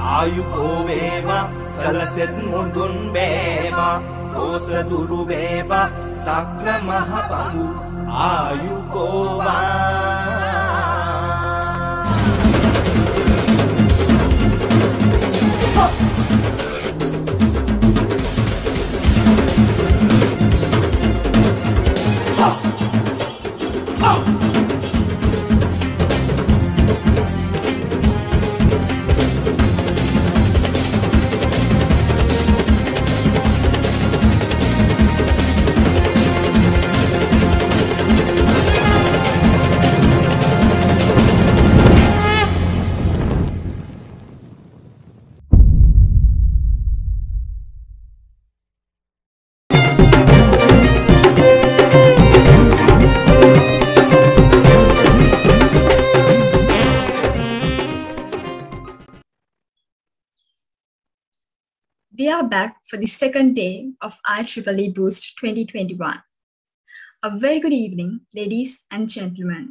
ආයුබෝ වේවා කලසෙත් මුදුන් වේවා දෝෂ දුරු වේවා සක්‍ර මහ බඹු ආයුබෝවා We are back for the second day of IEEE Boost 2021. A very good evening, ladies and gentlemen.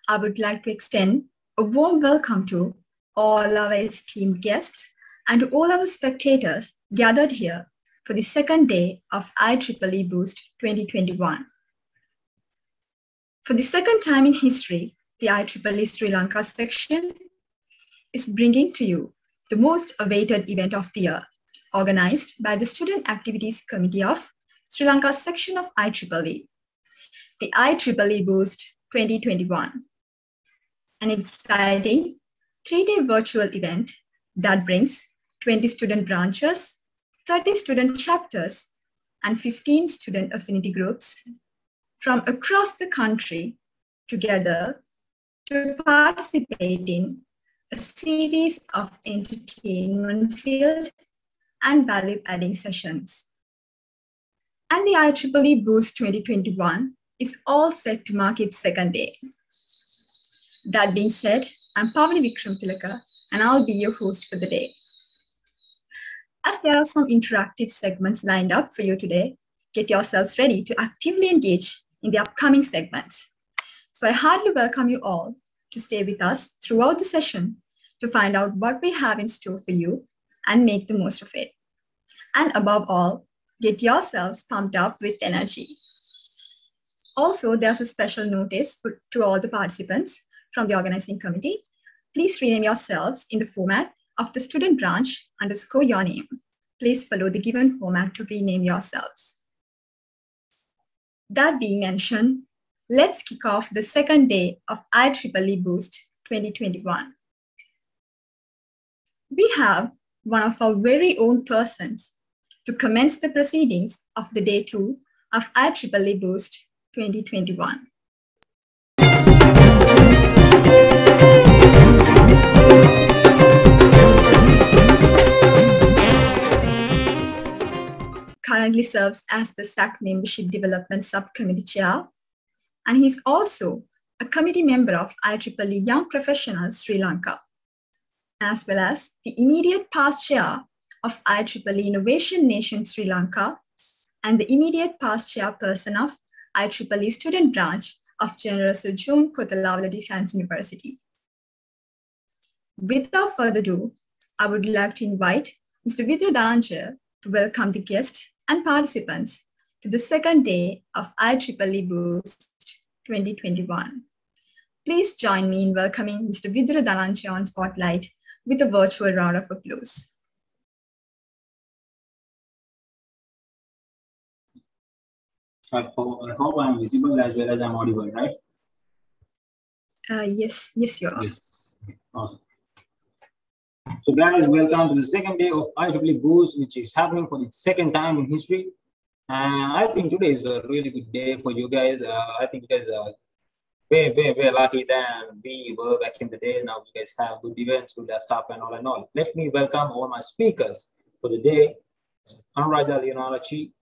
I would like to extend a warm welcome to all our esteemed guests and to all our spectators gathered here for the second day of IEEE Boost 2021. For the second time in history, the IEEE Sri Lanka section is bringing to you the most awaited event of the year, organized by the Student Activities Committee of Sri Lanka section of IEEE, the IEEE Boost 2021, an exciting 3-day virtual event that brings 20 student branches, 30 student chapters, and 15 student affinity groups from across the country together to participate in a series of entertainment-filled and value-adding sessions. And the IEEE Boost 2021 is all set to mark its second day. That being said, I'm Pavani Vikramtilaka, and I'll be your host for the day. As there are some interactive segments lined up for you today, get yourselves ready to actively engage in the upcoming segments. So I heartily welcome you all to stay with us throughout the session to find out what we have in store for you and make the most of it. And above all, get yourselves pumped up with energy. Also, there's a special notice to all the participants from the organizing committee. Please rename yourselves in the format of the student branch _ your name. Please follow the given format to rename yourselves. That being mentioned, let's kick off the second day of IEEE Boost 2021. We have one of our very own persons to commence the proceedings of the day 2 of IEEE Boost 2021. Currently serves as the SAC Membership Development Subcommittee Chair, and he's also a committee member of IEEE Young Professionals Sri Lanka, as well as the immediate past chair of IEEE Innovation Nation Sri Lanka and the immediate past chairperson of IEEE Student Branch of General Sir John Kothawala Defence University. Without further ado, I would like to invite Mr. Vidru Dhananjaya to welcome the guests and participants to the second day of IEEE Boost 2021. Please join me in welcoming Mr. Vidru Dhananjaya on Spotlight with a virtual round of applause. I hope I'm visible as well as I'm audible, right? Yes, you are. Yes, awesome. So guys, welcome to the second day of IEEE Boost, which is happening for the second time in history. And I think today is a really good day for you guys. I think you guys are very lucky than we were back in the day. Now you guys have good events, good stuff and all and all. Let me welcome all my speakers for the day. Mr. Anraja Leonalachi,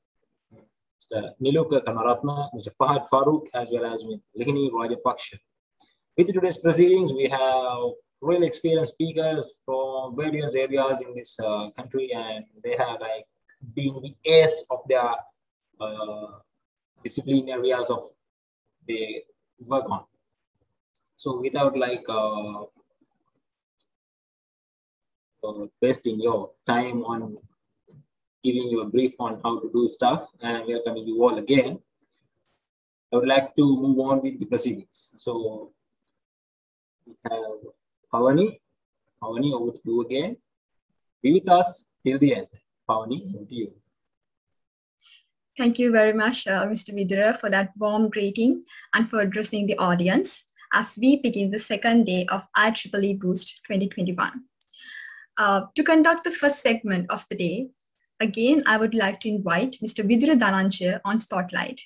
Mr. Niluka Kanaratna, Mr. Fahad Farooq, as well as Ms. Lihini Rajapaksha. With today's proceedings, we have really experienced speakers from various areas in this country, and they have like been the ace of their discipline areas of they work on. So without like wasting your time on giving you a brief on how to do stuff and welcoming you all again. I would like to move on with the proceedings. So we have Pavani. Pavani, over to you again. Be with us till the end. Pavani, over to you. Thank you very much, Mr. Vidura, for that warm greeting and for addressing the audience as we begin the second day of IEEE Boost 2021. To conduct the first segment of the day, again, I would like to invite Mr. Vidura Dhananjaya on Spotlight.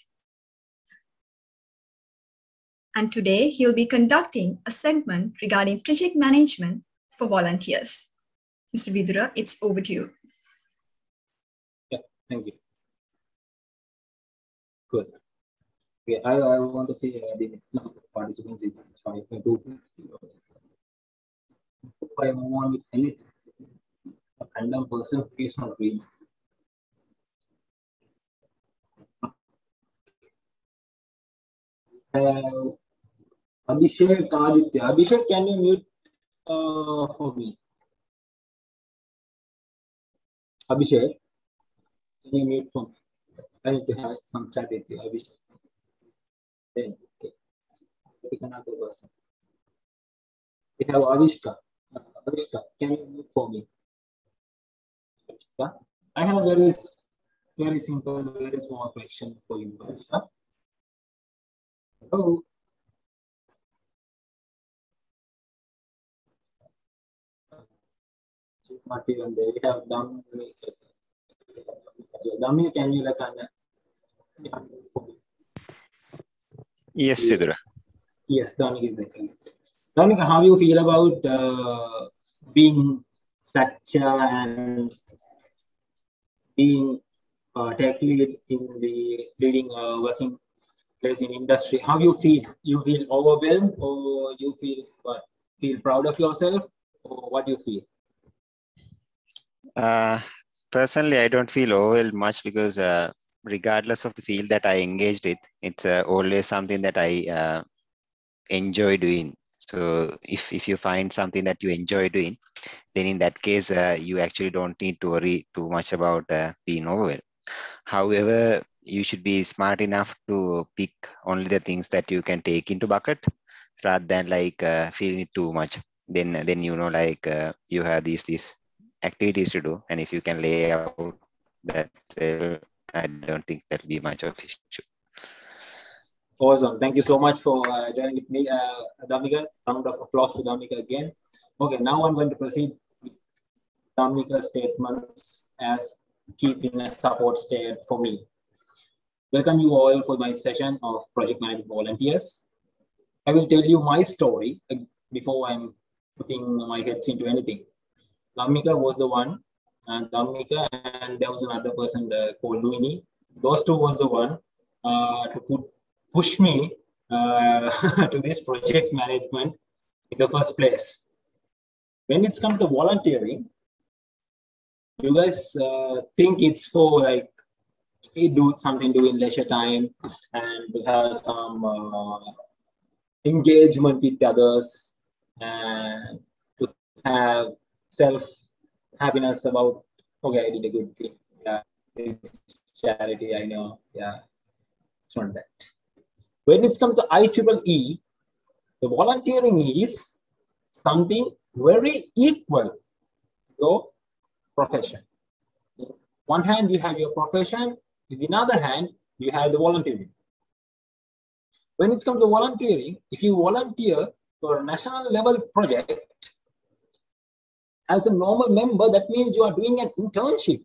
And today, he'll be conducting a segment regarding project management for volunteers. Mr. Vidura, it's over to you. Yeah, thank you. Good. Okay, I want to say the participants is 5.2. If I move on with any random person, please not read. Abhishek Aditya. Abhishek, can you mute for me? Abhishek, can you mute for me? I need to have some chat with you, Abhishek. Then, okay. Pick another person. We have Avishka. Avishka, can you mute for me? Avishka, I have a very simple, very small question for you, Avishka. Hello. Not even there. We have Dami. Dami, can you like Yes, Sidra. Yes, Dami is there. Dami, how do you feel about being such and being tech lead in the leading working place in industry? How do you feel? You feel overwhelmed, or you feel what? Feel proud of yourself, or what do you feel? Personally, I don't feel overwhelmed much because regardless of the field that I engaged with, it's always something that I enjoy doing. So if you find something that you enjoy doing, then in that case, you actually don't need to worry too much about being overwhelmed. However, you should be smart enough to pick only the things that you can take into bucket rather than like feeling it too much. Then you know, like you have these activities to do, and if you can lay out that, I don't think that'll be much of an issue. Awesome. Thank you so much for joining with me, Dhamika. Round of applause to Dhamika again. Okay, now I'm going to proceed with Dhamika's statements as keeping a support state for me. Welcome you all for my session of Project Management Volunteers. I will tell you my story before I'm putting my heads into anything. Dhamika was the one, and Dhamika, and there was another person called Luini. Those two was the one to push me to this project management in the first place. When it's come to volunteering, you guys think it's for like do something to in leisure time and to have some engagement with others and to have self-happiness about, okay, I did a good thing. Yeah, it's charity, I know. Yeah, it's not that. When it comes to IEEE, the volunteering is something very equal to your profession. On one hand, you have your profession. On the other hand, you have the volunteering. When it comes to volunteering, if you volunteer for a national level project, as a normal member, that means you are doing an internship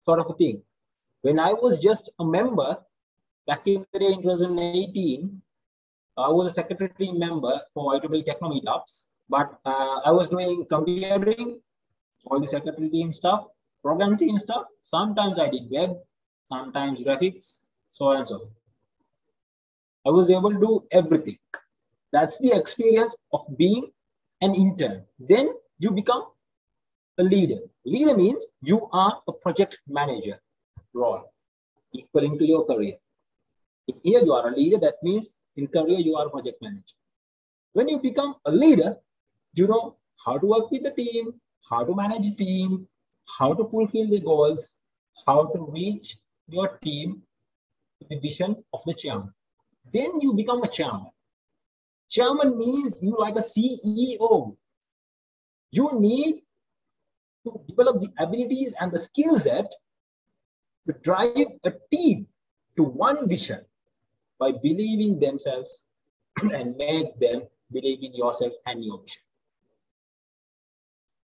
sort of a thing. When I was just a member, back in the day in 2018, I was a secretary member for IEEE Techno Meetups, but I was doing computing, all the secretary team stuff, program team stuff. Sometimes I did web, sometimes graphics, so on and so on. I was able to do everything. That's the experience of being an intern. Then you become a leader. Leader means you are a project manager role, equaling to your career. Here you are a leader, that means in career you are a project manager. When you become a leader, you know how to work with the team, how to manage a team, how to fulfill the goals, how to reach your team with the vision of the chairman. Then you become a chairman. Chairman means you like a CEO. You need to develop the abilities and the skill set to drive a team to one vision by believing themselves and make them believe in yourself and your vision.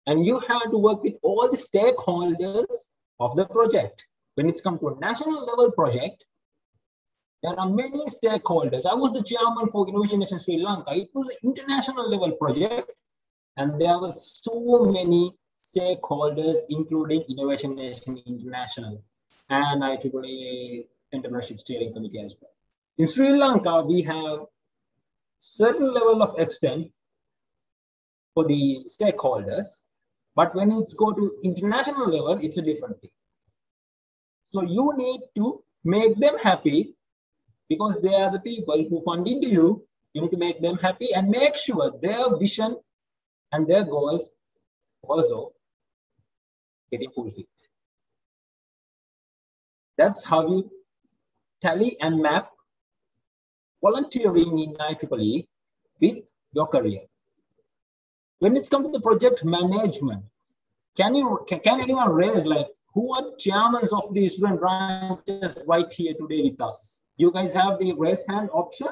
And you have to work with all the stakeholders of the project. When it's come to a national level project, there are many stakeholders. I was the chairman for Innovation Nation Sri Lanka. It was an international level project, and there were so many stakeholders, including Innovation Nation International and IEEE Entrepreneurship Steering Committee as well. In Sri Lanka, we have certain level of extent for the stakeholders, but when it's go to international level, it's a different thing. So you need to make them happy because they are the people who fund into you. You need to make them happy and make sure their vision and their goals also getting fulfilled. That's how you tally and map volunteering in IEEE with your career. When it's come to the project management, can anyone raise like who are the chairmen of the student branches right here today with us? You guys have the raise hand option?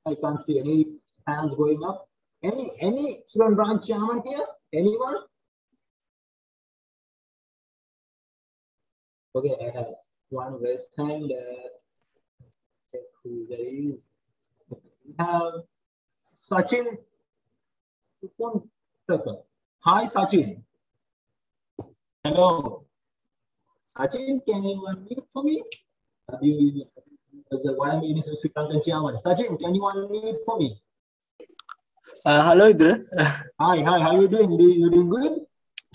I can't see any hands going up. Any student branch chairman here? Anyone? Okay, I have one raised hand. Check who there is. We have Sachin. Hi, Sachin. Hello. Sachin, can you unmute for me? As a YM Sri Lankan chairman. Sachin, can you unmute for me? Hello, Idra. Hi, how are you doing? You doing good?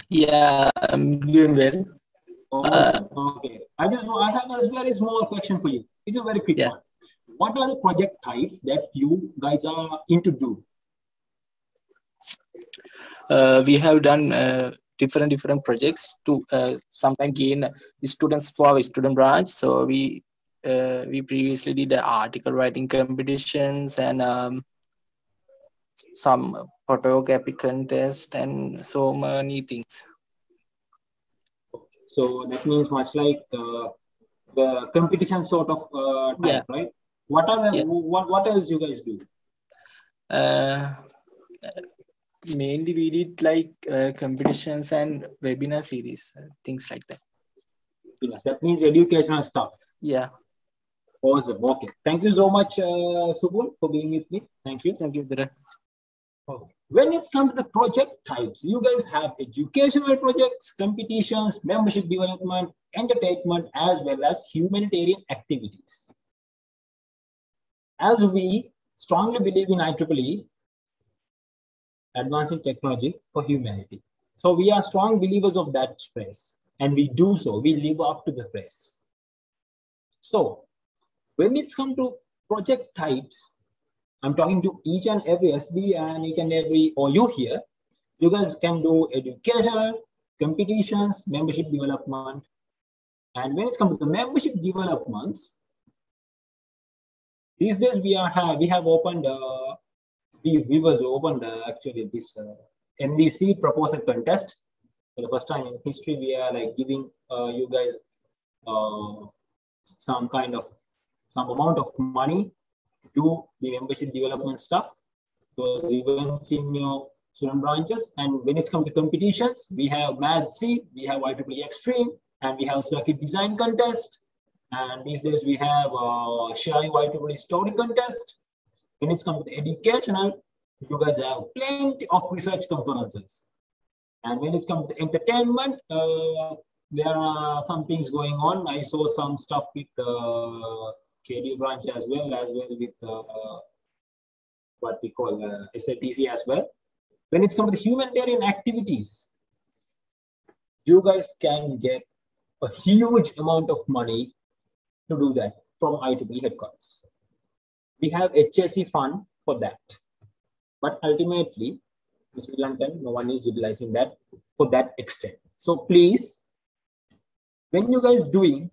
Yeah, I'm doing well. Awesome. Okay. I have a very small question for you. It's a very quick one. What are the project types that you guys are into do? We have done different projects to sometimes gain students for our student branch. So we previously did the article writing competitions and some photography contest and so many things. So that means much like the competition sort of type, right? What are the what else you guys do? Mainly we did like competitions and webinar series, things like that. Yes, that means educational stuff. Yeah. Awesome. Okay. Thank you so much, Subul, for being with me. Thank you. Thank you, Dira. Okay. When it's come to the project types, you guys have educational projects, competitions, membership development, entertainment, as well as humanitarian activities. As we strongly believe in IEEE, advancing technology for humanity. So we are strong believers of that phrase, and we do so. We live up to the phrase. So when it's come to project types, I'm talking to each and every SB and each and every, or you here, you guys can do educational, competitions, membership development. And when it's come to the membership developments, these days we have opened, we was opened actually this MDC proposal contest. For the first time in history, we are like giving you guys some amount of money to do the membership development stuff, those events in your student branches. And when it's come to competitions, we have MADC, we have IEEE Extreme, and we have circuit design contest. And these days we have Shy IEEE story contest. When it's come to educational, you guys have plenty of research conferences. And when it's come to entertainment, there are some things going on. I saw some stuff with KD branch as well with what we call SLTC as well. When it's come to the humanitarian activities, you guys can get a huge amount of money to do that from IEEE headquarters. We have HSC fund for that. But ultimately, Sri Lankan, no one is utilizing that for that extent. So please, when you guys doing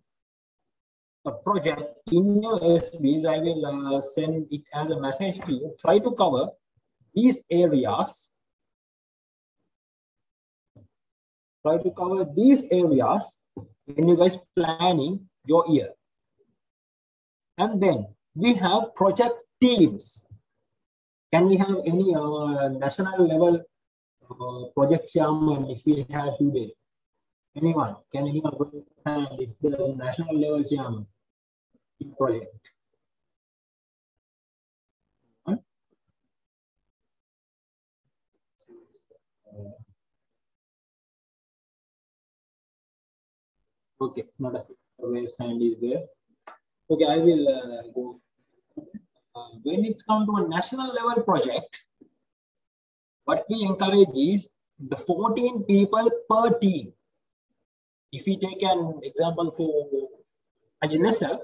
a project in your SBs, I will send it as a message to you. Try to cover these areas. Try to cover these areas when you guys planning your year. And then we have project teams. Can we have any national level project chairman if we have today? Anyone? Can anyone understand if there is a national level chairman in project? Okay, not a raised hand is there. Okay, I will go. When it's come to a national level project, what we encourage is the 14 people per team. If we take an example for INSL,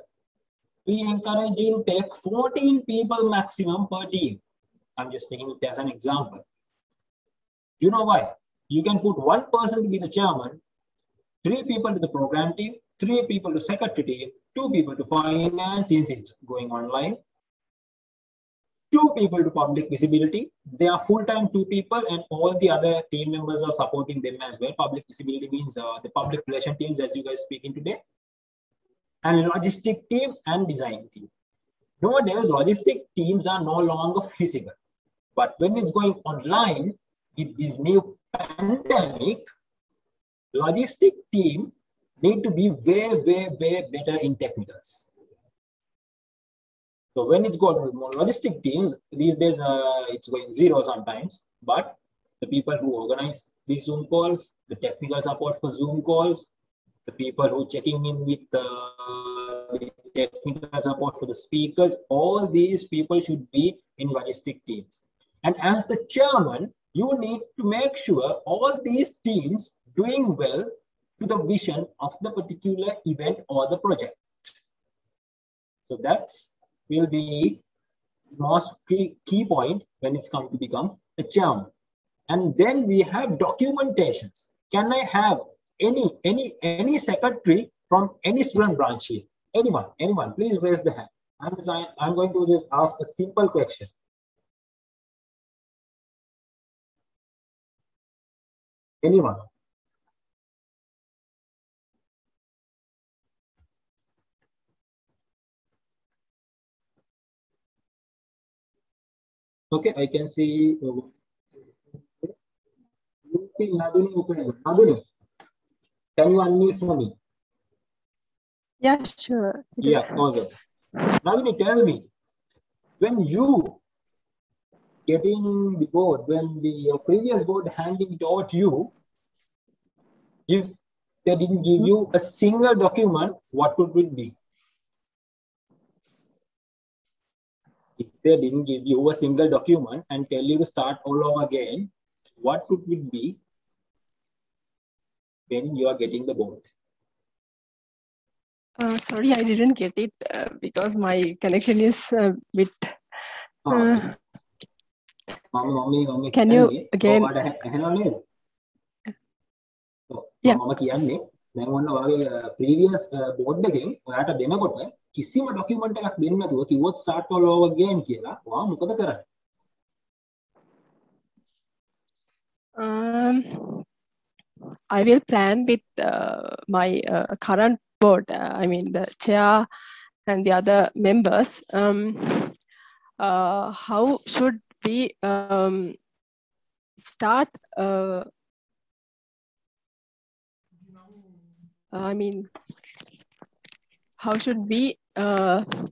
we encourage you to take 14 people maximum per team. I'm just taking it as an example. You know why? You can put one person to be the chairman, 3 people to the program team, 3 people to secretary team, 2 people to finance since it's going online, 2 people to public visibility. They are full-time 2 people and all the other team members are supporting them as well. Public visibility means the public relation teams as you guys speaking today. And logistic team and design team. Nowadays, logistic teams are no longer physical. But when it's going online, with this new pandemic, logistic team need to be way better in technicals. So when it's got logistic teams, these days it's going 0 sometimes, but the people who organize these Zoom calls, the technical support for Zoom calls, the people who checking in with the technical support for the speakers, all these people should be in logistic teams. And as the chairman, you need to make sure all these teams doing well to the vision of the particular event or the project. So that's will be most key point when it's come to become a chairman. And then we have documentations. Can I have any secretary from any student branch here? Anyone, please raise the hand. I'm going to just ask a simple question. Anyone? Okay, I can see Naduni, can you unmute for me? Yeah, sure. Yeah, awesome. Naduni, tell me, when you getting the board, when the previous board handing it over to you, if they didn't give you a single document, what would it be? If they didn't give you a single document and tell you to start all over again, what would it be when you are getting the board? Sorry, I didn't get it because my connection is a bit. Can you again? Yeah. දැන් ඔන්න ඔයාගේ previous board එකෙන් ඔයාට දෙනකොට කිසිම document එකක් දෙන්නේ නැතුව කිව්වොත් start all over again කියලා ඔයා මොකද කරන්නේ? I will plan with my current board, I mean the chair and the other members. How should we start? I mean, how should we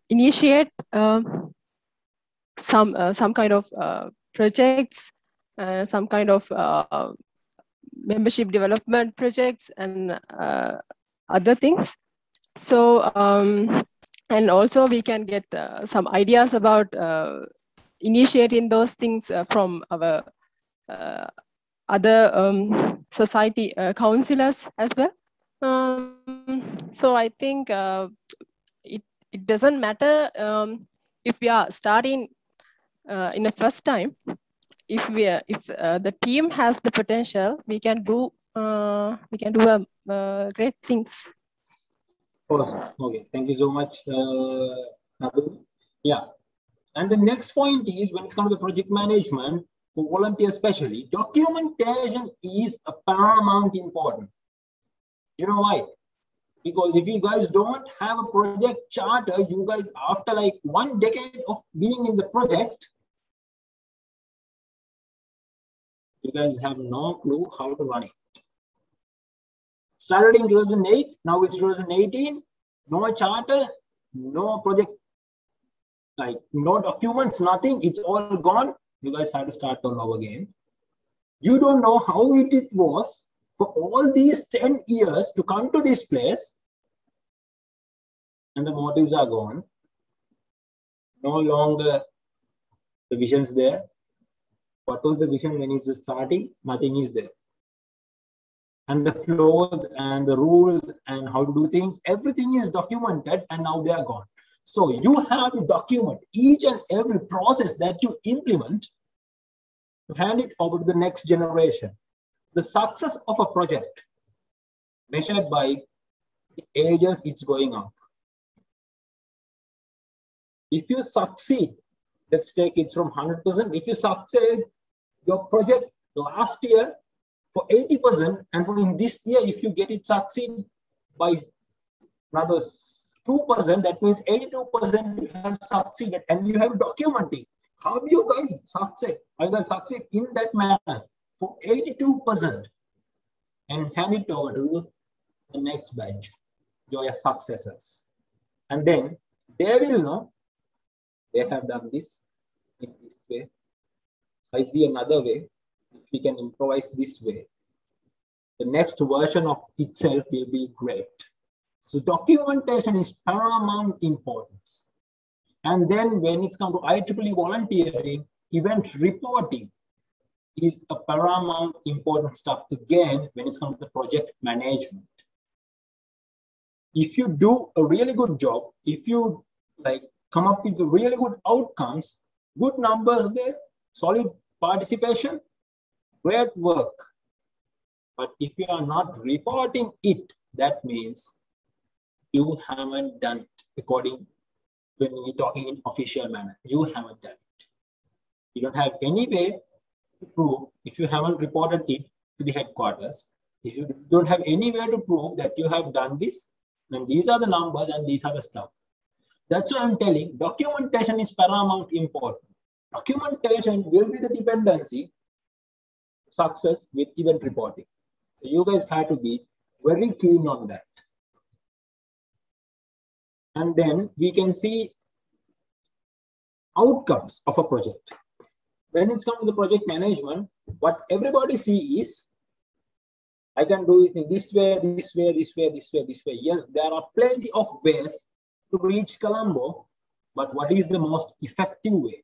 initiate some kind of projects, some kind of membership development projects and other things. So, and also we can get some ideas about initiating those things from our other society councillors as well. So I think it doesn't matter if we are starting in the first time. if the team has the potential, we can do great things. Awesome. Okay, thank you so much, Nabil. Yeah, and the next point is when it comes to project management for volunteers, especially documentation is a paramount important. You know why? Because if you guys don't have a project charter, you guys after like 1 decade of being in the project, you guys have no clue how to run it. Started in 2008, now it's 2018, no charter, no project, like no documents, nothing, it's all gone. You guys have to start all over again. You don't know how it was for all these 10 years to come to this place, and the motives are gone. No longer the vision's there. What was the vision when it was starting? Nothing is there. And the flows and the rules and how to do things, everything is documented and now they are gone. So you have to document each and every process that you implement to hand it over to the next generation. The success of a project measured by the ages it's going up. If you succeed, let's take it from 100%. If you succeed your project last year for 80%, and for in this year, if you get it succeed by another 2%, that means 82% you have succeeded, and you have documented. How do you guys succeed? How you guys succeed in that manner for 82% and hand it over to the next batch, your successors, and then they will know they have done this in this way. I see another way. If we can improvise this way, the next version of itself will be great. So documentation is paramount importance. And then when it's come to IEEE volunteering, event reporting is a paramount important stuff again when it's come to project management. If you do a really good job, if you like come up with really good outcomes, good numbers there, solid participation, great work. But if you are not reporting it, that means you haven't done it according when we're talking in official manner. You haven't done it. You don't have any way to prove if you haven't reported it to the headquarters. If you don't have any way to prove that you have done this, then these are the numbers and these are the stuff. That's why I'm telling documentation is paramount important. Documentation will be the dependency success with event reporting. So you guys have to be very keen on that. And then we can see outcomes of a project. When it's come to the project management, what everybody sees is, I can do it in this way, this way, this way, this way, this way. Yes, there are plenty of ways to reach Colombo, but what is the most effective way?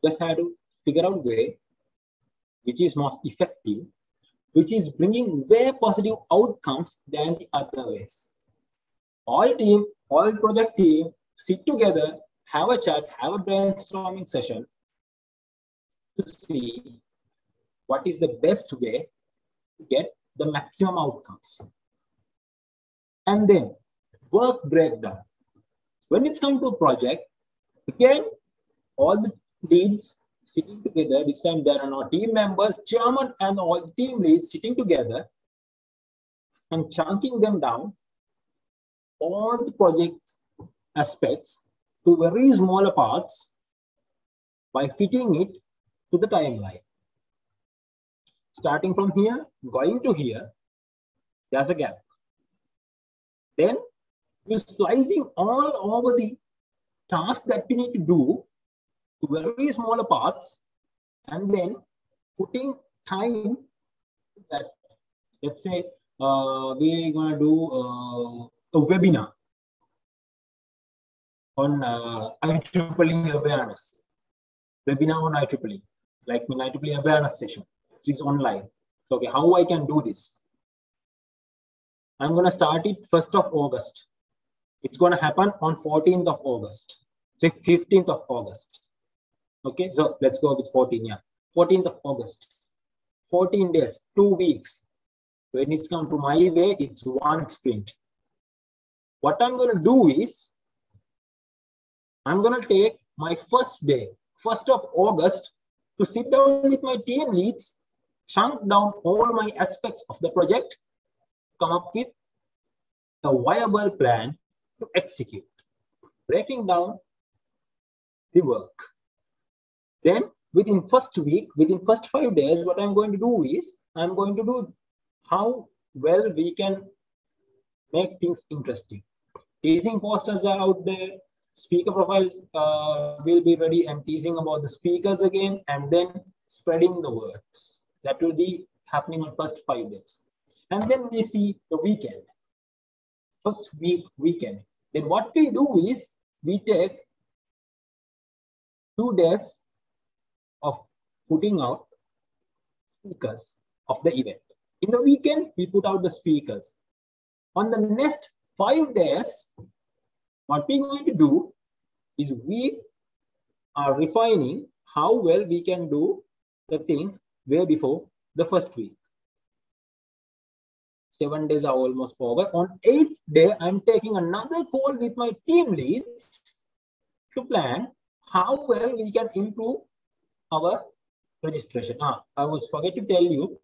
Just have to figure out a way which is most effective, which is bringing way positive outcomes than the other ways. All team, all project team, sit together, have a chat, have a brainstorming session to see what is the best way to get the maximum outcomes. And then work breakdown. When it's come to a project, again, all the leads sitting together. This time there are no team members, chairman and all the team leads sitting together and chunking them down all the project aspects to very smaller parts by fitting it to the timeline. Starting from here, going to here, there's a gap. Then you're slicing all over the task that you need to do to very smaller parts and then putting time that, let's say, we're going to do a webinar on IEEE awareness. Webinar on IEEE, like an IEEE awareness session, which is online. So, okay, how I can do this? I'm going to start it 1st of August. It's going to happen on 14th of August, 15th of August. Okay, so let's go with 14. Yeah, 14th of August. 14 days, 2 weeks. When it's come to my way, it's one sprint. What I'm going to do is, I'm going to take my first day, 1st of August, to sit down with my team leads, chunk down all my aspects of the project, come up with a viable plan to execute, breaking down the work. Then within first week, within first 5 days, what I'm going to do is, I'm going to do how well we can make things interesting. Teasing posters are out there, speaker profiles will be ready, and teasing about the speakers again, and then spreading the words. That will be happening on first 5 days. And then we see the weekend, first weekend. Then what we do is, we take 2 days of putting out speakers of the event. In the weekend, we put out the speakers. On the next 5 days, what we're going to do is, we are refining how well we can do the things way before the first week. 7 days are almost over. On 8th day, I'm taking another call with my team leads to plan how well we can improve our registration. I was forget to tell you,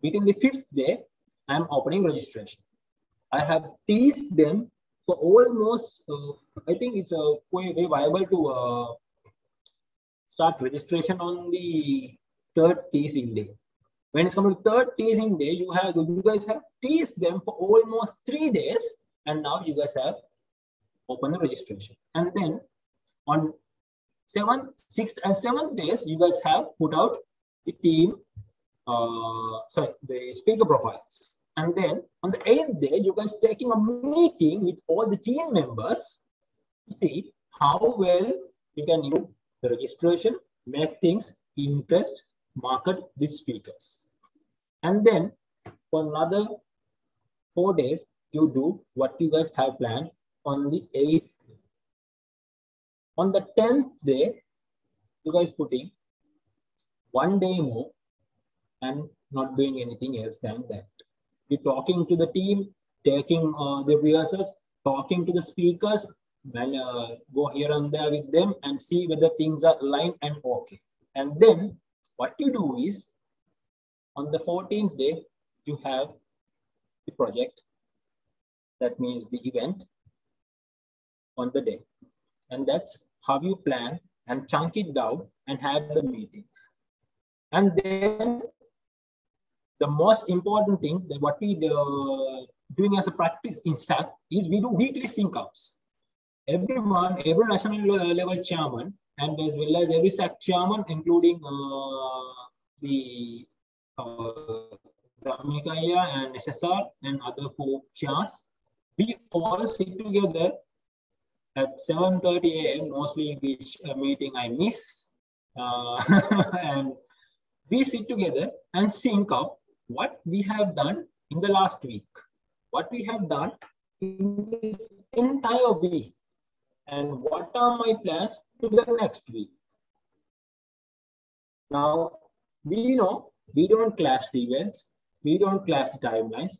within the 5th day, I'm opening registration. I have teased them for almost, I think it's a way viable to start registration on the 3rd teasing day. When it's come to 3rd teasing day, you guys have teased them for almost 3 days, and now you guys have opened the registration. And then on 7th, 6th, and 7th days, you guys have put out the team, the speaker profiles. And then on the 8th day, you guys taking a meeting with all the team members to see how well you can use the registration, make things interest, market the speakers. And then for another 4 days, you do what you guys have planned on the 8th day. On the 10th day, you guys putting 1 day more and not doing anything else than that. You're talking to the team, taking the rehearsals, talking to the speakers, and go here and there with them and see whether things are aligned and okay. And then what you do is, on the 14th day, you have the project. That means the event on the day. And that's how you plan and chunk it down and have the meetings. And then the most important thing that what we doing as a practice in SAC is, we do weekly sync-ups. Every national level chairman, and as well as every SAC chairman, including the Ramikaya and SSR and other 4 chairs, we all sit together at 7:30 a.m. mostly, which meeting I miss, and we sit together and sync up what we have done in the last week, what we have done in this entire week, and what are my plans to the next week. Now, we know we don't clash the events, we don't clash the timelines,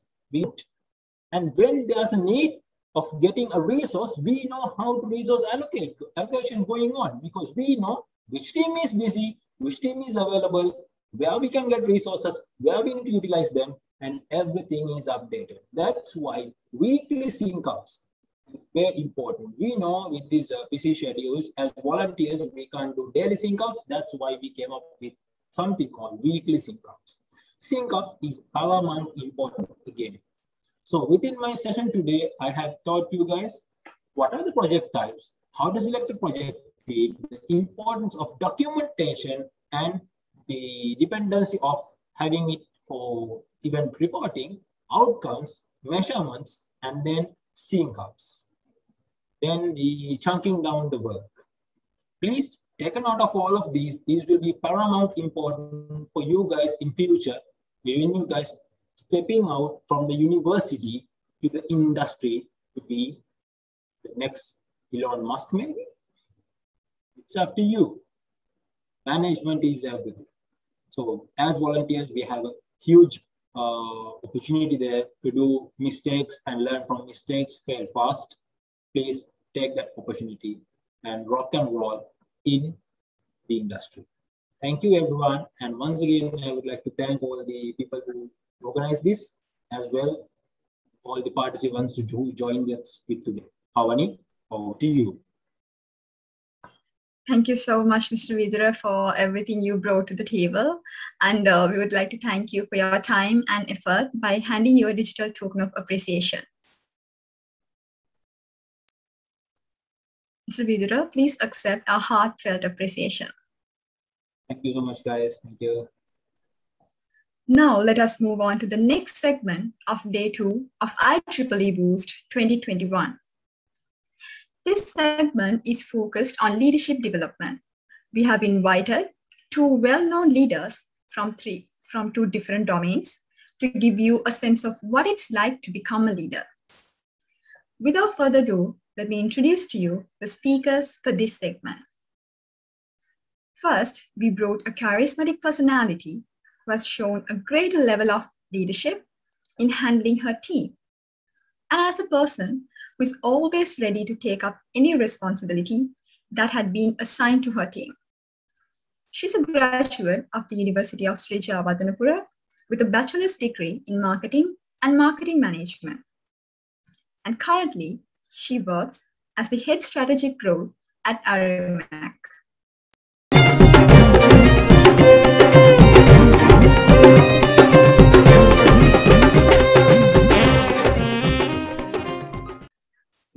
and when there's a need of getting a resource, we know how to resource allocation going on, because we know which team is busy, which team is available, where we can get resources, where we need to utilize them, and everything is updated. That's why weekly sync-ups are very important. We know with these busy schedules, as volunteers, we can't do daily sync-ups. That's why we came up with something called weekly sync-ups. Sync-ups is paramount important again. So within my session today, I have taught you guys what are the project types, how to select a project team, the importance of documentation, and the dependency of having it for event reporting, outcomes, measurements, and then sync-ups. Then the chunking down the work. Please take a note of all of these. These will be paramount important for you guys in future, when you guys stepping out from the university to the industry to be the next Elon Musk maybe. It's up to you. management is everything. So as volunteers, we have a huge opportunity there to do mistakes and learn from mistakes, fail fast. Please take that opportunity and rock and roll in the industry. Thank you, everyone. And once again, I would like to thank all the people who organized this as well, all the participants who joined us with today. Havani, over to you. Thank you so much, Mr. Vidura, for everything you brought to the table. And we would like to thank you for your time and effort by handing you a digital token of appreciation. Mr. Vidura, please accept our heartfelt appreciation. Thank you so much, guys. Thank you. Now let us move on to the next segment of Day 2 of IEEE Boost 2021. This segment is focused on leadership development. We have invited two well-known leaders from two different domains to give you a sense of what it's like to become a leader. Without further ado, let me introduce to you the speakers for this segment. First, we brought a charismatic personality who has shown a greater level of leadership in handling her team, and as a person who is always ready to take up any responsibility that had been assigned to her team. She's a graduate of the University of Sri Jayawardenepura with a bachelor's degree in marketing and marketing management. And currently, she works as the head strategic role at Aramark.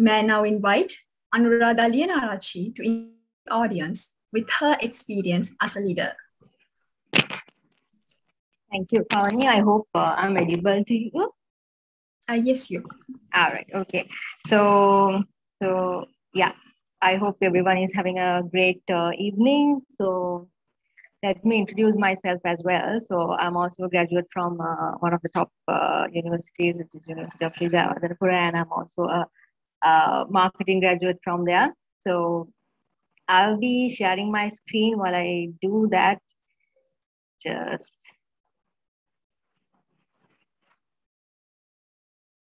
May I now invite Anuradha Lianarachi to invite the audience with her experience as a leader. Thank you, Kawani. I hope I'm audible to you. Yes, you. All right. Okay. So yeah, I hope everyone is having a great evening. So let me introduce myself as well. So I'm also a graduate from one of the top universities, which is University of Sri Jayawardenepura, and I'm also a marketing graduate from there. So I'll be sharing my screen while I do that. Just,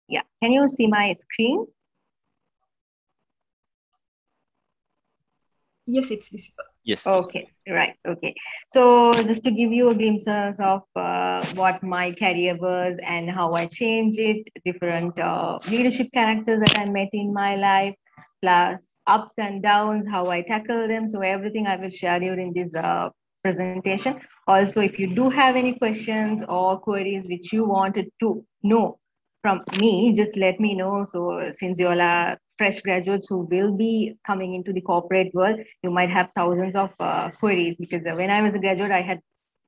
yeah, can you see my screen? Yes, it's visible. Yes. Okay, right. Okay. So just to give you a glimpse of what my career was and how I changed it, different leadership characters that I met in my life, plus ups and downs, how I tackle them. So everything I will share during this presentation. Also, if you do have any questions or queries which you wanted to know from me, just let me know. So since you all are fresh graduates who will be coming into the corporate world, you might have thousands of queries, because when I was a graduate, I had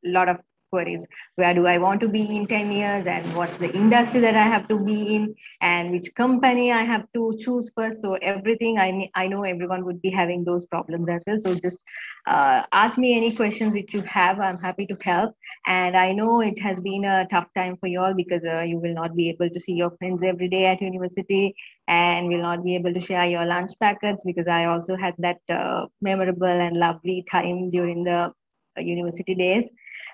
a lot of queries. Where do I want to be in 10 years, and what's the industry that I have to be in, and which company I have to choose first. So everything, I know everyone would be having those problems as well. So just ask me any questions which you have. I'm happy to help. And I know it has been a tough time for you all, because you will not be able to see your friends every day at university, and will not be able to share your lunch packets, because I also had that memorable and lovely time during the university days.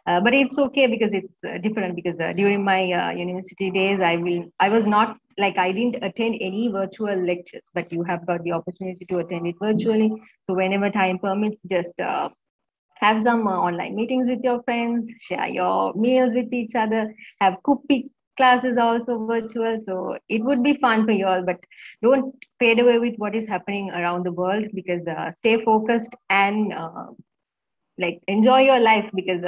But it's okay, because it's different, because during my university days, I was not like, I didn't attend any virtual lectures, but you have got the opportunity to attend it virtually. So whenever time permits, just have some online meetings with your friends, share your meals with each other, have cooking classes also virtual. So it would be fun for you all, but don't fade away with what is happening around the world, because stay focused and like enjoy your life, because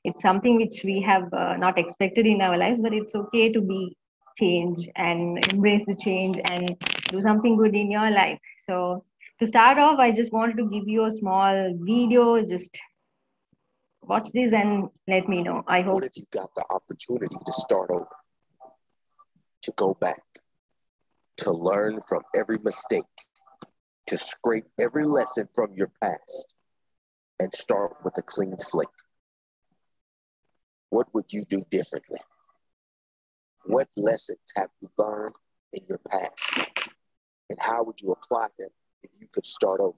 it's something which we have not expected in our lives, but it's okay to be change and embrace the change and do something good in your life. So to start off, I just wanted to give you a small video. Just watch this and let me know. I hope. What if you got the opportunity to start over, to go back, to learn from every mistake, to scrape every lesson from your past, and start with a clean slate? What would you do differently? What lessons have you learned in your past? And how would you apply them if you could start over?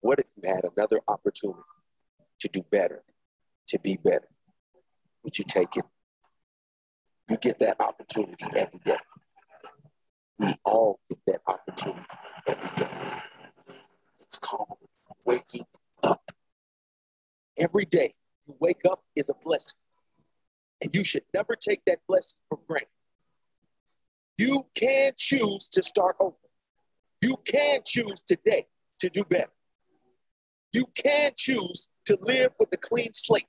What if you had another opportunity to do better, to be better? Would you take it? You get that opportunity every day. We all get that opportunity every day. It's called waking up. Every day you wake up is a blessing. And you should never take that blessing for granted. You can choose to start over. You can choose today to do better. You can choose to live with a clean slate,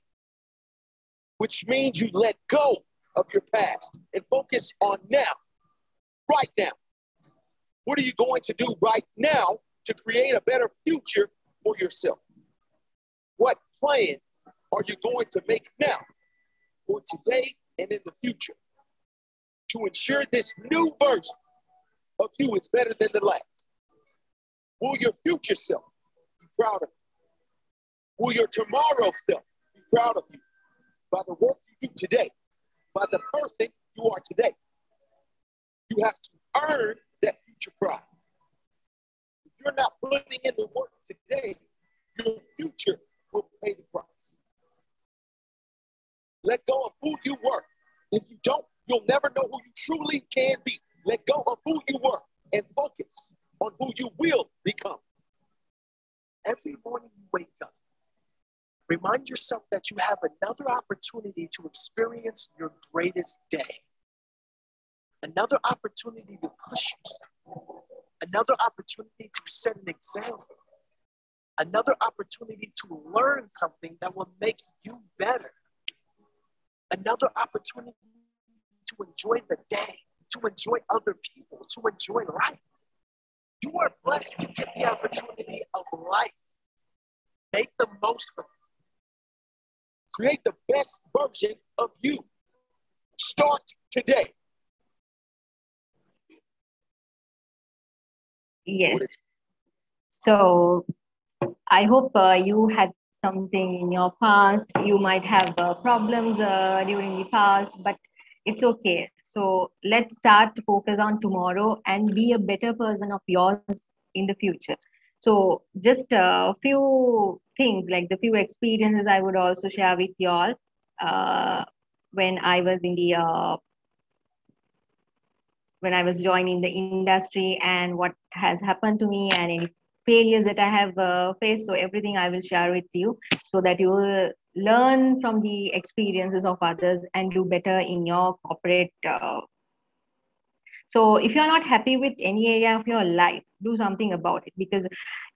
which means you let go of your past and focus on now, right now. What are you going to do right now to create a better future for yourself? What plans are you going to make now for today and in the future to ensure this new version of you is better than the last? Will your future self be proud of you? Will your tomorrow self be proud of you by the work you do today, by the person you are today? You have to earn that future pride. If you're not putting in the work today, your future will pay the price. Let go of who you were. If you don't, you'll never know who you truly can be. Let go of who you were and focus on who you will become. Every morning you wake up, remind yourself that you have another opportunity to experience your greatest day. Another opportunity to push yourself. Another opportunity to set an example. Another opportunity to learn something that will make you better. Another opportunity to enjoy the day, to enjoy other people, to enjoy life. You are blessed to get the opportunity of life. Make the most of it. Create the best version of you. Start today. Yes. So I hope you had something in your past. You might have problems during the past, but it's okay. So let's start to focus on tomorrow and be a better person of yours in the future. So just a few things, like the few experiences I would also share with y'all when I was in the when I was joining the industry and what has happened to me and any failures that I have faced. So everything I will share with you so that you will learn from the experiences of others and do better in your corporate. So if you're not happy with any area of your life, do something about it, because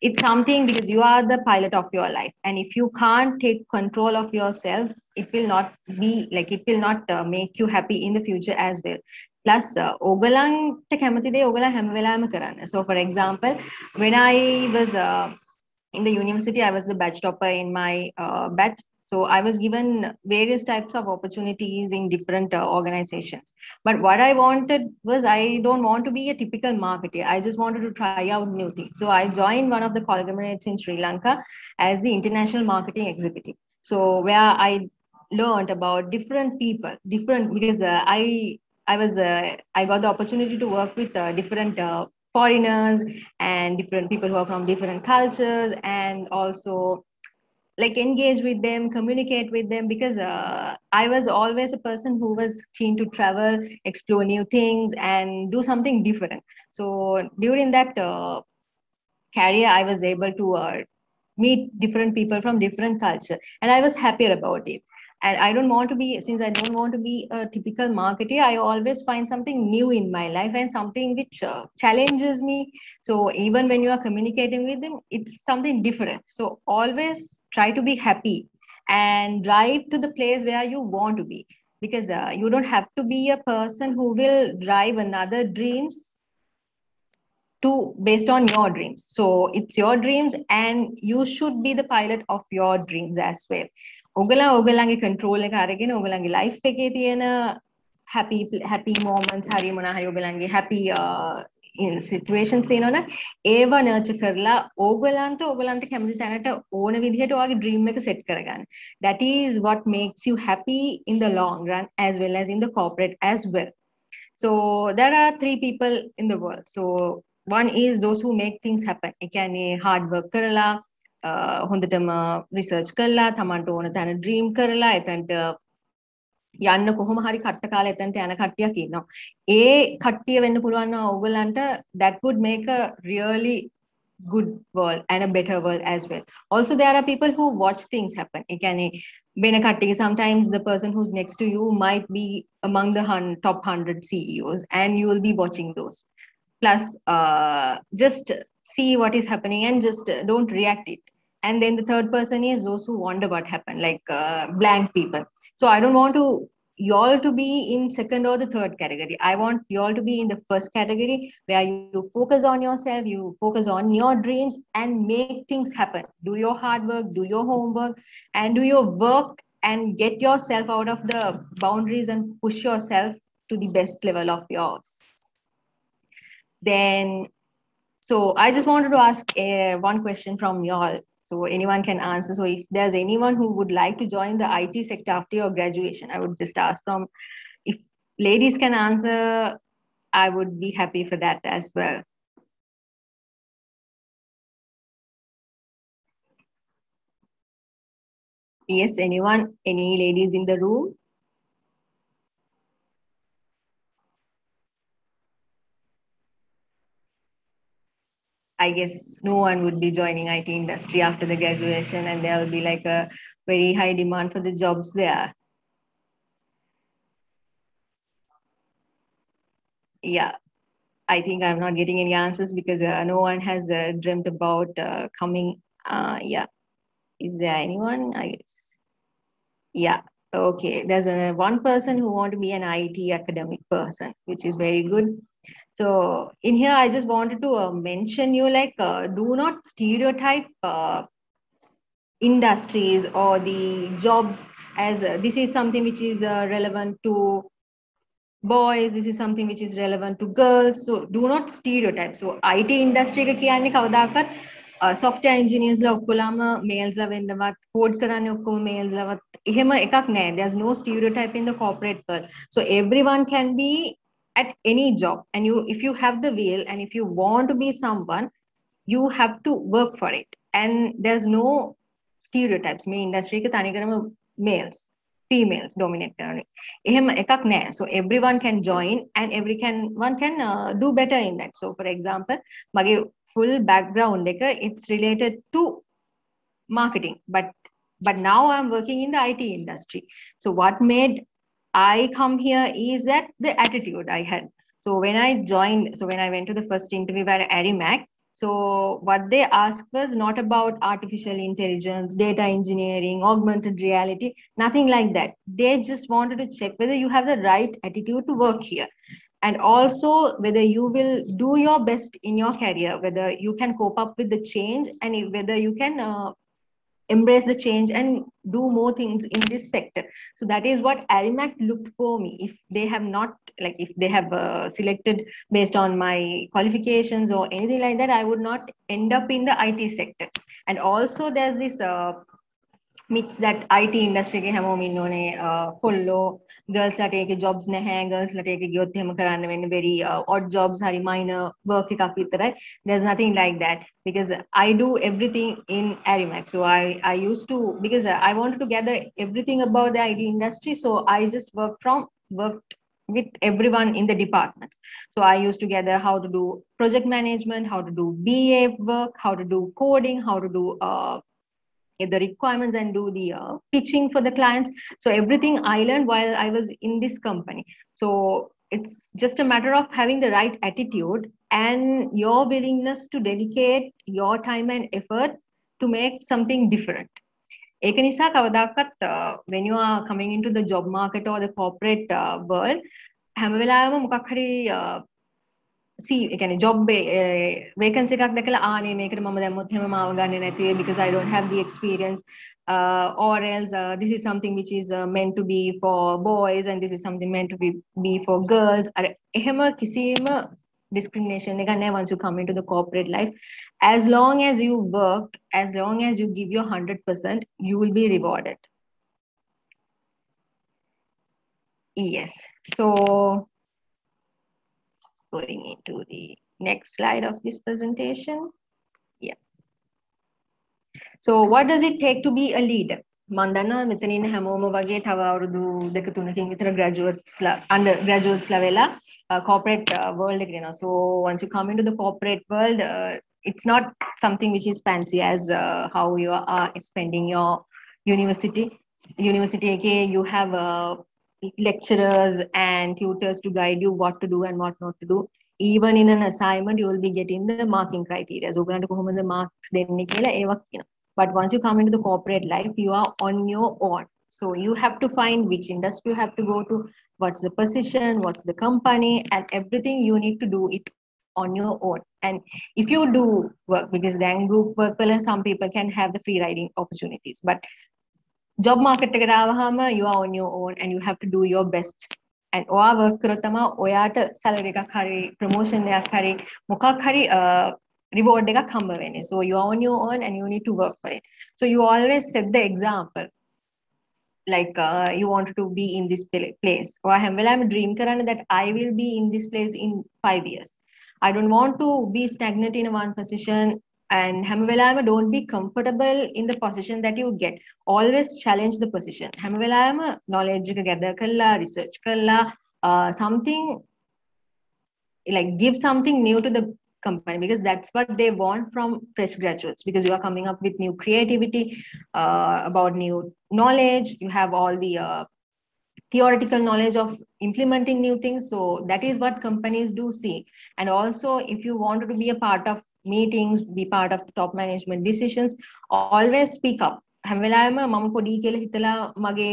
it's something, because you are the pilot of your life. And if you can't take control of yourself, it will not be like, it will not make you happy in the future as well. Plus, ඔගලන්ට කැමති දේ ඔගලා හැම වෙලාවෙම කරන්න. So for example, when I was in the university, I was the batch topper in my batch. So I was given various types of opportunities in different organizations. But what I wanted was, I don't want to be a typical marketer. I just wanted to try out new things. So I joined one of the conglomerates in Sri Lanka as the international marketing executive. So where I learned about different people, because I got the opportunity to work with different foreigners and different people who are from different cultures, and also like engage with them, communicate with them, because I was always a person who was keen to travel, explore new things, and do something different. So during that career, I was able to meet different people from different culture, and I was happier about it. And I don't want to be, since I don't want to be a typical marketer, I always find something new in my life and something which challenges me. So even when you are communicating with them, it's something different. So always try to be happy and drive to the place where you want to be, because you don't have to be a person who will drive another dreams based on your dreams. So it's your dreams, and you should be the pilot of your dreams as well. ඔගලන්ගේ control එක අරගෙන ඔගලන්ගේ life එකේ තියෙන happy moments, හරි මොනවා හරි ඔගලන්ගේ happy situations තියෙනවනේ, ඒව nurture කරලා ඔගලන්ට කැමති තැනට ඕන විදිහට ඔයාගේ dream එක set කරගන්න. That is what makes you happy in the long run, as well as in the corporate as well. So there are 3 people in the world. So one is those who make things happen. It can hard work කරලා, හොඳටම research කරලා තමන්ට ඕන තැන dream කරලා එතනට යන්න කොහොම හරි කට්ට කාලා එතනට යන කට්ටියක් ඉන්නවා. ඒ කට්ටිය වෙන්න පුළුවන් ඕගලන්ට that would make a really good world and a better world as well. Also, there are people who watch things happen. It can sometimes the person who's next to you might be among the top 100 CEOs and you will be watching those. Plus, just see what is happening and just don't react it. And then the third person is those who wonder what happened, like blank people. So I don't want y'all to be in second or the third category. I want y'all to be in the first category where you focus on yourself, you focus on your dreams and make things happen. Do your hard work, do your homework, and do your work and get yourself out of the boundaries and push yourself to the best level of yours. Then, so I just wanted to ask one question from y'all. So anyone can answer. So if there's anyone who would like to join the IT sector after your graduation, I would just ask from, if ladies can answer, I would be happy for that as well. Yes, anyone, any ladies in the room? I guess no one would be joining IT industry after the graduation, and there will be like a very high demand for the jobs there. Yeah, I think I'm not getting any answers because no one has dreamt about coming. Yeah, is there anyone? I guess. Yeah, okay. There's one person who want to be an IT academic person, which is very good. So in here, I just wanted to mention you like, do not stereotype industries or the jobs as this is something which is relevant to boys, this is something which is relevant to girls. So do not stereotype. So IT industry එක කියන්නේ කවදාකත් software engineers ලා ඔක්කොලම males ලා වෙන්නවත්, code කරන්නේ ඔක්කොම males ලවත් එහෙම එකක් නැහැ. There's no stereotype in the corporate world. So everyone can be at any job, and if you have the will and if you want to be someone, you have to work for it. And there's no stereotypes. මේ industry එක තනිකරම males, females dominate කරන්නේ. එහෙම එකක් නැහැ. So everyone can join and one can do better in that. So for example, මගේ full background එක, it's related to marketing, but now I'm working in the IT industry. So what made I come here is that the attitude I had. So when I went to the first interview at Arimac, so what they asked was not about artificial intelligence, data engineering, augmented reality, nothing like that. They just wanted to check whether you have the right attitude to work here. And also whether you will do your best in your career, whether you can cope up with the change, and whether you can embrace the change and do more things in this sector. So that is what Arimac looked for me. If they have not, like if they have selected based on my qualifications or anything like that, I would not end up in the IT sector. And also there's this myths that IT industry ke හැමෝම ඉන්න ඕනේ follow girls ලාට ඒකේ jobs නැහැ, girls ලාට ඒකේ ගියොත් එහෙම කරන්න වෙන්නේ very odd jobs, hari minor work එකක් විතරයි. There's nothing like that because I do everything in Arimac. So I used to, because I wanted to gather everything about the IT industry, so I just worked with everyone in the departments. So I used to gather how to do project management, how to do BA work, how to do coding, how to do the requirements and do the pitching for the clients. So everything I learned while I was in this company. So it's just a matter of having the right attitude and your willingness to dedicate your time and effort to make something different. ඒක නිසා කවදාකවත් when you are coming into the job market or the corporate world, හැම වෙලාවෙම මොකක් හරි job vacancy එකක් දැකලා නේ මේකට මම දැම්මොත් එහෙම මාව ගන්නෙ නැති because I don't have the experience, or else this is something which is meant to be for boys and this is something meant to be for girls. එහෙම කිසිම discrimination එකක් නැහැ once you come into the corporate life. As long as you work, as long as you give your 100%, you will be rewarded. Yes. So going into the next slide of this presentation. Yeah. So what does it take to be a leader? Mandana මෙතනින් හැමෝම වගේ තව අවුරුදු දෙක තුනකින් විතර undergraduates වෙලා corporate world එකට එනවා. So once you come into the corporate world, it's not something which is fancy as how you are spending your university. University එකේ you have lecturers and tutors to guide you what to do and what not to do. Even in an assignment, you will be getting the marking criteria. So ඔයගලන්ට කොහොමද marks දෙන්නේ කියලා ඒවා කියනවා. But once you come into the corporate life, you are on your own. So you have to find which industry you have to go to, what's the position, what's the company, and everything you need to do it on your own. And if you do work, because then group work, some people can have the free riding opportunities. But job market එකට ආවහම you are on your own and you have to do your best. And ඔයා work කරොත් තමයි ඔයාට salary එකක් හරි promotion එකක් හරි මොකක් හරි reward එකක් හම්බ වෙන්නේ. So you are on your own and you need to work for it. So you always set the example. Like you want to be in this place. Or හැම වෙලාවෙම dream කරන්න that I will be in this place in 5 years. I don't want to be stagnant in one position. And හැම වෙලාවෙම don't be comfortable in the position that you get. Always challenge the position. හැම වෙලාවෙම knowledge එක gather කරලා research කරලා something like give something new to the company, because that's what they want from fresh graduates, because you are coming up with new creativity, about new knowledge. You have all the theoretical knowledge of implementing new things. So that is what companies do see. And also, if you wanted to be a part of meetings, be part of the top management decisions, always speak up. හැම වෙලාවෙම මම පොඩි කියලා හිතලා මගේ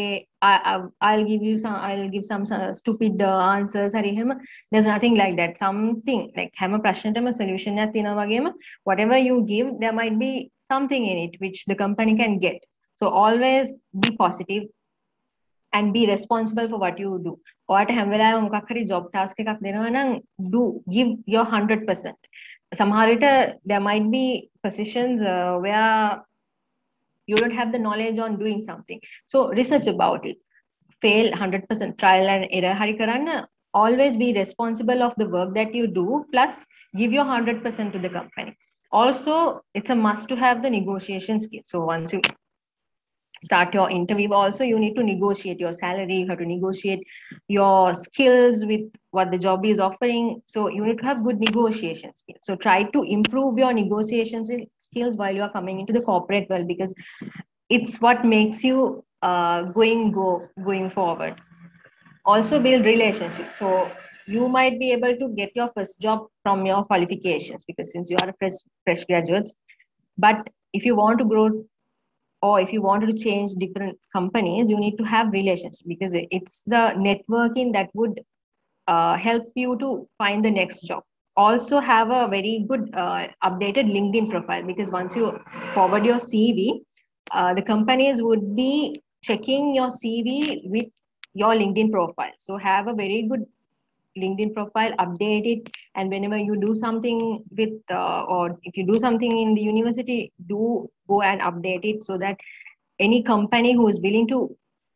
I'll give some stupid answers හරි එහෙම. There's nothing like that. Something like හැම ප්‍රශ්නෙටම solution එකක් තියෙනවා වගේම whatever you give, there might be something in it which the company can get. So always be positive and be responsible for what you do. ඔයාට හැම වෙලාවෙම මොකක් හරි job task එකක් දෙනවා නම් give your 100%. සමහර විට there might be positions where you don't have the knowledge on doing something. So research about it. Fail 100%, trial and error hari karanna. Always be responsible of the work that you do, plus give your 100% to the company. Also, it's a must to have the negotiation skills. So once you start your interview, also you need to negotiate your salary, you have to negotiate your skills with what the job is offering. So you need to have good negotiation skills. So try to improve your negotiation skills while you are coming into the corporate world, because it's what makes you going forward. Also build relationships. So you might be able to get your first job from your qualifications, because since you are a fresh graduates. But if you want to grow, or if you want to change different companies, you need to have relations, because it's the networking that would help you to find the next job. Also have a very good updated LinkedIn profile, because once you forward your CV, the companies would be checking your CV with your LinkedIn profile. So have a very good LinkedIn profile, update it, and whenever you do something with or if you do something in the university, do go and update it, so that any company who is willing to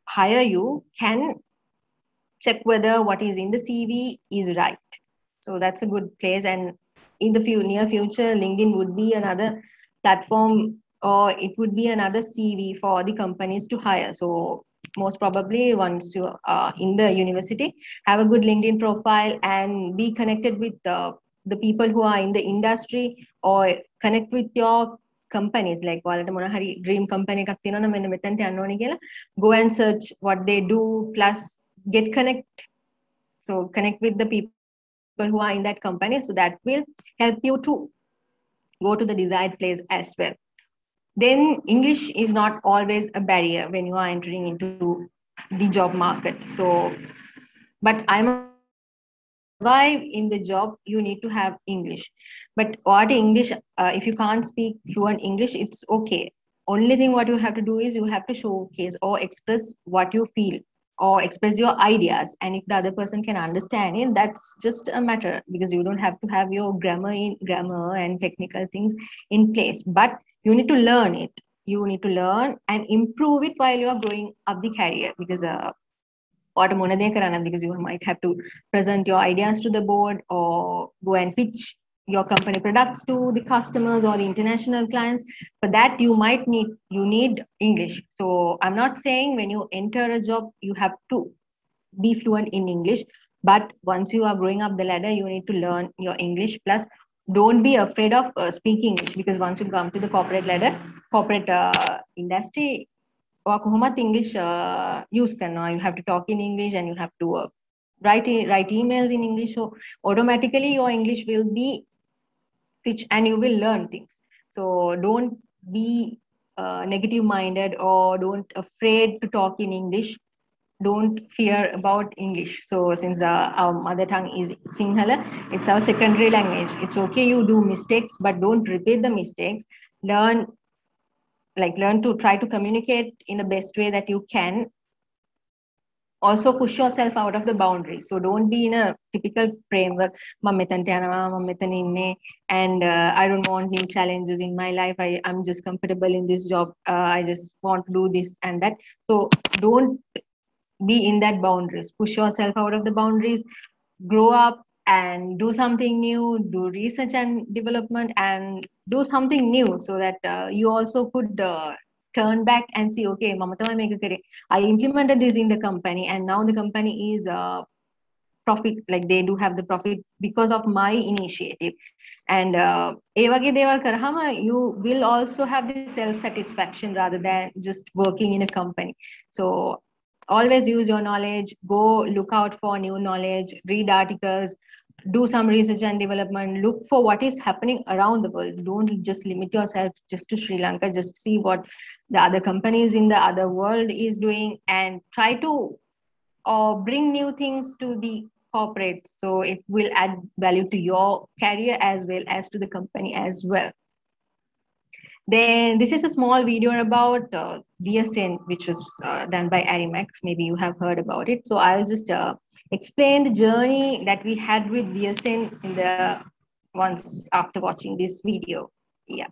hire you can check whether what is in the CV is right. So that's a good place. And in the near future, LinkedIn would be another platform, or it would be another CV for the companies to hire. So most probably once you are in the university, have a good LinkedIn profile and be connected with the people who are in the industry, or connect with your companies. Like ඔයාලට මොන හරි dream company එකක් තියෙනවා නම් මෙන්න මෙතනට යන්න ඕනේ කියලා, go and search what they do, plus get connect with the people who are in that company. So that will help you to go to the desired place as well. Then English is not always a barrier when you are entering into the job market. So, but I'm survive in the job, you need to have English. But what English, if you can't speak fluent English, it's okay. Only thing what you have to do is you have to showcase or express what you feel, or express your ideas. And if the other person can understand it, that's just a matter, because you don't have to have your grammar and technical things in place. But you need to learn it. You need to learn and improve it while you are growing up the career, because because you might have to present your ideas to the board, or go and pitch your company products to the customers or international clients. For that, you need English. So I'm not saying when you enter a job, you have to be fluent in English, but once you are growing up the ladder, you need to learn your English. Plus, don't be afraid of speaking English, because once you come to the corporate ladder, corporate industry, or කොහොමත් English use කරනවා. You have to talk in English and you have to write emails in English. So automatically your English will be rich and you will learn things. So don't be negative minded or don't afraid to talk in English. Don't fear about English. So since our mother tongue is Sinhala, it's our secondary language. It's okay you do mistakes, but don't repeat the mistakes. Learn to try to communicate in the best way that you can. Also push yourself out of the boundary. So don't be in a typical framework. And I don't want new challenges in my life. I'm just comfortable in this job. I just want to do this and that. So don't be in that boundaries. Push yourself out of the boundaries. Grow up and do something new. Do research and development and do something new, so that you also could turn back and see, okay, I implemented this in the company, and now the company is profit, like they do have the profit because of my initiative. And you will also have the self-satisfaction rather than just working in a company. So always use your knowledge, go look out for new knowledge, read articles, do some research and development, look for what is happening around the world. Don't just limit yourself just to Sri Lanka, just see what the other companies in the other world is doing, and try to bring new things to the corporate. So it will add value to your career as well as to the company as well. Then this is a small video about DSN, which was done by Arimax. Maybe you have heard about it. So I'll just explain the journey that we had with DSN in the once after watching this video. Yeah.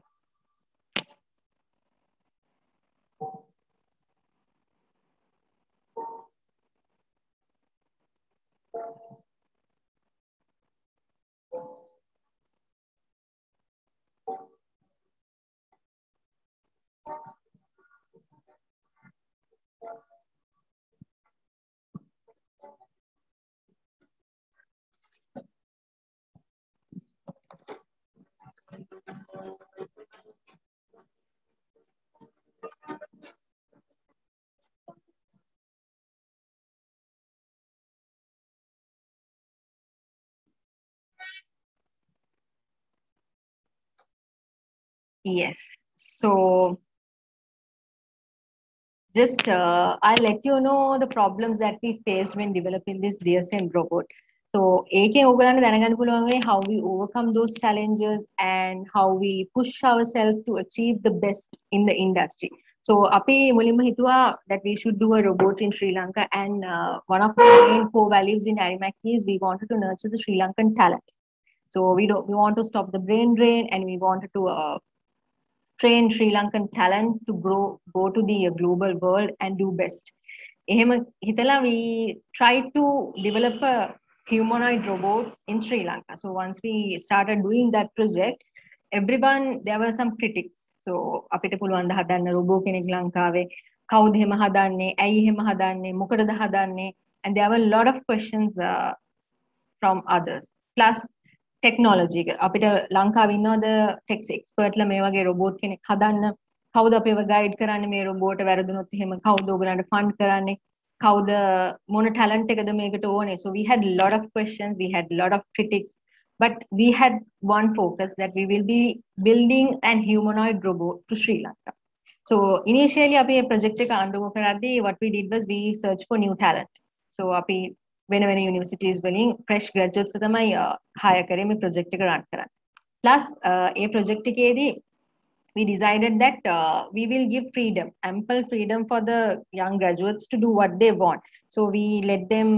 Yes. So just I'll let you know the problems that we faced when developing this DSN robot. So how we overcome those challenges and how we push ourselves to achieve the best in the industry. So api mulimma hitwa that we should do a robot in Sri Lanka, and one of the main core values in Arimac is we wanted to nurture the Sri Lankan talent. So we want to stop the brain drain, and we wanted to train Sri Lankan talent to go to the global world and do best. We tried to develop a humanoid robot in Sri Lanka. So once we started doing that project, there were some critics. So අපිට පුළුවන් ද හදන්න robot කෙනෙක් ලංකාවේ, කවුද එහෙම හදන්නේ, ඇයි එහෙම හදන්නේ, මොකටද හදන්නේ, and there were a lot of questions from others. Plus technology. අපිට ලංකාවේ ඉන්නවද ටෙක් එක්ස්පර්ට්ලා මේ වගේ robot කෙනෙක් හදන්න, කවුද අපිව ගයිඩ් කරන්නේ මේ robot වැරදුනොත් එහෙම, කවුද ඔයගලන්ට ෆන්ඩ් කරන්නේ, කවුද මොන ටැලන්ට් එකද මේකට ඕනේ. So we had a lot of questions, we had a lot of critics, but we had one focus that we will be building an humanoid robot to Sri Lanka. So initially අපි project එක undergo කරද්දී what we did was we searched for new talent. So අපි වෙන universities වලින් fresh graduates තමයි hire කරේ මේ project එක run කරන්න. Plus ඒ project එකේදී we decided that we will give ample freedom for the young graduates to do what they want. So we let them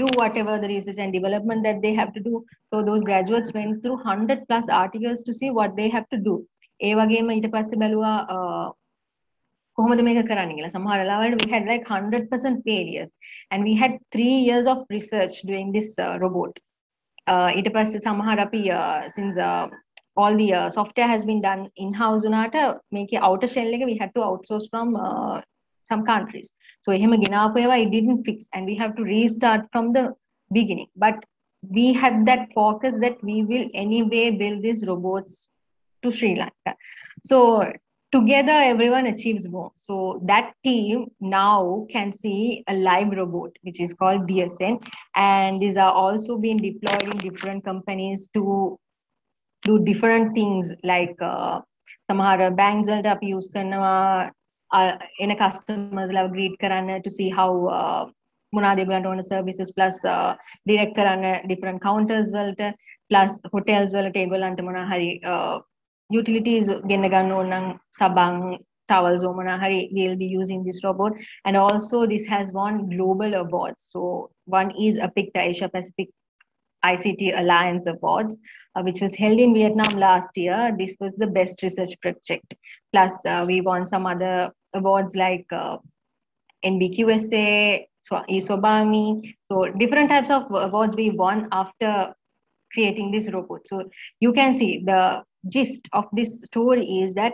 do whatever the research and development that they have to do. So those graduates went through 100+ articles to see what they have to do. ඒ වගේම ඊට පස්සේ බැලුවා කොහොමද මේක කරන්නේ කියලා. සමහර වෙලාවට we had like 100% failures, and we had 3 years of research doing this robot. ඊට පස්සේ සමහර අපි since all the software has been done in-house උනාට මේකේ outer shell එක we had to outsource from some countries. So එහෙම ගෙනාපු ඒවා it didn't fix and we have to restart from the beginning. But we had that focus that we will anyway build these robots to Sri Lanka. So together everyone achieves more. So that team now can see a live robot which is called DSN, and these are also being deployed in different companies to do different things like samahar banks වලට අපි use කරනවා එන customers ලා greet කරන්න to see how මොනවාද ඒගොල්ලන්ට ඕන services plus direct කරන්න different counters වලට plus hotels වලට ඒගොල්ලන්ට මොනවා හරි utilities ගෙන්න ගන්න ඕන නම් සබන් towels or මොනවා හරි we'll be using this robot. And also this has won global awards. So one is APICTA Asia Pacific ICT Alliance Awards, which was held in Vietnam last year. This was the best research project. Plus, we won some other awards like NBQSA, ISOBAMI. So different types of awards we won after creating this robot. So you can see the gist of this story is that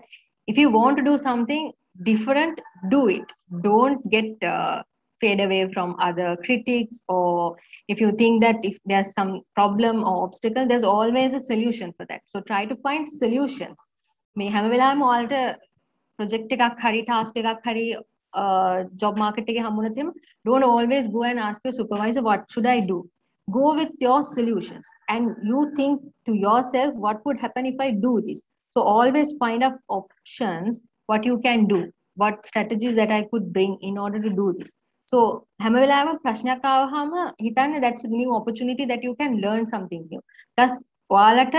if you want to do something different, do it. Don't get fade away from other critics, or if you think that if there's some problem or obstacle, there's always a solution for that. So try to find solutions. මේ හැම වෙලාවෙම ඔයාලට project එකක් හරි task එකක් හරි job market එකේ හම්බුනොත් එහෙම don't always go and ask your supervisor what should I do. Go with your solutions and you think to yourself what would happen if I do this. So always find up options what you can do, what strategies that I could bring in order to do this. So හැම වෙලාවෙම ප්‍රශ්නයක් ආවහම හිතන්න that's a new opportunity that you can learn something new. Plus ඔයාලට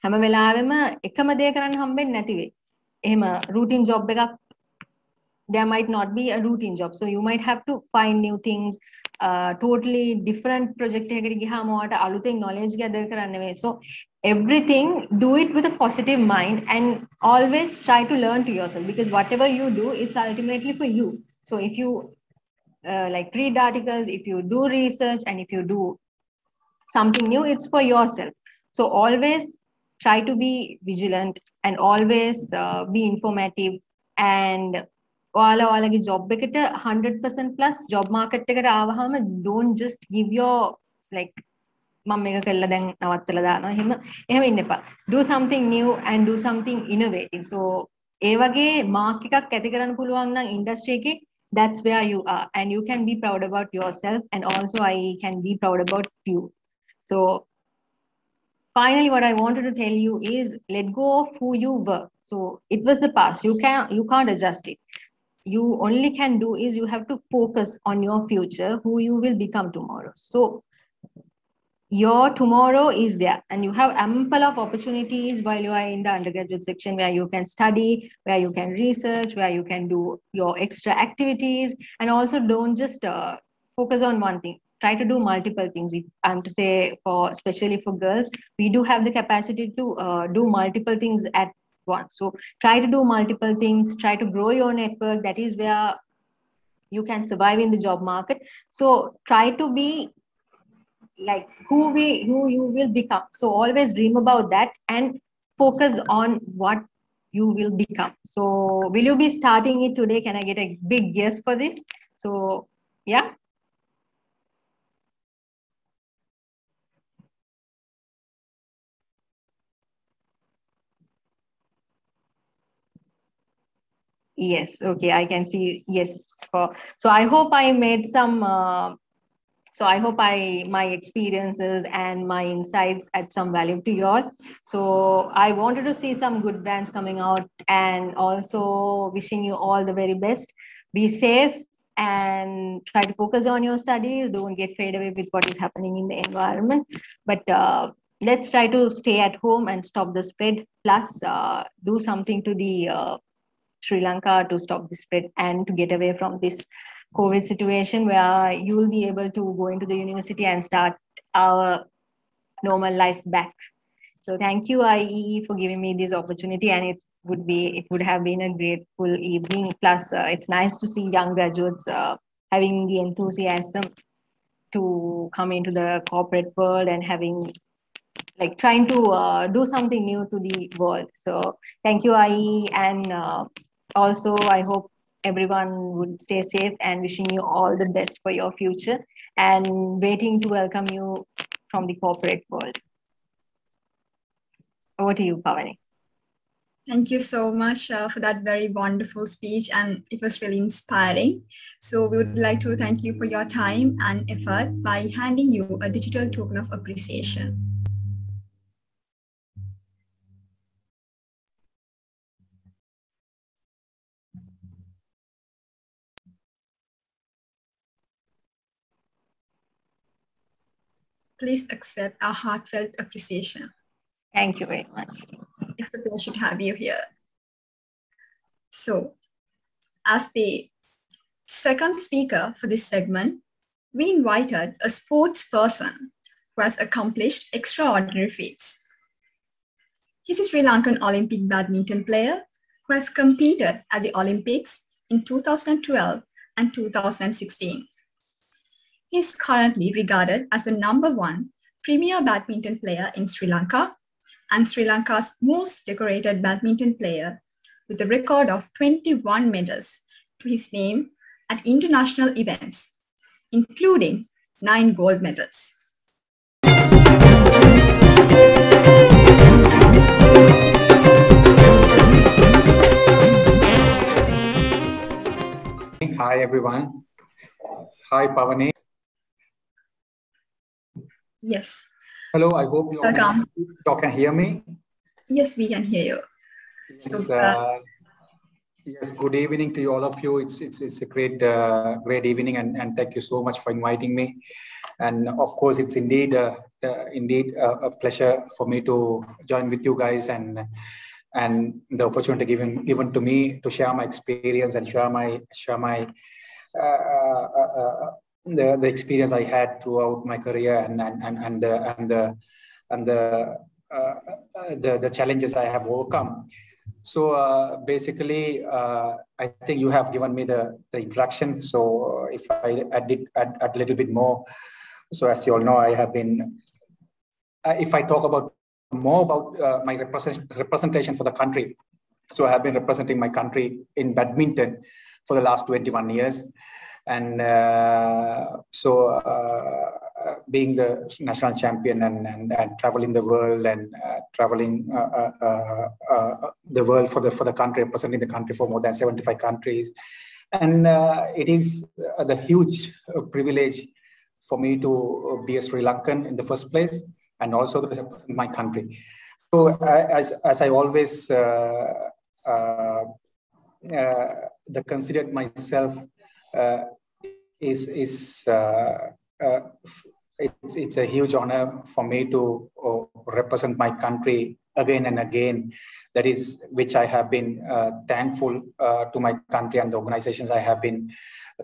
හැම වෙලාවෙම එකම දේ කරන්න හම්බෙන්නේ නැති වෙයි. එහෙම routine job එකක් there might not be a routine job. So you might have to find new things, totally different project එකකට ගියාම ඔයාලට අලුතෙන් knowledge gather කරන්න වෙයි. So everything, do it with a positive mind and always try to learn to yourself, because whatever you do, it's ultimately for you. So if you like read articles, if you do research, and if you do something new, it's for yourself. So always try to be vigilant and always be informative. And ඔයාලගේ job එකට 100% plus job market එකට ආවහම don't just give your like මම මේක කළා දැන් නවත්තලා දානවා එහෙම ඉන්න එපා. Do something new and do something innovative. So ඒ වගේ mark එකක් ඇති කරන්න පුළුවන් නම් industry එකේ, that's where you are, and you can be proud about yourself, and also I can be proud about you. So finally what I wanted to tell you is let go of who you were. So it was the past. You can't adjust it. You only can do is you have to focus on your future, who you will become tomorrow. So your tomorrow is there, and you have ample of opportunities while you are in the undergraduate section, where you can study, where you can research, where you can do your extra activities. And also don't just focus on one thing. Try to do multiple things. If I'm to say, especially for girls, we do have the capacity to do multiple things at once. So try to do multiple things, try to grow your network. That is where you can survive in the job market. So try to be like who you will become. So always dream about that and focus on what you will become. So will you be starting it today? Can I get a big yes for this? So yeah. Yes, okay, I can see yes. So I hope I made some so I hope my experiences and my insights add some value to you all. So I wanted to see some good brands coming out, and also wishing you all the very best. Be safe and try to focus on your studies. Don't get fade away with what is happening in the environment. But let's try to stay at home and stop the spread. Plus do something to the Sri Lanka to stop the spread and to get away from this COVID situation, where you will be able to go into the university and start our normal life back. So thank you, IEEE, for giving me this opportunity, and it would have been a grateful evening. Plus, it's nice to see young graduates having the enthusiasm to come into the corporate world and having like trying to do something new to the world. So thank you, IE, and also I hope everyone would stay safe and wishing you all the best for your future and waiting to welcome you from the corporate world. Over to you, Pavani. Thank you so much for that very wonderful speech, and it was really inspiring. So we would like to thank you for your time and effort by handing you a digital token of appreciation. Please accept our heartfelt appreciation. Thank you very much. It's a pleasure to have you here. So, as the second speaker for this segment, we invited a sports person who has accomplished extraordinary feats. He's a Sri Lankan Olympic badminton player who has competed at the Olympics in 2012 and 2016. He is currently regarded as the #1 premier badminton player in Sri Lanka and Sri Lanka's most decorated badminton player with a record of 21 medals to his name at international events, including 9 gold medals. Hi, everyone. Hi, Pavani. Yes. Hello, I hope you all can hear me. Yes, we can hear you. Yes, yes, good evening to you, all of you. It's a great evening, and thank you so much for inviting me. And of course, it's indeed a pleasure for me to join with you guys and the opportunity given to me to share my experience and share my the experience I had throughout my career and the challenges I have overcome. So basically, I think you have given me the introduction. So if I add a little bit more, so as you all know, I have been. If I talk about more about my representation for the country, so I have been representing my country in badminton for the last 21 years. And being the national champion and traveling the world and traveling the world for the country, representing the country for more than 75 countries. And it is the huge privilege for me to be a Sri Lankan in the first place, and also to represent my country. So as I always considered myself, it's a huge honor for me to represent my country again and again. That is which I have been thankful to my country and the organizations I have been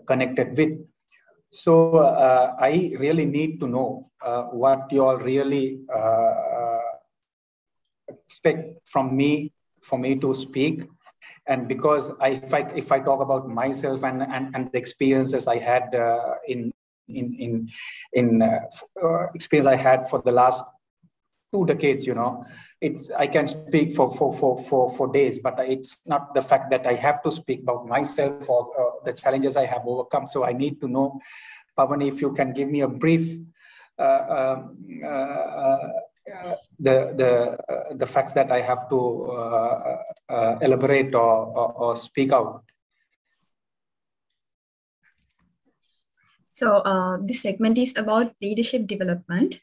connected with. So I really need to know what you all really expect from me for me to speak. And because if I talk about myself and the experiences I had experience I had for the last 2 decades, you know, I can speak for days, but it's not the fact that I have to speak about myself or the challenges I have overcome. So I need to know, Pavani, if you can give me a brief the facts that I have to elaborate or speak out. So this segment is about leadership development.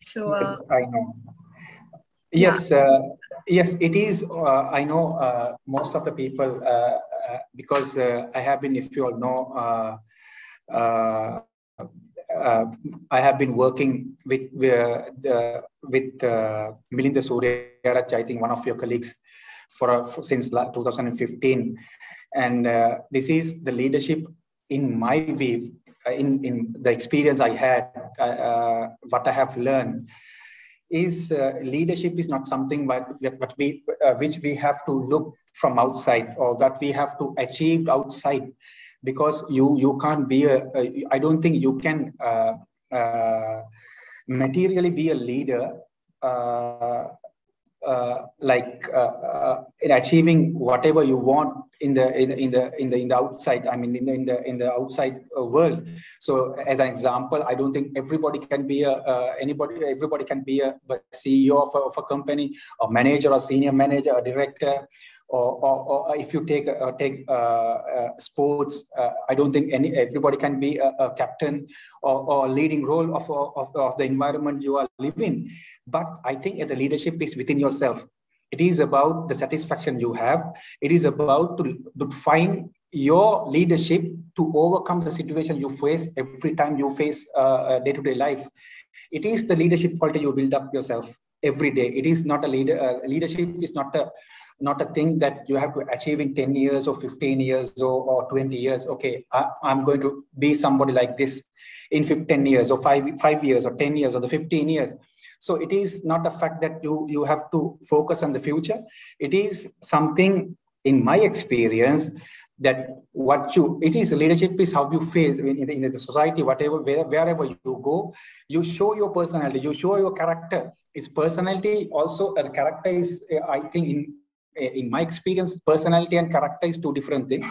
So yes, I know. Yes, yeah. Yes, it is. I know most of the people because I have been, if you all know, I have been working with Milinda Suryaraj, I think one of your colleagues, since 2015, and this is the leadership in my view, in the experience I had, what I have learned is leadership is not something which we have to look from outside or that we have to achieve outside, because you can't be I don't think you can materially be a leader, in achieving whatever you want in the outside. I mean, in the outside world. So, as an example, I don't think everybody can be everybody can be a CEO of a company, or manager, or senior manager, or director. Or if you take sports, I don't think everybody can be a captain or leading role of the environment you are living. But I think the leadership is within yourself. It is about the satisfaction you have. It is about to find your leadership to overcome the situation you face every time you face day-to-day life. It is the leadership quality you build up yourself every day. It is not a leadership is not a thing that you have to achieve in 10 years or 15 years or 20 years. Okay, I'm going to be somebody like this in 10 years or 5 years or 10 years or the 15 years. So it is not a fact that you have to focus on the future. It is something, in my experience, that it is leadership is how you face in the society, wherever you go, you show your personality, you show your character. It's personality also, and character is, I think, in my experience, personality and character is two different things.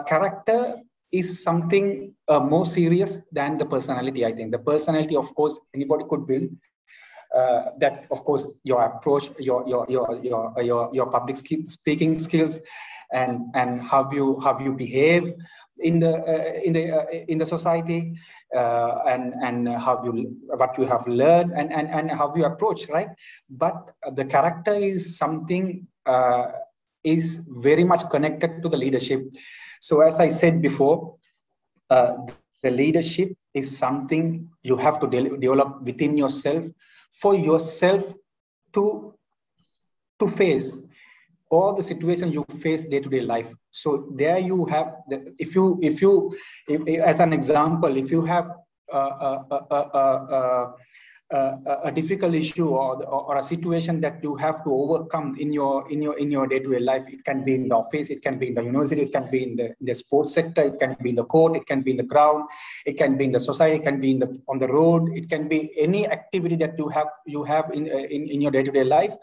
Character is something more serious than the personality. I think the personality, of course, anybody could build. That, of course, your approach, your public speaking skills, and how you behave in the society, and what you have learned, and how you approach, right? But the character is something is very much connected to the leadership. So as I said before, the leadership is something you have to develop within yourself, for yourself to face all the situations you face day-to-day life. So there you have, if as an example, if you have a difficult issue or a situation that you have to overcome in your day-to-day life, it can be in the office, it can be in the university, it can be in the sports sector, it can be in the court, it can be in the ground, it can be in the society, it can be on the road, it can be any activity that you have in your day-to-day life.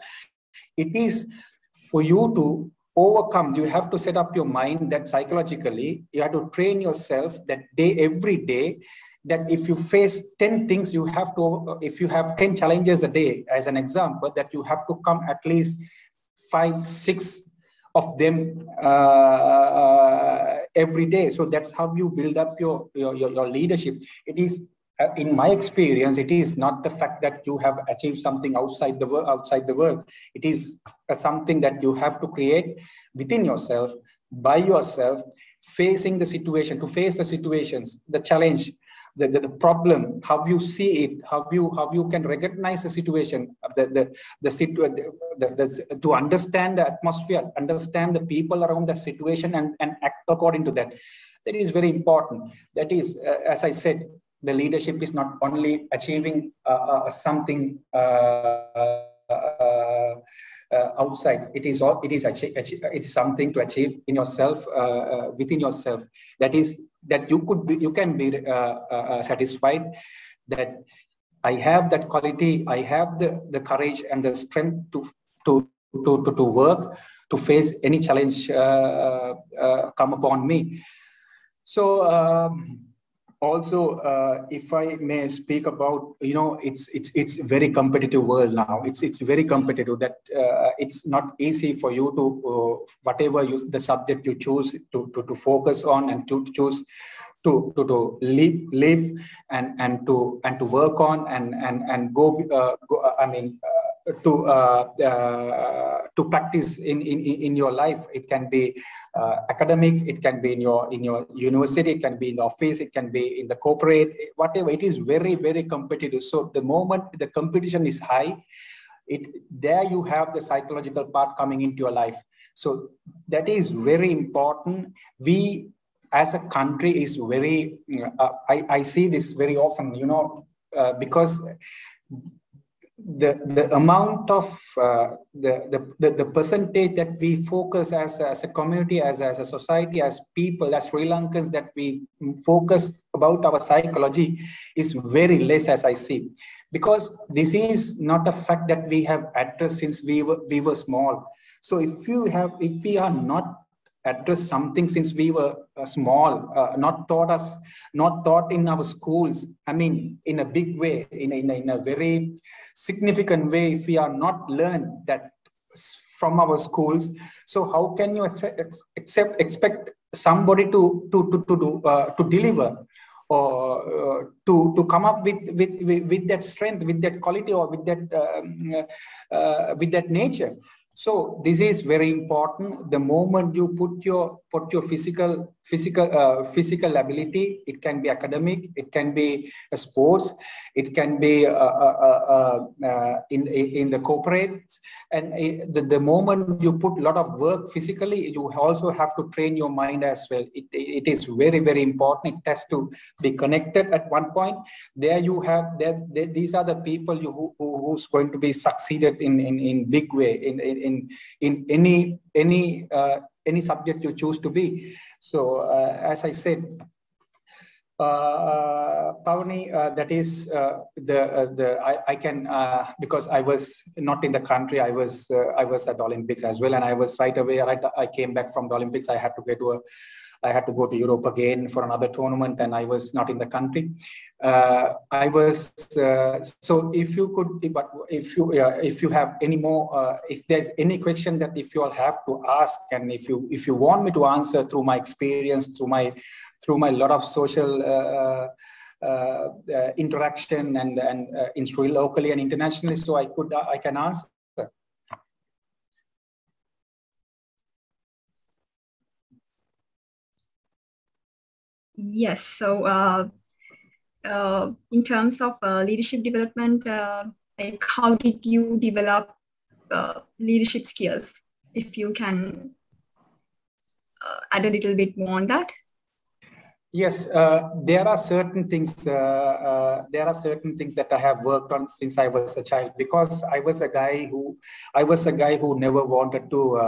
It is for you to overcome. You have to set up your mind that psychologically you have to train yourself that every day, that if you face 10 things, if you have 10 challenges a day, as an example, that you have to come at least 5-6 of them every day. So that's how you build up your leadership. It is, in my experience, it is not the fact that you have achieved something outside the world. It is something that you have to create within yourself, by yourself, facing the situation, to face the situations, the challenge, the problem, how you see it, how you can recognize the situation, to understand the atmosphere, understand the people around the situation, and act according to that. That is very important. That is, as I said, the leadership is not only achieving something outside. It is something to achieve in yourself, within yourself. That is, that you can be satisfied that I have that quality, I have the courage and the strength to work, to face any challenge come upon me. So also, if I may speak about, it's very competitive world now. It's very competitive, that it's not easy for you to whatever the subject you choose to focus on, and to choose to live and to work on, and go. I mean, to practice in your life. It can be academic, it can be in your university, it can be in the office, it can be in the corporate, whatever. It is very, very competitive. So the moment the competition is high, there you have the psychological part coming into your life. So that is very important. We as a country is very, I see this very often, because the amount of the percentage that we focus as a community, as a society, as people, as Sri Lankans, that we focus about our psychology is very less, as I see, because this is not a fact that we have addressed since we were small. So if we are not address something since we were small, not taught in our schools, I mean, in a big way, in a very significant way, if we are not learned that from our schools, so how can you expect somebody to deliver or to come up with that strength, with that quality, or with that nature? So this is very important. The moment you put your physical ability, it can be academic, it can be sports, it can be in the corporate, and the moment you put a lot of work physically, you also have to train your mind as well. It is very, very important. It has to be connected at one point. There you have these are the people who's going to be succeeded in big way in any subject you choose to be. So as I said, Pavani, that is I can because I was not in the country. I was at the Olympics as well, and I was right away. I came back from the Olympics. I had to go to Europe again for another tournament, and I was not in the country. I was so if you have any more, if there's any question that if you all have to ask, and if you want me to answer through my experience, through my lot of social interaction and in locally and internationally, so I can answer. Yes. So in terms of leadership development, like how did you develop leadership skills? If you can add a little bit more on that. Yes, there are certain things. That I have worked on since I was a child, because I was a guy who never wanted to.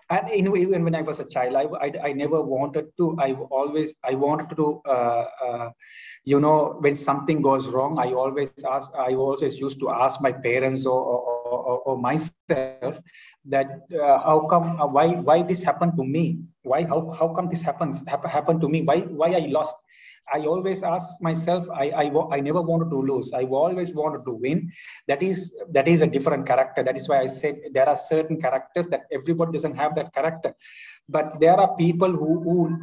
And even when I was a child, I never wanted to. I wanted to. When something goes wrong, I always used to ask my parents or myself that how come, why this happened to me? How come this happened to me? Why I lost? I always ask myself. I never wanted to lose. I always wanted to win. That is a different character. That is why I said there are certain characters that everybody doesn't have that character, but there are people who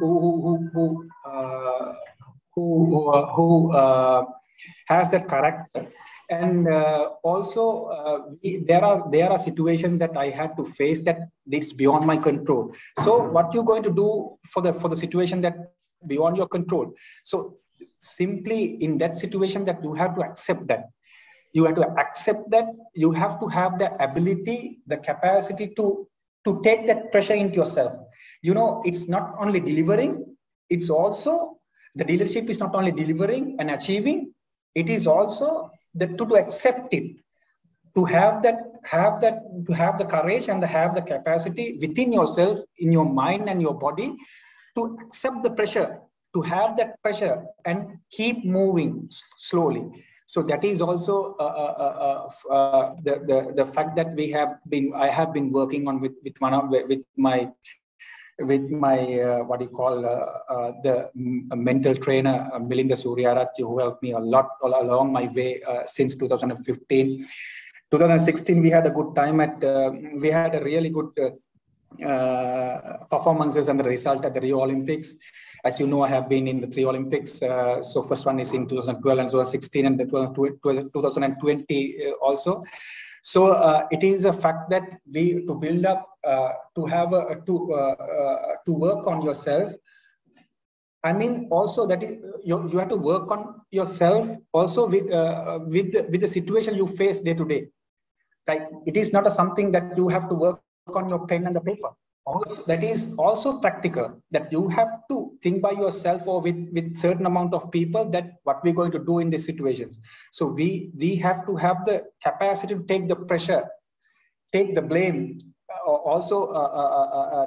has that character. And also there are situations that I had to face that it's beyond my control. So what you're going to do for the situation that beyond your control? So simply in that situation, that you have to accept that. You have to accept that. You have to have the ability, the capacity to take that pressure into yourself. It's not only delivering, it's also the leadership is not only delivering and achieving, it is also to accept it, to have the courage and have the capacity within yourself, in your mind and your body, to accept the pressure, to have that pressure and keep moving slowly. So that is also the fact that I have been working on with my what do you call the mental trainer Milinda Suryarati, who helped me a lot along my way since 2015. 2016 we had a good time we had a really good performances and the result at the Rio Olympics. As you know, I have been in the 3 Olympics. So first one is in 2012 and 2016 and 2020 also. So it is a fact that to build up, to work on yourself. I mean, also that you have to work on yourself also with the situation you face day to day. Right? It is not something that you have to work on your pen and the paper that is also practical, that you have to think by yourself or with certain amount of people that what we're going to do in these situations. So we have to have the capacity to take the pressure, take the blame, also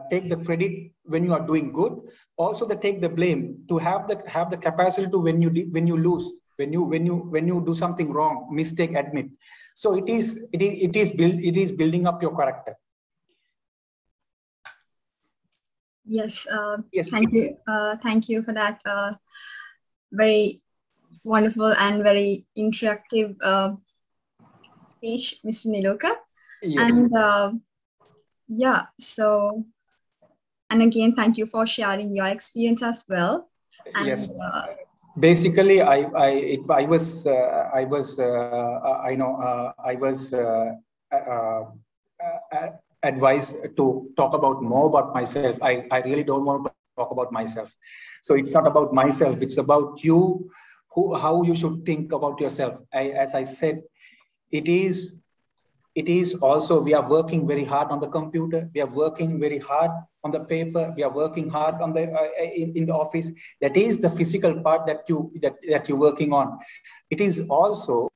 take the credit when you are doing good, also take the blame, to have the capacity to when you lose, when you do something wrong, mistake, admit. So it is building up your character. Yes, Yes. thank you. Thank you for that very wonderful and very interactive speech, Mr. Niloka. Yes. And yeah, so, and again, thank you for sharing your experience as well. And, yes. Basically, I was advised to talk about more about myself. I really don't want to talk about myself. So it's not about myself. It's about you, how you should think about yourself. As I said, it is also, we are working very hard on the computer. We are working very hard on the paper. We are working hard on the in the office. That is the physical part that you're working on. It is also,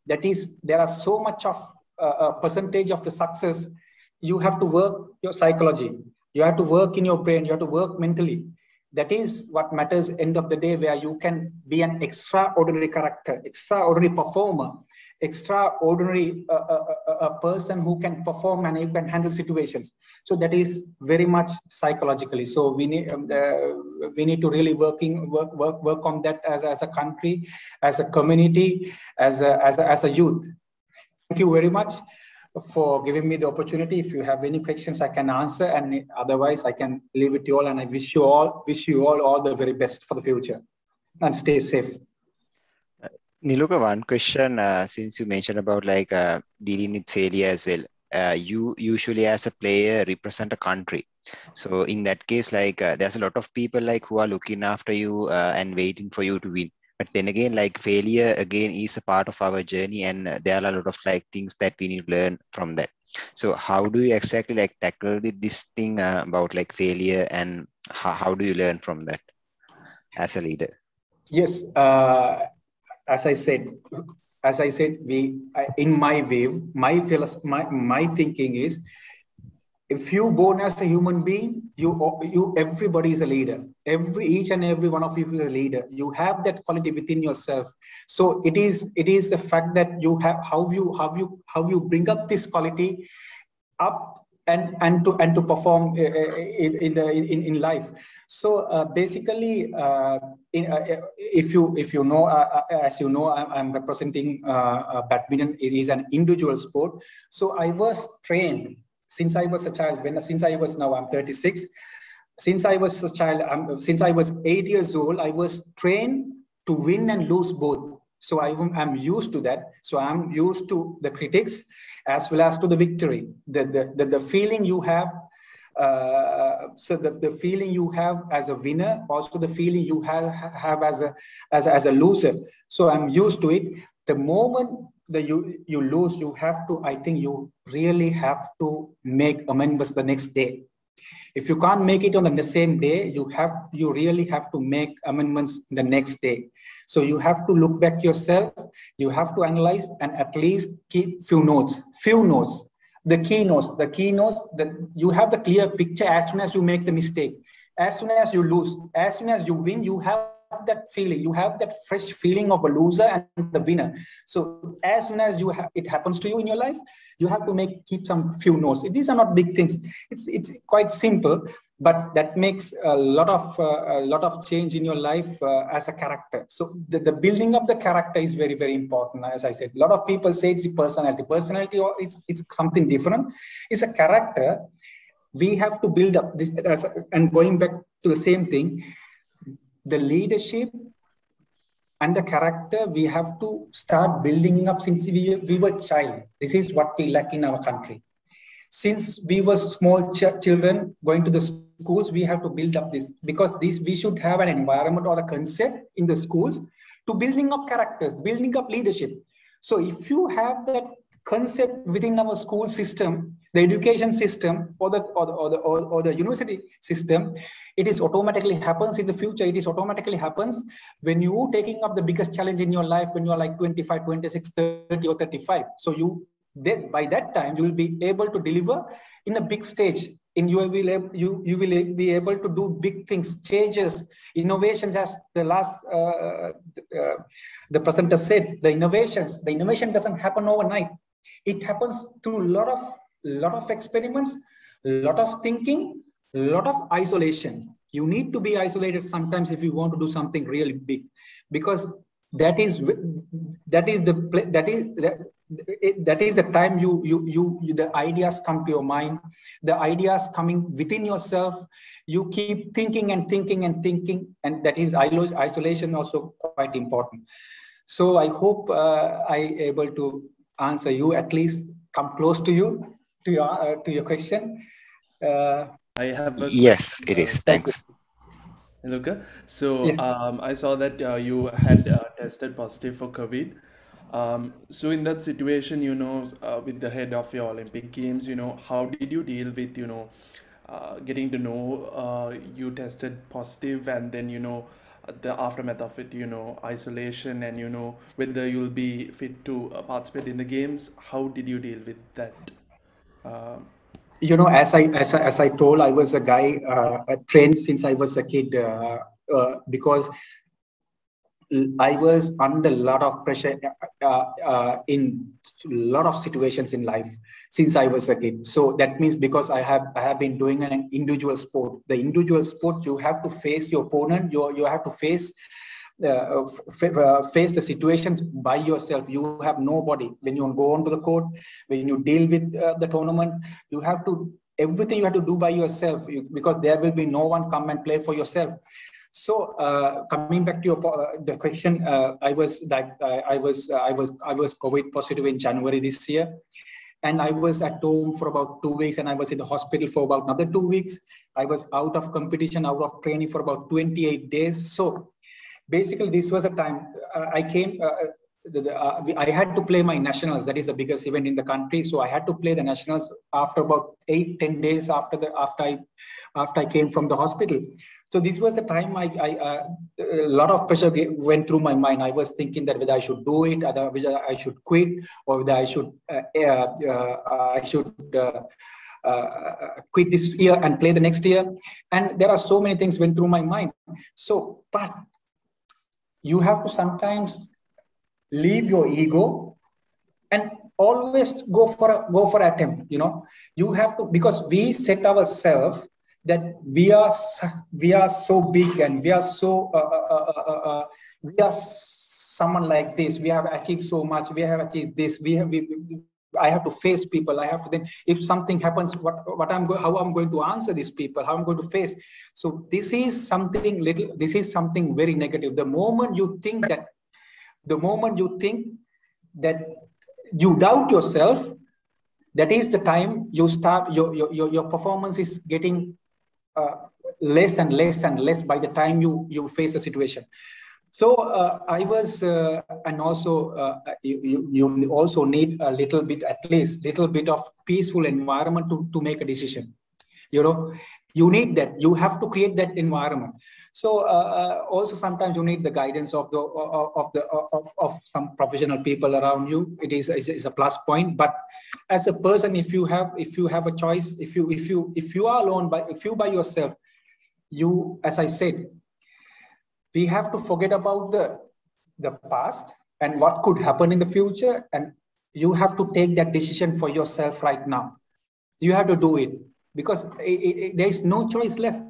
there are so much of a percentage of the success. You have to work your psychology. You have to work in your brain. You have to work mentally. That is what matters end of the day, where you can be an extraordinary character, extraordinary performer, extraordinary person who can perform and who can handle situations. So that is very much psychologically. So we need to really work on that as a country, as a community, as a youth. Thank you very much for giving me the opportunity. If you have any questions, I can answer, and otherwise I can leave it to you all. And I wish you all the very best for the future, and stay safe. Niloka, one question, since you mentioned about like dealing with failure as well. You usually as a player represent a country. So in that case, like there's a lot of people like who are looking after you and waiting for you to win. But then again, like failure again is a part of our journey, and there are a lot of like things that we need to learn from that. So how do you exactly like tackle this thing about like failure, and how do you learn from that as a leader? Yes, as I said, in my way, my thinking is, if you born as a human being, everybody is a leader. Each and every one of you is a leader. You have that quality within yourself. So it is the fact that you have how you bring up this quality up and to perform in life. So basically, if you know, as you know, I'm representing badminton. It is an individual sport. So I was trained since I was a child. Now I'm 36. Since I was a child, since I was 8 years old, I was trained to win and lose both. So I'm used to that. So I'm used to the critics as well as to the victory. The feeling you have, so the feeling you have as a winner, also the feeling you have as a loser. So I'm used to it. The moment that you lose, you have to, I think you really have to make amendments the next day. If you can't make it on the same day, you really have to make amendments the next day. So you have to look back yourself, you have to analyze, and at least keep few notes, the key notes, that you have the clear picture as soon as you make the mistake, as soon as you lose, as soon as you win, you have that feeling, you have that fresh feeling of a loser and the winner. So as soon as it happens to you in your life, you have to keep some few notes. These are not big things. It's quite simple, but that makes a lot of change in your life as a character. So the building up the character is very, very important. As I said, a lot of people say it's the personality. Personality, or it's something different. It's a character. We have to build up this, and going back to the same thing, the leadership and the character, we have to start building up since we were child. This is what we lack in our country. Since we were small children going to the schools, we have to build up this, because we should have an environment or a concept in the schools to building up characters, building up leadership. So if you have that concept within our school system, The education system or the university system, it is automatically happens in the future. It is automatically happens when you taking up the biggest challenge in your life when you are like 25, 26, 30 or 35. So by that time you will be able to deliver in a big stage. You will be able to do big things, changes, innovations. As the last the presenter said, the innovation doesn't happen overnight. It happens through a lot of experiments, a lot of thinking, a lot of isolation. You need to be isolated sometimes if you want to do something really big, because that is the time the ideas come to your mind, the ideas coming within yourself. You keep thinking and thinking and thinking, and that is isolation also quite important. So I hope I able to answer you, at least come close to your question. I have a Yes, question. it is. Thanks. Luca. So Yes. I saw that you had tested positive for COVID. So in that situation, with the head of your Olympic Games, how did you deal with, getting to know you tested positive, and then, the aftermath of it, isolation, and, whether you'll be fit to participate in the games? How did you deal with that? As I told, I was a guy trained since I was a kid because I was under a lot of pressure in a lot of situations in life since I was a kid. So that means because I have been doing an individual sport. The individual sport, you have to face your opponent. You have to face the situations by yourself. You have nobody when you go onto the court, when you deal with the tournament. Everything you have to do by yourself, because there will be no one come and play for yourself. So coming back to the question, I was COVID positive in January this year, and I was at home for about 2 weeks, and I was in the hospital for about another 2 weeks. I was out of competition, out of training for about 28 days. So basically, this was a time I came. I had to play my nationals. That is the biggest event in the country. So I had to play the nationals after about 8-10 days after I came from the hospital. So this was the time a lot of pressure went through my mind. I was thinking that whether I should do it, whether I should quit, or whether I should quit this year and play the next year. And there are so many things went through my mind. So, but you have to sometimes leave your ego and always go for attempt. You have to, because we set ourselves that we are so big, and we are someone like this. We have achieved so much. We have achieved this. I have to face people. I have to then, if something happens, how I'm going to answer these people, how I'm going to face. So this is something very negative. The moment you think that you doubt yourself, that is the time you start your performance is getting less and less and less by the time you face a situation. So I was, and also you also need a little bit, at least little bit of peaceful environment to make a decision. You need that. You have to create that environment. So also sometimes you need the guidance of some professional people around you. It is a plus point. But as a person, if you have a choice, if you are alone, if you by yourself, as I said, we have to forget about the past and what could happen in the future, and you have to take that decision for yourself right now. You have to do it, because there is no choice left.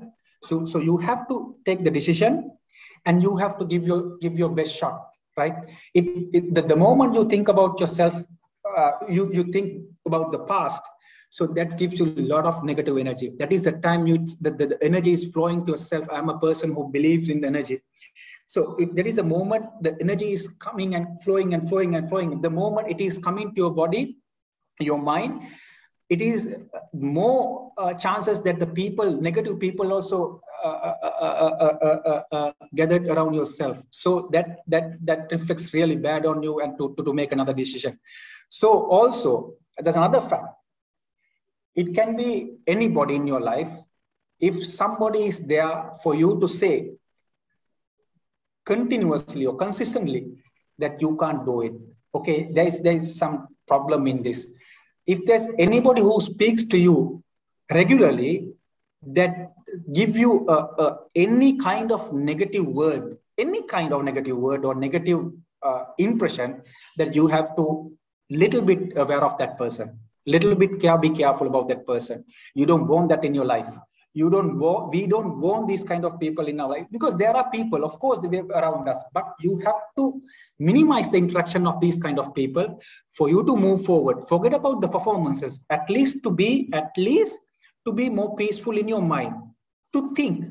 So you have to take the decision, and you have to give your best shot, right? The moment you think about yourself, you think about the past. So that gives you a lot of negative energy. That is the time the energy is flowing to yourself. I'm a person who believes in the energy. So there is a moment the energy is coming and flowing and flowing and flowing. The moment it is coming to your body, your mind, it is more chances that the negative people also gathered around yourself. So that reflects really bad on you, and to make another decision. So also, there's another fact. It can be anybody in your life. If somebody is there for you to say continuously or consistently that you can't do it, okay, there is some problem in this. If there's anybody who speaks to you regularly that give you any kind of negative word, or negative impression, that you have to little bit aware of that person, little bit be careful about that person. You don't want that in your life. We don't want these kind of people in our life, because there are people, of course, they are around us, but you have to minimize the interaction of these kind of people for you to move forward. Forget about the performances, at least to be more peaceful in your mind, to think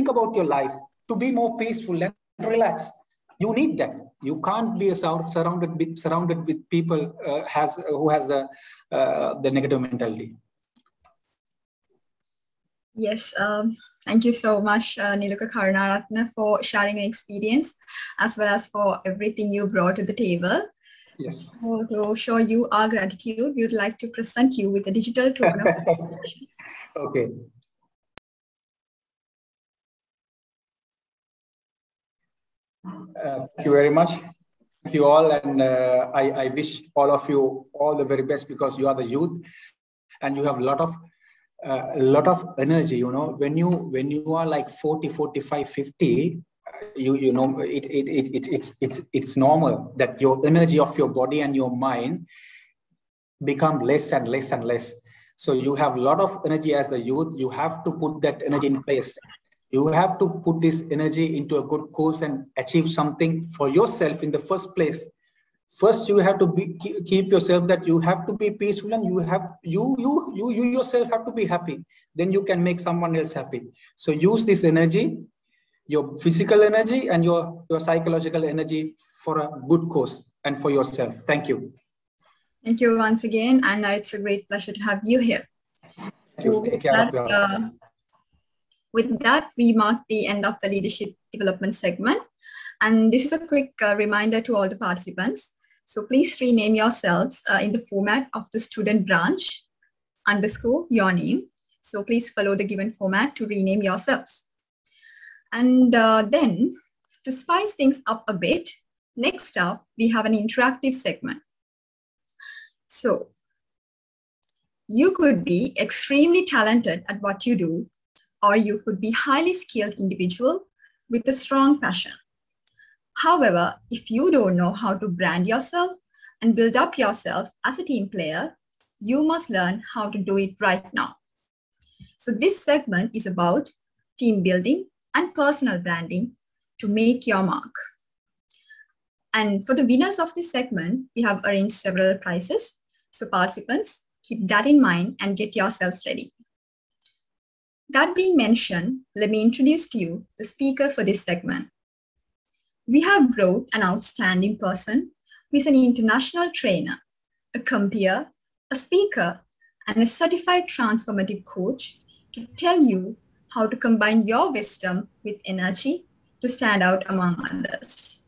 about your life, to be more peaceful and relax. You need that. You can't be surrounded with people who has the negative mentality. Yes, thank you so much, Niluka Karunaratne, for sharing your experience, as well as for everything you brought to the table. Yes. So to show you our gratitude, we would like to present you with a digital token of appreciation. Okay. Thank you very much. Thank you all, and I wish all of you all the very best, because you are the youth and you have a lot of energy. You know, when you are like 40, 45, 50, you know, it's normal that your energy of your body and your mind become less and less and less. So you have a lot of energy as the youth. You have to put that energy in place. You have to put this energy into a good course and achieve something for yourself in the first place. First, you have to keep yourself that you have to be peaceful, and you yourself have to be happy. Then you can make someone else happy. So use this energy, your physical energy and your psychological energy, for a good cause and for yourself. Thank you. Thank you once again, and it's a great pleasure to have you here. Take care of yourself. With that, we mark the end of the leadership development segment. And this is a quick reminder to all the participants. So please rename yourselves in the format of the student branch _ your name. So please follow the given format to rename yourselves. And then, to spice things up a bit, next up, we have an interactive segment. So you could be extremely talented at what you do, or you could be highly skilled individual with a strong passion. However, if you don't know how to brand yourself and build up yourself as a team player, you must learn how to do it right now. So this segment is about team building and personal branding to make your mark. And for the winners of this segment, we have arranged several prizes. So participants, keep that in mind and get yourselves ready. That being mentioned, let me introduce to you the speaker for this segment. We have brought an outstanding person who is an international trainer, a compere, a speaker, and a certified transformative coach to tell you how to combine your wisdom with energy to stand out among others.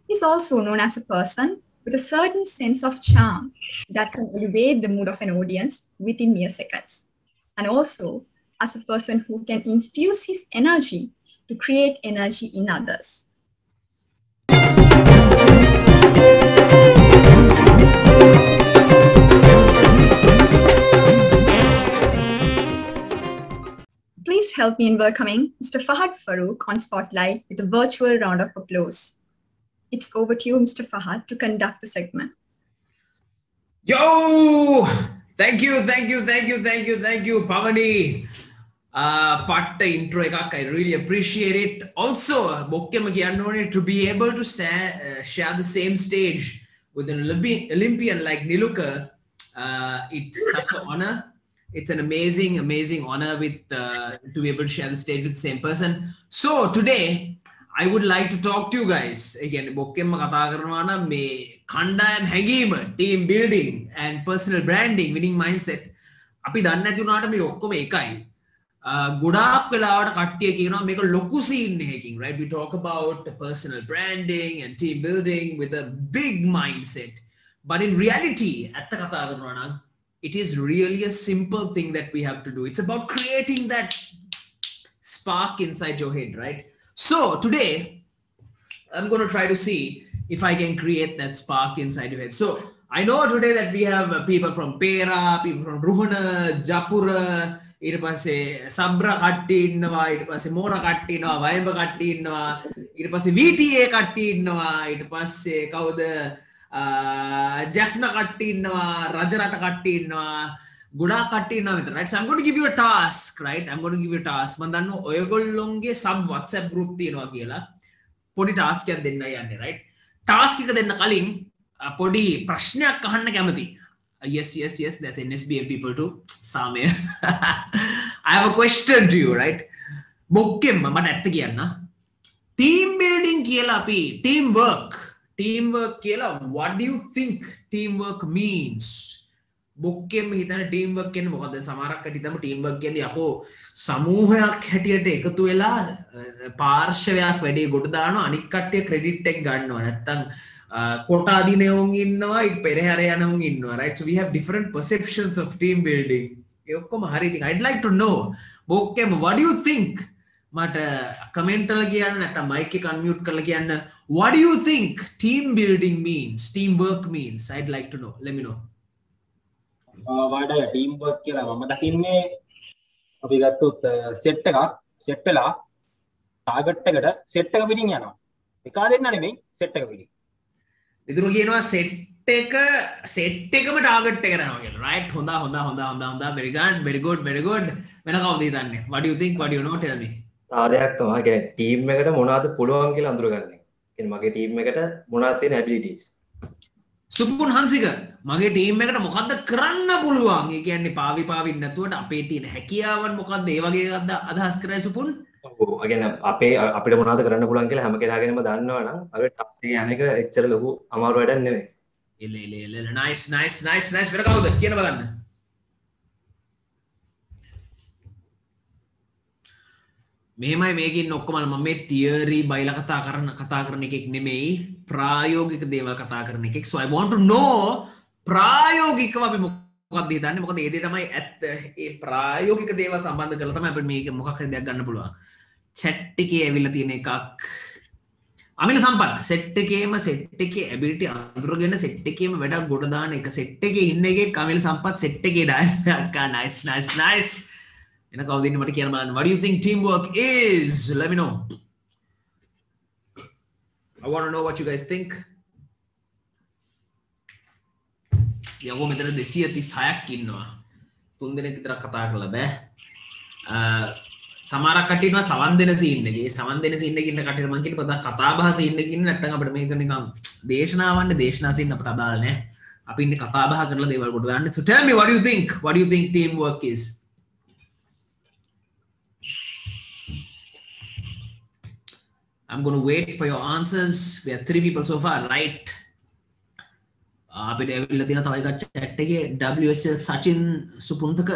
He's also known as a person with a certain sense of charm that can elevate the mood of an audience within mere seconds, and also as a person who can infuse his energy to create energy in others. Please help me in welcoming Mr. Fahad Farooq on Spotlight with a virtual round of applause. It's over to you, Mr. Fahad, to conduct the segment. Yo! Thank you, Pavani. Patta intro ekak, I really appreciate it. Also, bokkema kiyanne to be able to share the same stage with an Olympian like Niluka, it's such an honor. It's an amazing honor to be able to share the stage with the same person. So today, I would like to talk to you guys. Again, bokkema katha karanawa නම් මේ කණ්ඩායම් හැඟීම, team building and personal branding, winning mindset. අපි දන්නේ නැති වුණාට මේ ඔක්කොම එකයි. ගොඩාක් වෙලාවට කට්ටිය කියනවා මේක ලොකු scene එකකින්, right? We talk about personal branding and team building with a big mindset. But in reality, ඇත්ත කතා කරනවා නම් it is really a simple thing that we have to do. It's about creating that spark inside your head, right? So today, I'm going to try to see if I can create that spark inside your head. So I know today that we have people from Pera, people from Ruhana, Japura, ඊට පස්සේ සබ්‍ර කට්ටිය ඉන්නවා, ඊට පස්සේ මෝර කට්ටිය ඉන්නවා, වයඹ කට්ටිය ඉන්නවා, ඊට පස්සේ VTA කට්ටිය ඉන්නවා, ඊට පස්සේ කවුද ජැෆ්නා කට්ටිය ඉන්නවා, රජරට කට්ටිය ඉන්නවා, ගොඩාක් කට්ටිය ඉන්නවා මෙතන, right? So I'm going to give you a task, right? I'm going to give you a task. මම දන්නවා ඔයගොල්ලොන්ගේ sub WhatsApp group තියෙනවා කියලා. පොඩි task එකක් දෙන්නයි යන්නේ, right? task එක දෙන්න කලින් පොඩි ප්‍රශ්නයක් අහන්න කැමතියි. Yes, there's NSBM people too. Samir. I have a question to you, right? Bokkem, මට ඇත්ත කියන්න. Team building කියලා අපි teamwork කියලා, what do you think teamwork means? බොක්කෙම හිතන teamwork කියන්නේ මොකද්ද? සමහරක් කටි තම teamwork කියන්නේ යකෝ සමූහයක් හැටියට එකතු වෙලා පාර්ශවයක් වැඩේ ගොඩ දානවා, අනික් කට්ටිය credit එක ගන්නවා. නැත්තම් කොටා දිනවුන් ඉන්නවා, ඊට පෙරහැර යනවුන් ඉන්නවා, right? So we have different perceptions of team building. ඒ ඔක්කොම හරි. ඉතින් I'd like to know, බොක්කෙම what do you think? මට comment වල කියන්න නැත්නම් mic එක unmute කරලා කියන්න, what do you think team building means, teamwork means? I'd like to know. Let me know. වඩා teamwork කියලා මම දකින්නේ අපි ගත්තොත් set එකක් set වෙලා target එකට set එක පිටින් යනවා. එක දෙන්න නෙමෙයි set එක පිටින්. විදුරු කියනවා set එකම target එකට යනවා කියලා. right? හොඳා. very good. වෙන කවුද හිතන්නේ? what do you think? what do you know? tell me. ආදයක් තමයි. කියන්නේ team එකට මොනවද පුළුවන් කියලා අඳුරගන්නේ. කියන්නේ මගේ team එකට මොනවද තියෙන abilities. සුපුන් හංසික මගේ ටීම් එකට මොකද්ද කරන්න පුළුවන්? ඒ කියන්නේ පාවින් නැතුවට අපේ තියෙන හැකියාවන් මොකද්ද? ඒ වගේ අදහස් කරයි සුපුන්. ඔව්. ඒ කියන්නේ අපිට මොනවද කරන්න පුළුවන් කියලා හැම කෙනාගෙනම දන්නවා නම් අපේ ටස්ක් එක යන එක එච්චර ලොකු අමාරු වැඩක් නෙමෙයි. එල nice. වෙන කවුද කියන බලන්න. මෙහෙමයි මේකෙන් ඔක්කොම මම මේ තියරි බයිලා කතා කරන එකෙක් නෙමෙයි, ප්‍රායෝගික දේවල් කතා කරන එකෙක්. So I want to know ප්‍රායෝගිකව අපි මොකක්ද හිතන්නේ? මොකද ඒ දේ තමයි ඇත්ත. ඒ ප්‍රායෝගික දේවල් සම්බන්ධ කරලා තමයි අපිට මේක මොකක් හරි දෙයක් ගන්න පුළුවන්. chat එකේ ඇවිල්ලා තියෙන එකක්. අමිල සම්පත් set එකේ ability අඳුරගෙන set එකේම වැඩක් ගොඩ දාන එක, set එකේ ඉන්න එකේ අමිල සම්පත් set එකේ දාන්න. nice. එන කවුද ඉන්නේ මට කියන්න බලන්න. What do you think teamwork is? Let me know. I want to know what you guys think. යගෝ මෙතන 236ක් ඉන්නවා. 3 දෙනෙක් විතර කතා කරලා බෑ. සමහරක් කට්ටිය ඉන්නවා සවන් දෙන සීන් එකේ. සවන් දෙන සීන් එකේ ඉන්න කට්ටියට මම කියන්නේ පොඩ්ඩක් කතා බහ සීන් එකේ ඉන්න, නැත්නම් අපිට මේක නිකන් දේශනා සීන් අපිට අදාළ නැහැ. අපි ඉන්නේ කතා බහ කරලා දේවල් කොට දාන්න. So tell me, what do you think? What do you think teamwork is? I'm going to wait for your answers. We have 3 people so far, right? අපිට ඇවිල්ලා තියෙන තව එකක් chat එකේ WSL සචින් සුපුන්තක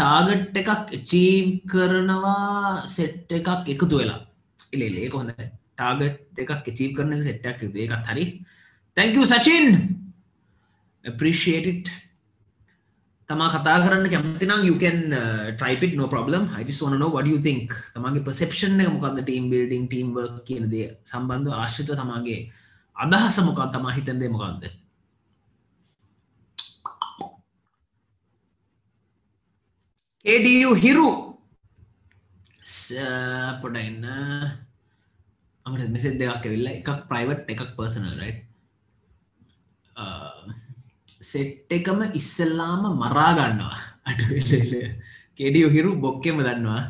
target එකක් achieve කරනවා set එකක් එකතු වෙලා. ඒක හොඳයි. target එකක් achieve කරන එක set එකක් එකතු. ඒකත් හරි. Thank you Sachin. Appreciate it. තමා කතා කරන්න කැමති නම් you can type it, no problem. I just want to know what do you think. තමාගේ perception එක මොකක්ද team building, teamwork කියන දේ සම්බන්ධව ආශ්‍රිතව තමාගේ අදහස මොකක්ද, තමා හිතන දේ මොකක්ද? KDU Hiru පොඩ්ඩක් අපිට message දෙකක් ඇවිල්ලා, එකක් private එකක් personal, right? සෙට් එකම ඉස්සෙල්ලාම මරා ගන්නවා. KDU Hiru බොක්කෙම දන්නවා.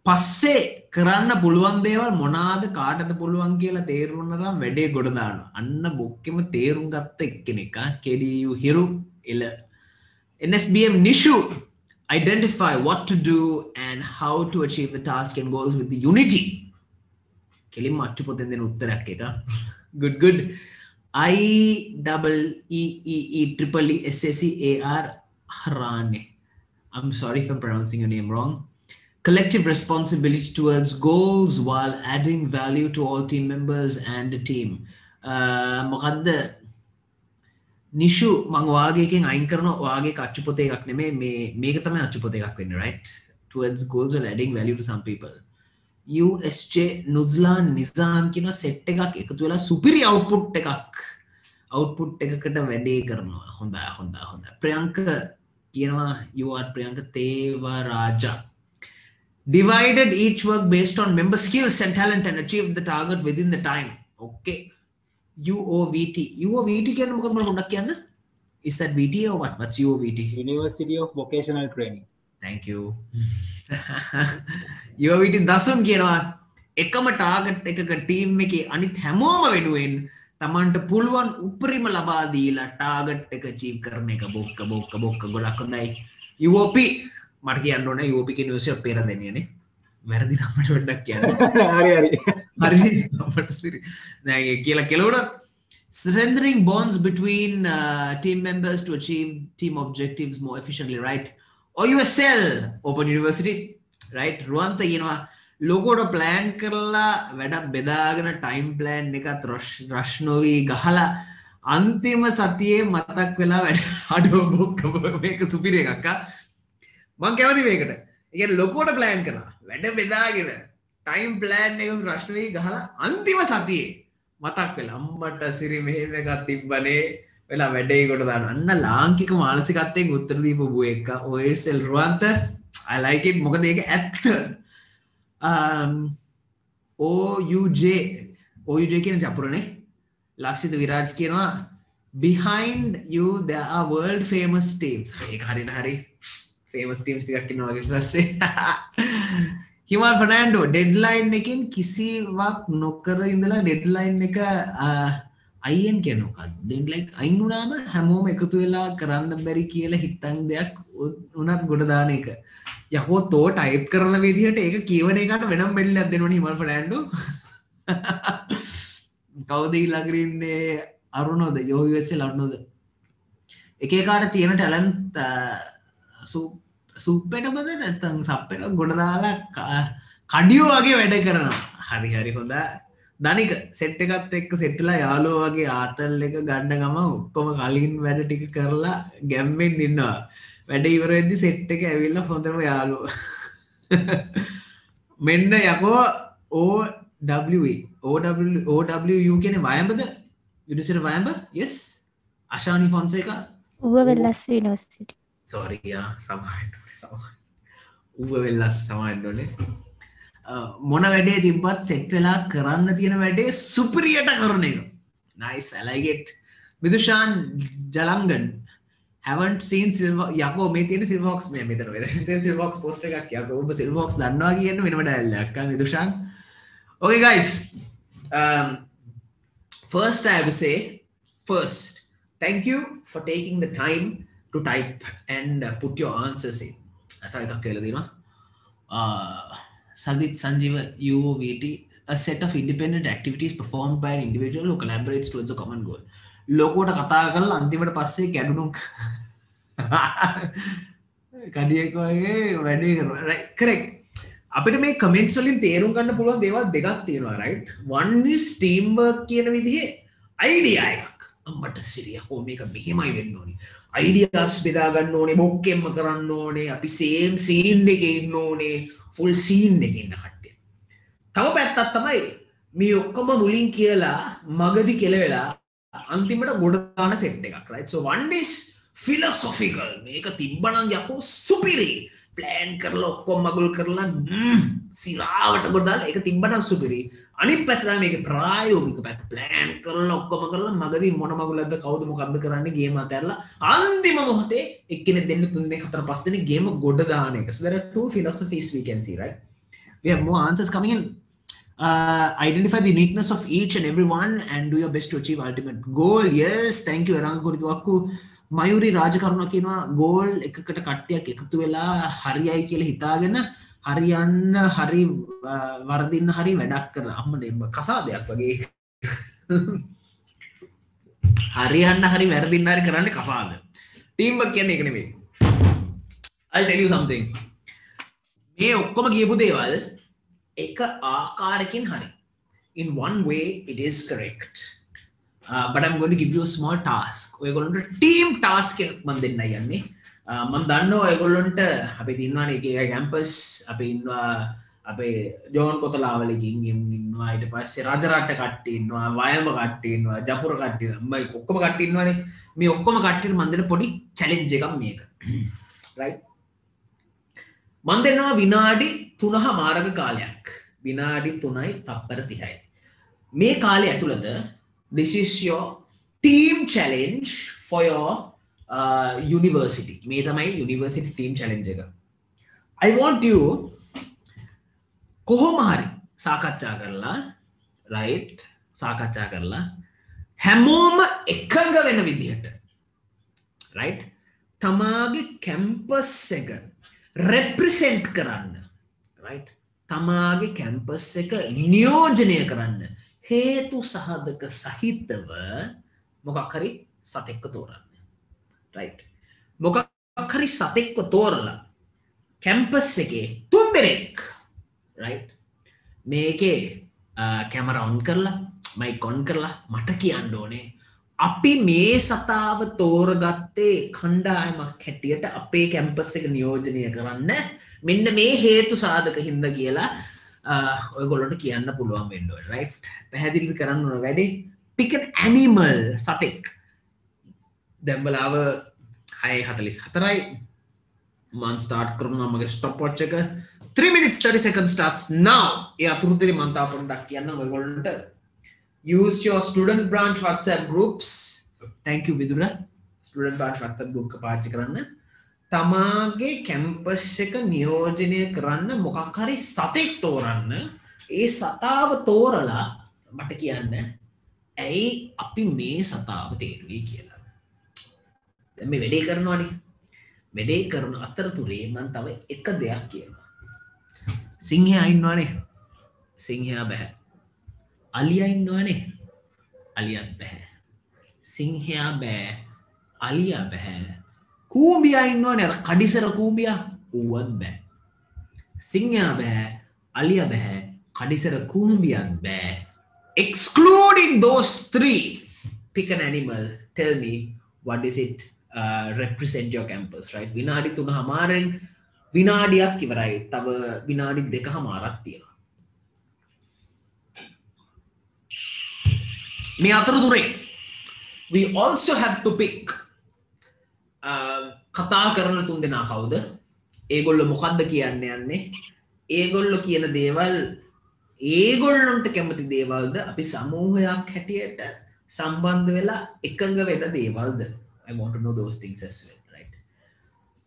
පස්සේ කරන්න පුළුවන් දේවල් මොනවාද කාටද පුළුවන් කියලා තේරුණා නම් වැඩේ ගොඩ දානවා. අන්න බොක්කෙම තේරුම් ගත්ත එක්කෙනෙක්. KDU Hiru එල. NSBM Nishu, identify what to do and how to achieve the task and goals with the unity. කෙලින්ම අච්චුපොතෙන් දෙන උත්තරයක් එක. Good. IEEE Harane. I'm sorry if I'm pronouncing your name wrong. Collective responsibility towards goals while adding value to all team members and the team. මොකද්ද නිෂු මං වාගේකින් අයින් කරන වාගේ අච්චු පොතේ එකක් නෙමේ මේක තමයි අච්චු පොතේ එකක් වෙන්නේ right towards goals or adding value to some people USJ නුස්ලාන් නිසාම් කියන සෙට් එකක් එකතු වෙලා සුපිරි අවුට්පුට් එකකට වැඩේ කරනවා හොඳ ප්‍රියංක කියනවා you are Priyanka තේවරාජා divided each work based on member skills and talent and achieved the target within the time okay UOVT කියන්නේ මොකක්ද මම පොඩ්ඩක් කියන්න is that VT or what what's UOVT University of Vocational Training thank you UOVT දසුන් කියනවා එකම target එකක team එකේ අනිත් හැමෝම වෙනුවෙන් තමන්ට පුළුවන් උපරිම ලබා දීලා ටාගට් එක achieve කරන එක බොක්ක ගොඩක් හොඳයි UOP මට කියන්න ඕනේ UOP කියන University of Peradeniya වැරදි නමට පොඩ්ඩක් කියන්න හරි අපට සිරි නෑ කියලා කෙලවුණත් strengthening bonds between team members to achieve team objectives more efficiently right OUSL Open University right රුවන්ත කියනවා ලෝකෝට ප්ලෑන් කරලා වැඩක් බෙදාගෙන ටයිම් ප්ලෑන් එකත් රෂ් නොවී ගහලා අන්තිම සතියේ මතක් වෙලා වැඩ අඩෝ බොක්ක මේක සුපිරි එකක් මං කැමති මේකට ඒ ලොකෝට ප්ලෑන් කරලා වැඩ බෙදාගෙන ටයිම් ප්ලෑන් එක රෂ් නොවී ගහලා අන්තිම සතියේ මතක් වෙලා අම්මට සිරි මෙහෙම එකක් තිබ්බනේ වෙලා වැඩේ කොට දාන අන්න ලාංකික මානසිකත්වයෙන් උත්තර දීපු එක OSL රුවන්ත I like it මොකද ඒක ඇත්ත OUJ කියන චපුරනේ ලක්ෂිත විරාජ් කියනවා behind you there are world famous teams ඒක හරියට හරි famous teams ටිකක් ඉන්නවා වගේ ඊට පස්සේ හිමල් ෆර්නෑන්ඩෝ ඩෙඩ්ලයින් එකෙන් කිසිවක් නොකර ඉඳලා ඩෙඩ්ලයින් එක අයින් කියන මොකක්ද ඩෙඩ්ලයින් අයින් වුණාම හැමෝම එකතු වෙලා කරන්න බැරි කියලා හිතන් දෙයක් උනත් ගොඩ දාන එක යකෝ තෝ ටයිප් කරන විදිහට ඒක කියවන එකට වෙනම බෙල්ලක් දෙනවනේ හිමල් ෆර්නෑන්ඩෝ කවුද ඊළඟට ඉන්නේ අරුණෝද USL අරුණෝද එක එකාට තියෙන ටැලන්ට් සුප්පෙටමද නැත්තම් සප්පෙට ගොඩ දාලා කඩියෝ වගේ වැඩ කරනවා හරි හොඳ දනික සෙට් එකත් එක්ක සෙට් වෙලා යාළුවෝ වගේ ආතල් එක ගන්න ගම ඔක්කොම කලින් වැඩ ටික කරලා ගැම්මෙන් ඉන්නවා වැඩ ඉවර වෙද්දි සෙට් එක ඇවිල්ලා හොඳම යාළුවෝ මෙන්න යකෝ OWU කියන්නේ වයඹද university Wayamba yes Ashani Fonseka Uva Wellassa university sorry සමහරවිට ඌව වෙල්ලස් සමහරවිට මොන වැඩේ තිබ්බත් සෙට් වෙලා කරන්න තියෙන වැඩේ සුපිරියට කරන එක nice I like it විදුෂාන් ජලංගන් haven't seen silver යකෝ මේ තියෙන silverbox මේ මෙතන වෙන silverbox post එකක් යකෝ ඔබ silverbox දන්නවා කියන්නේ වෙනම ඩයල් එකක් විදුෂාන් okay guys first I have to say thank you for taking the time to type and put your answers in. I thought Sadit Sanjeeva UOVT, a set of independent activities performed by an individual who collaborates towards a common goal. Lokota කතා කරලා අන්තිමට පස්සේ කැඩුණු කඩියෙක් වගේ වැඩේ කරනවා. right correct. අපිට මේ comments වලින් තේරුම් ගන්න පුළුවන් දේවල් දෙකක් තියෙනවා right. one is teamwork කියන විදිහේ idea එකක්. අම්මට සිරියකෝ මේක මෙහෙමයි වෙන්න ඕනේ. ideas බෙදා ගන්න ඕනේ මොක්කෙම්ම කරන්න ඕනේ අපි same scene එකේ ඉන්න ඕනේ full scene එකේ ඉන්න කට්ටිය. තව පැත්තක් තමයි මේ ඔක්කොම මුලින් කියලා මගදී කෙලවෙලා අන්තිමට ගොඩ දාන සෙට් එකක් right. so one is philosophical මේක තිබ්බනම් යකෝ සුපිරි plan කරලා ඔක්කොම මගුල් කරලා සිරාවට ගොඩ දාලා ඒක තිබ්බනම් සුපිරි. අනිත් පැත්ත තමයි මේක ප්‍රායෝගික පැත්ත plan කරලා ඔක්කොම කරලා මගදී මොන මගුලක්ද කවුද මොකද්ද කරන්නේ ගේම අතහැරලා අන්තිම මොහොතේ එක්කෙනෙක් දෙන්න තුන් දෙනෙක් හතර පහ දෙනෙක් ගේම ගොඩ දාන එක. so there are two philosophies we can see right. we have more answers coming in. Identify the uniqueness of each and every one and do your best to achieve ultimate goal. Yes, thank you Eranga Kurituwakku. Mayuri Rajakaruna කියනවා goal එකකට කට්ටියක් එකතු වෙලා හරියයි කියලා හිතාගෙන හරියන්න හරි වරදින්න හරි වැඩක් කරන අම්මනේ කසාදයක් වගේ හරියන්න හරි වැරදින්න හරි කරන්නේ කසාද. ටීම් වර්ක් කියන්නේ ඒක නෙමෙයි. I'll tell you something. මේ ඔක්කොම කියපු දේවල් එක ආකාරකින් හරි in one way it is correct. but I'm going to give you a small task. We're going to team task මම දෙන්නයි යන්නේ. මම දන්නවා ඔයගොල්ලන්ට අපි ඉන්නවානේ එක එක කැම්පස් අපි ඉන්නවා අපේ ජෝන් කොතලාවලකින් ඉන්නවා ඊට පස්සේ රජරට කට්ටිය ඉන්නවා වයඹ කට්ටිය ඉන්නවා ජපුර කට්ටිය මම ඔක්කොම කට්ටිය ඉන්නවානේ මේ ඔක්කොම කට්ටියට මම දෙන පොඩි චැලෙන්ජ් එකක් මේක right මම දෙනවා විනාඩි 3 මාර්ග කාලයක් විනාඩි 3යි තප්පර 30යි මේ කාලය ඇතුළත this is your team challenge for your university මේ තමයි university team challenge එක I want you කොහොම හරි සාකච්ඡා කරලා right සාකච්ඡා කරලා හැමෝම එකඟ වෙන විදිහට right තමාගේ කැම්පස් එක represent කරන්න right තමාගේ කැම්පස් එක නියෝජනය කරන්න හේතු සහදක සහිතව මොකක් හරි සතෙක්ව තෝරන්න right මොකක් හරි සතෙක්ව තෝරලා කැම්පස් එකේ තුන් දෙනෙක් right මේකේ කැමරා ඔන් කරලා මයික් ඔන් කරලා මට කියන්න ඕනේ අපි මේ සතාව තෝරගත්තේ කණ්ඩායමක් හැටියට අපේ කැම්පස් එක නියෝජනය කරන්න මෙන්න මේ හේතු සාධක හින්දා කියලා ඔයගොල්ලන්ට කියන්න පුළුවන් වෙන්න ඕනේ right පැහැදිලි කරන්න ඕන වැඩේ pick an animal සතෙක් දැන් බලාව 6:44යි මම ස්ටාර්ට් කරනවා මගේ ස්ටොප් වොච් එක 3 minutes 30 seconds starts now ඒ අතුරුදරේ මම තා පොඩ්ඩක් කියන්න ඔයගොල්ලන්ට use your student branch WhatsApp groups thank you Vidura student branch WhatsApp group එක පාවිච්චි කරන්න තමාගේ කැම්පස් එක නියෝජනය කරන්න මොකක් හරි සතෙක් තෝරන්න ඒ සතාව තෝරලා මට කියන්න ඇයි අපි මේ සතාව තේරුවේ කියලා දැන් මේ වැඩේ කරනවානේ වැඩේ කරන අතරතුරේ මම තව එක දෙයක් කියනවා සිංහයා ඉන්නවනේ සිංහයා බෑ අලියා ඉන්නවනේ අලියත් බෑ සිංහයා බෑ අලියා බෑ කූඹියා ඉන්නවනේ අර කඩිසර කූඹියා ඌවත් බෑ සිංහයා බෑ අලියා බෑ කඩිසර කූඹියත් බෑ excluding those three pick an animal tell me what is it represent your campus right විනාඩි 3:00 විනාඩියක් ඉවරයි තව විනාඩි 2:00ක් තියෙනවා මේ අතරතුරේ we also have to pick කතා කරන තුන් දෙනා කවුද ඒගොල්ලෝ මොකද්ද කියන්න යන්නේ ඒගොල්ලෝ කියන දේවල් ඒගොල්ලන්ට කැමති දේවල්ද අපි සමූහයක් හැටියට සම්බන්ධ වෙලා එකඟ වෙන දේවල්ද I want to know those things as well right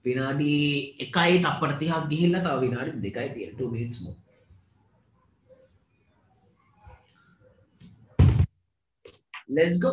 විනාඩි 1යි තප්පර 30ක් ගිහිල්ලා තව විනාඩි 2යි තියෙන 2 minutes more let's go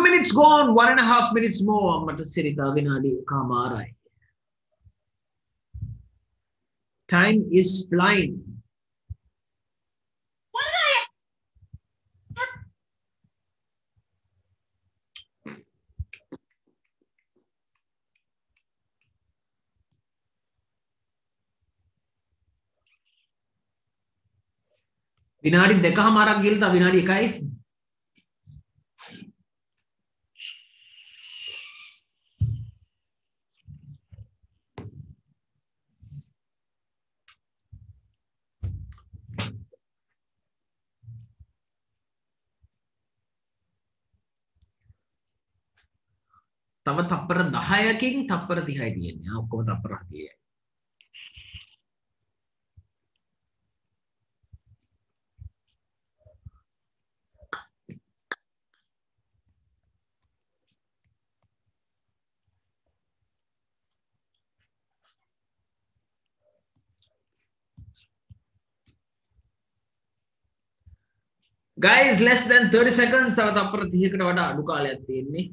minutes gone 1.5 minutes more මට සිරිතා විනාඩි කමාරයි time is flying විනාඩි 2:00ක් ගිහලා තව විනාඩි 1යි තව තප්පර 10කින් තප්පර 30යි තියෙන්නේ. ඔක්කොම තප්පර 30යි. Guys, less than 30 seconds තව තප්පර 30කට වඩා අඩු කාලයක් තියෙන්නේ.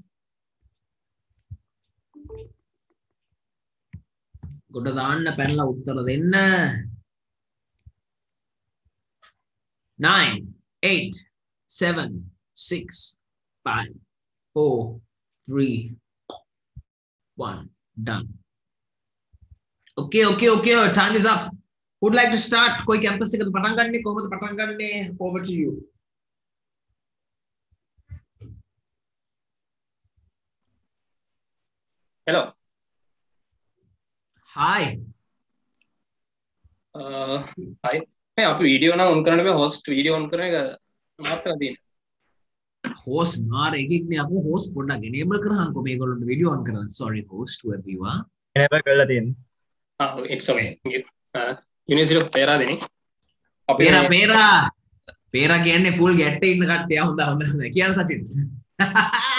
ගොඩ දාන්න පැනලා උත්තර දෙන්න. 9, 8, 7, 6, 5, 4, 3, 1. Done. Okay. Time is up. Who'd like to start? Koi campus ekada patan ganne kohomada patan ganne? Over to you. Hello. Hi. Hi. Hey, आप वीडियो ना ऑन करने पे होस्ट वीडियो ऑन करने का मात्र दिन. Host मार एक ने आपको host पढ़ना enable करहान को मेरे को वीडियो ऑन करना. Sorry host whoever you are. enable कर लेते हैं. it's okay. University of Pera देनी. पेरा කියන්නේ full ගැටේ ඉන්න කට්ටිය හොඳ කියන සචින්.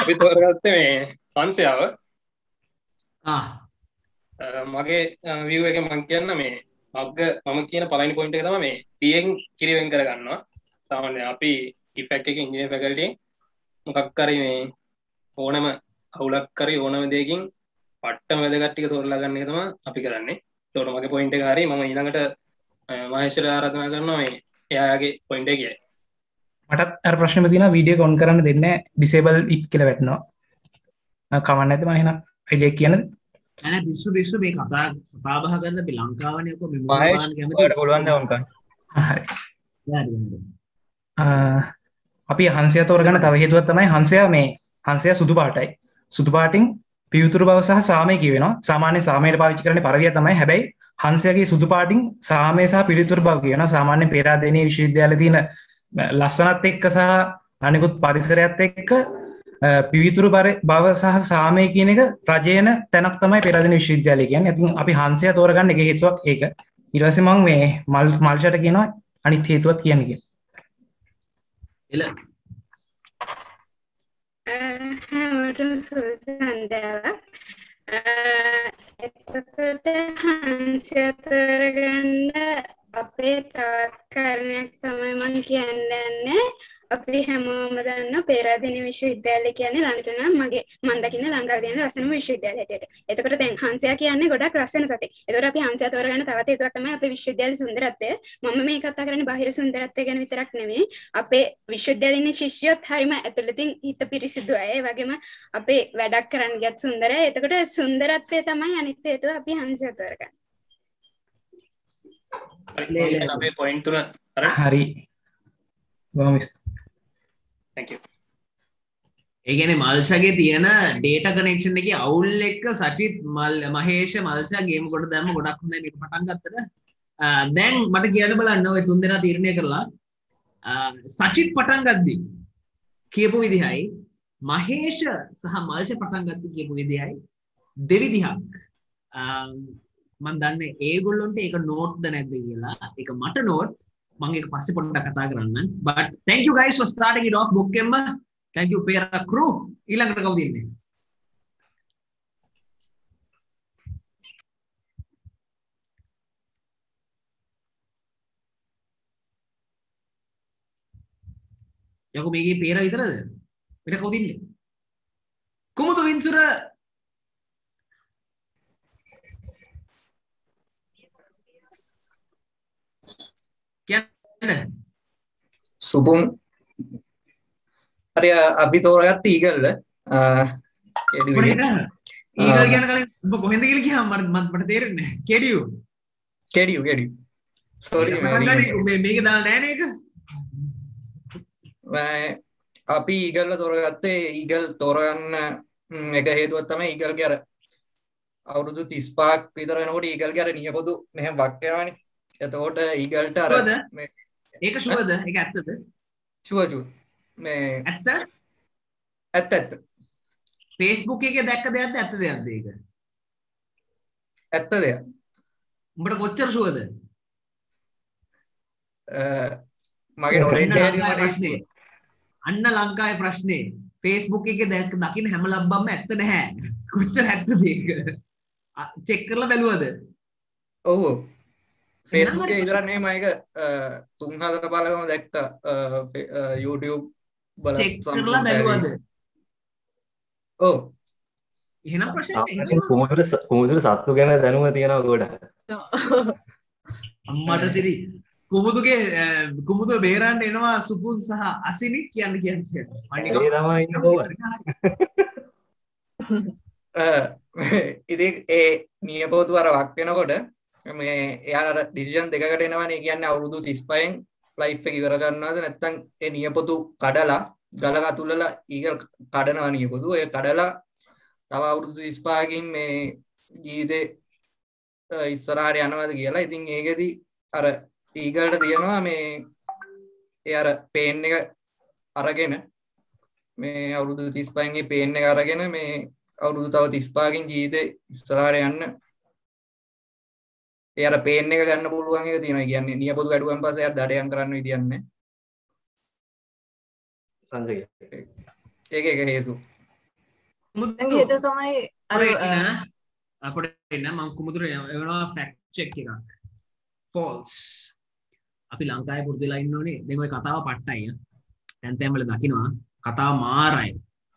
අපි තෝරගත්තේ මේ හංසයාව. මගේ view එක මම කියන්න මේ මම කියන පළවෙනි point එක තමයි මේ 30න් කිරි වෙන් කර ගන්නවා. සාමාන්‍යයෙන් අපි effect එකේ engineering faculty මොකක් කරේ මේ ඕනම අවුලක් කරේ ඕනම දෙයකින් පට්ටම වැදගත් ටික තෝරලා ගන්න එක තමයි අපි කරන්නේ. ඒතකොට මගේ point එක හරියි. මම ඊළඟට මහේශ්වර ආරාධනා කරනවා මේ එයාගේ point එක කියයි. මටත් අර ප්‍රශ්නෙම තියෙනවා වීඩියෝ එක ඔන් කරන්න දෙන්නේ disable it කියලා වැටෙනවා. කවන්න නැද්ද මම එහෙනම් idea කියන්නද? නෑ පිස්සු මේ කතා බහ කරන්න අපි ලංකාවනේ කො මෙමු මහේෂ් ඔයාලට පුළුවන් ද ඔන් කරන්න? හරි. අපි හංසයා තෝරගන්න තව හේතුවක් තමයි හංසයා සුදු පාටයි. සුදු පාටින් පිවිතුරු බව සහ සාමය කියවෙනවා. සාමාන්‍ය සාමයට පාවිච්චි කරන්නේ පරවිය තමයි. හැබැයි හංසයාගේ සුදු පාටින් සාමය සහ පිවිතුරු බව කියනවා. සාමාන්‍ය පේරාදෙණිය විශ්වවිද්‍යාලයේ තියෙන ලස්සනත් එක්ක සහ අනිකුත් පරිසරයත් එක්ක පිවිතුරු බව සහ සාමය කියන එක රජයන තැනක් තමයි පේරාදෙණිය විශ්වවිද්‍යාලය කියන්නේ. ඉතින් අපි හංසයා තෝරගන්න එක හේතුවක් ඒක. ඊට පස්සේ මම මේ මල්ෂට කියනවා අනිත් හේතුවක් කියන්නේ කියලා. හැමෝටම සුවසන්දාවක්. එතකොට හංසය තෝරගන්න අපේ තවත් කාරණයක් තමයි මම කියන්නේ. අපි හැමෝම දන්න පේරාදෙණිය විශ්වවිද්‍යාලය කියන්නේ ලංකාවේ නම් මම දකින්නේ ලංකාවේ තියෙන ලස්සනම විශ්වවිද්‍යාලය හැටියට. එතකොට දැන් හංසයා කියන්නේ ගොඩක් ලස්සන සතෙක්. එතකොට අපි හංසයා තෝරගන්න තවත් හේතුවක් තමයි අපේ විශ්වවිද්‍යාලයේ සුන්දරත්වය. මම මේ කතා කරන්නේ බාහිර සුන්දරත්වය ගැන විතරක් නෙමෙයි. අපේ විශ්වවිද්‍යාලයේ ඉන්න ශිෂ්‍යයොත් හරිම ඇතුළතින් හිත පිරිසිදු අය. ඒ වගේම අපේ වැඩක් කරන්න ගියත් සුන්දරයි. එතකොට සුන්දරත්වය තමයි අනිත් හේතුව අපි හංසයා තෝරගන්න. අපේ point තුන හරි. බොහොම thank you. ඒ කියන්නේ මල්ෂගේ තියෙන data connection එකේ අවුල් එක්ක සචිත් මහේෂ මල්ෂා ගේම් කොට දැම්ම ගොඩක් හොඳයි මේක පටන් ගත්තට. දැන් මට කියන්න බලන්න ඔය තුන් දෙනා තීරණය කරලා සචිත් පටන් ගද්දි කියපු විදිහයි මහේෂ සහ මල්ෂ පටන් ගද්දි කියපු විදිහයි දෙවිදිහක්. මම දන්නේ ඒගොල්ලොන්ට ඒක නෝට්ද නැද්ද කියලා. ඒක මට නෝට්. මම ඒක පස්සේ පොඩ්ඩක් කතා කරන්නම්. But thank you guys for starting it off බොක්කෙම්ම. Thank you Pera crew. ඊළඟට කවුද ඉන්නේ? යකෝ මේකේ Pera විතරද? මෙතන කවුද ඉන්නේ? කුමුදු වින්සුර සුපුම් හරි අපි තෝරගත්ත ඊගල්ල ඊගල් කියන කලින් ඔබ කොහෙන්ද කියලා ගියාම මට තේරෙන්නේ නැහැ. කෙඩියු සෝරි මේක දාලා නැහැ නේද? අපි ඊගල්ල තෝරගත්තේ ඊගල් තෝරගන්න එක හේතුවක් තමයි ඊගල්ගේ අර අවුරුදු 35ක් විතර වෙනකොට ඊගල්ගේ අර නියපොතු මෙහෙම වක් වෙනවනේ. එතකොට ඊගල්ට අර ඒක ෂුවර්ද? ඒක ඇත්තද? ෂුවර් මේ ඇත්ත Facebook එකේ දැක්ක දෙයක්ද ඇත්ත දෙයක්ද ඒක? ඇත්ත දෙයක්. උඹට කොච්චර ෂුවර්ද? මගේ නොලෙජ් අන්න ලංකාවේ ප්‍රශ්නේ. Facebook එකේ දකින්න හැම ලබ්බම්ම ඇත්ත නැහැ. කොච්චර ඇත්තද ඒක? චෙක් කරලා බැලුවද? ඔව්. Facebook එකේ විතරක් නෙමෙයි මම ඒක 3-4 පාරකම දැක්කා. YouTube බලලා චෙක් කරලා බැලුවද? ඔව්. එහෙනම් ප්‍රශ්නේ කුමුදුර සත්තු ගැන දැනුම තියෙනවා ගොඩක්. අම්මට සිරි කුමුදුව බේරන්න එනවා සුපුන් සහ අසිනි කියන්නේ ඉතින් ඒ නියපොතු අර වක් වෙනකොට මේ එයාලා ඩිසිෂන් දෙකකට එනවනේ. කියන්නේ අවුරුදු 35න් ලයිෆ් එක ඉවර කරනවාද නැත්නම් ඒ නියපොතු කඩලා ගලක අතුල්ලලා ඊගල් කඩනවා නියපොතු. ඒ කඩලා තව අවුරුදු 35කින් මේ ජීවිතේ ඉස්සරහට යනවාද කියලා. ඉතින් ඒකෙදි අර ඊගල්ට තියෙනවා මේ ඒ අර පේන් එක අරගෙන මේ අවුරුදු 35න් ඒ පේන් එක අරගෙන මේ අවුරුදු තව 35කින් ජීවිතේ ඉස්සරහට යන්න ඒ අර පේන් එක ගන්න පුළුවන් එක තියෙනවා. කියන්නේ නියපොතු ගැඩුවන් පස්සේ යාර දඩයන් කරන්න විදියක් නැහැ. සංජය ඒක හේතු. හේතුව තමයි අර අපිට එන්න මම කුමුදුර එවනවා ෆැක්ට් චෙක් එකක්. false. අපි ලංකාවේ පුරුදුලා ඉන්නෝනේ. දැන් ওই කතාව පට්ටයි. දැන් තැන් වල දකින්නවා කතාව මාරයි.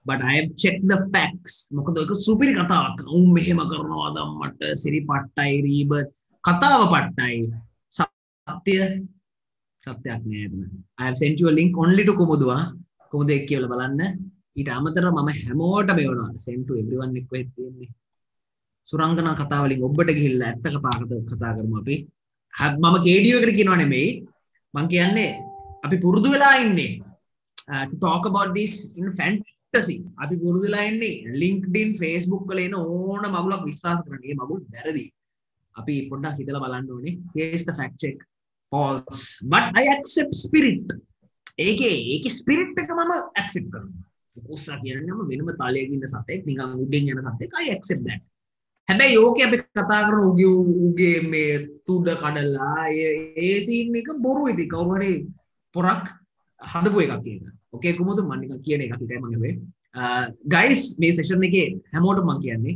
but I have checked the facts. මොකද ඒක සුපිරි කතාවක්. උන් මෙහෙම කරනවා ධම්මට සිරි පට්ටයි රීබත් කතාව පට්ටයි. සත්‍යයක් නෑ එතන. I have sent you a link only to කුමුදුවා. කුමුදු එක්ක කියලා බලන්න. ඊට අමතරව මම හැමෝටම එවනවා. send to everyone එක වෙත් තියෙන්නේ. සුරංගනා කතා වලින් ඔබට ගිහිල්ලා ඇත්ත කතා කරමු අපි. මම කේඩියෝ එකට කියනවා නෙමෙයි. මම කියන්නේ අපි පුරුදු වෙලා ඉන්නේ to talk about this in fantasy. අපි පුරුදු වෙලා ඉන්නේ LinkedIn Facebook වල එන ඕන මගුලක් විශ්වාස කරන්න. මේ මගුල් වැරදි. අපි පොඩ්ඩක් හිතලා බලන්න ඕනේ. Here's the fact check. False. But I accept spirit. ඒකේ spirit එක මම accept කරනවා. උස්සා කියන්නේම වෙනම තාලයක ඉන්න සතෙක් නිකන් උඩින් යන සතෙක්. I accept that. හැබැයි ඕකේ අපි කතා කරන උගේ මේ තුඩ කඩලා ඒ සීන් එක බොරු ඉතින් කවුරු හරි පොරක් හදපු එකක් ඒක. ඕකේ කොහොමද මම නිකන් කියන එකක් හිතයි මම නෙවෙයි. ගයිස් මේ සෙෂන් එකේ හැමෝටම මම කියන්නේ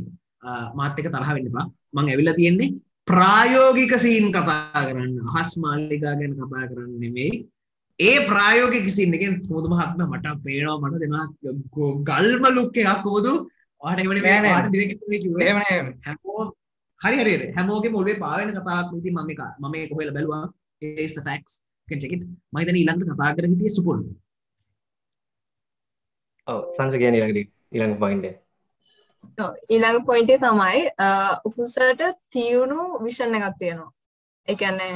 මාත් එක්ක තරහ වෙන්න එපා. මම ඇවිල්ලා තියෙන්නේ ප්‍රායෝගික සීන් කතා කරන්න. අහස් මාලිකා ගැන කතා කරන්න නෙමෙයි. ඒ ප්‍රායෝගික සීන් එකෙන් කොහොමද මහත්මයා මට පේනවා මට දෙනවා ගල්ම ලුක් එකක් කොහොමද හරි හැමෝගෙම ඔළුවේ පාවෙන කතාවක් ඉතින් මම මේක හොයලා බැලුවා. is the facts can check it. මම හිතන්නේ ඊළඟට කතා කරගෙන හිටියේ සුපුල්. ඔව් සංජය කියන්නේ ඊළඟ පොයින්ට් එක. ඔව් ඊළඟ පොයින්ට් එක තමයි උපුසට තියුණු විෂන් එකක් තියෙනවා. ඒ කියන්නේ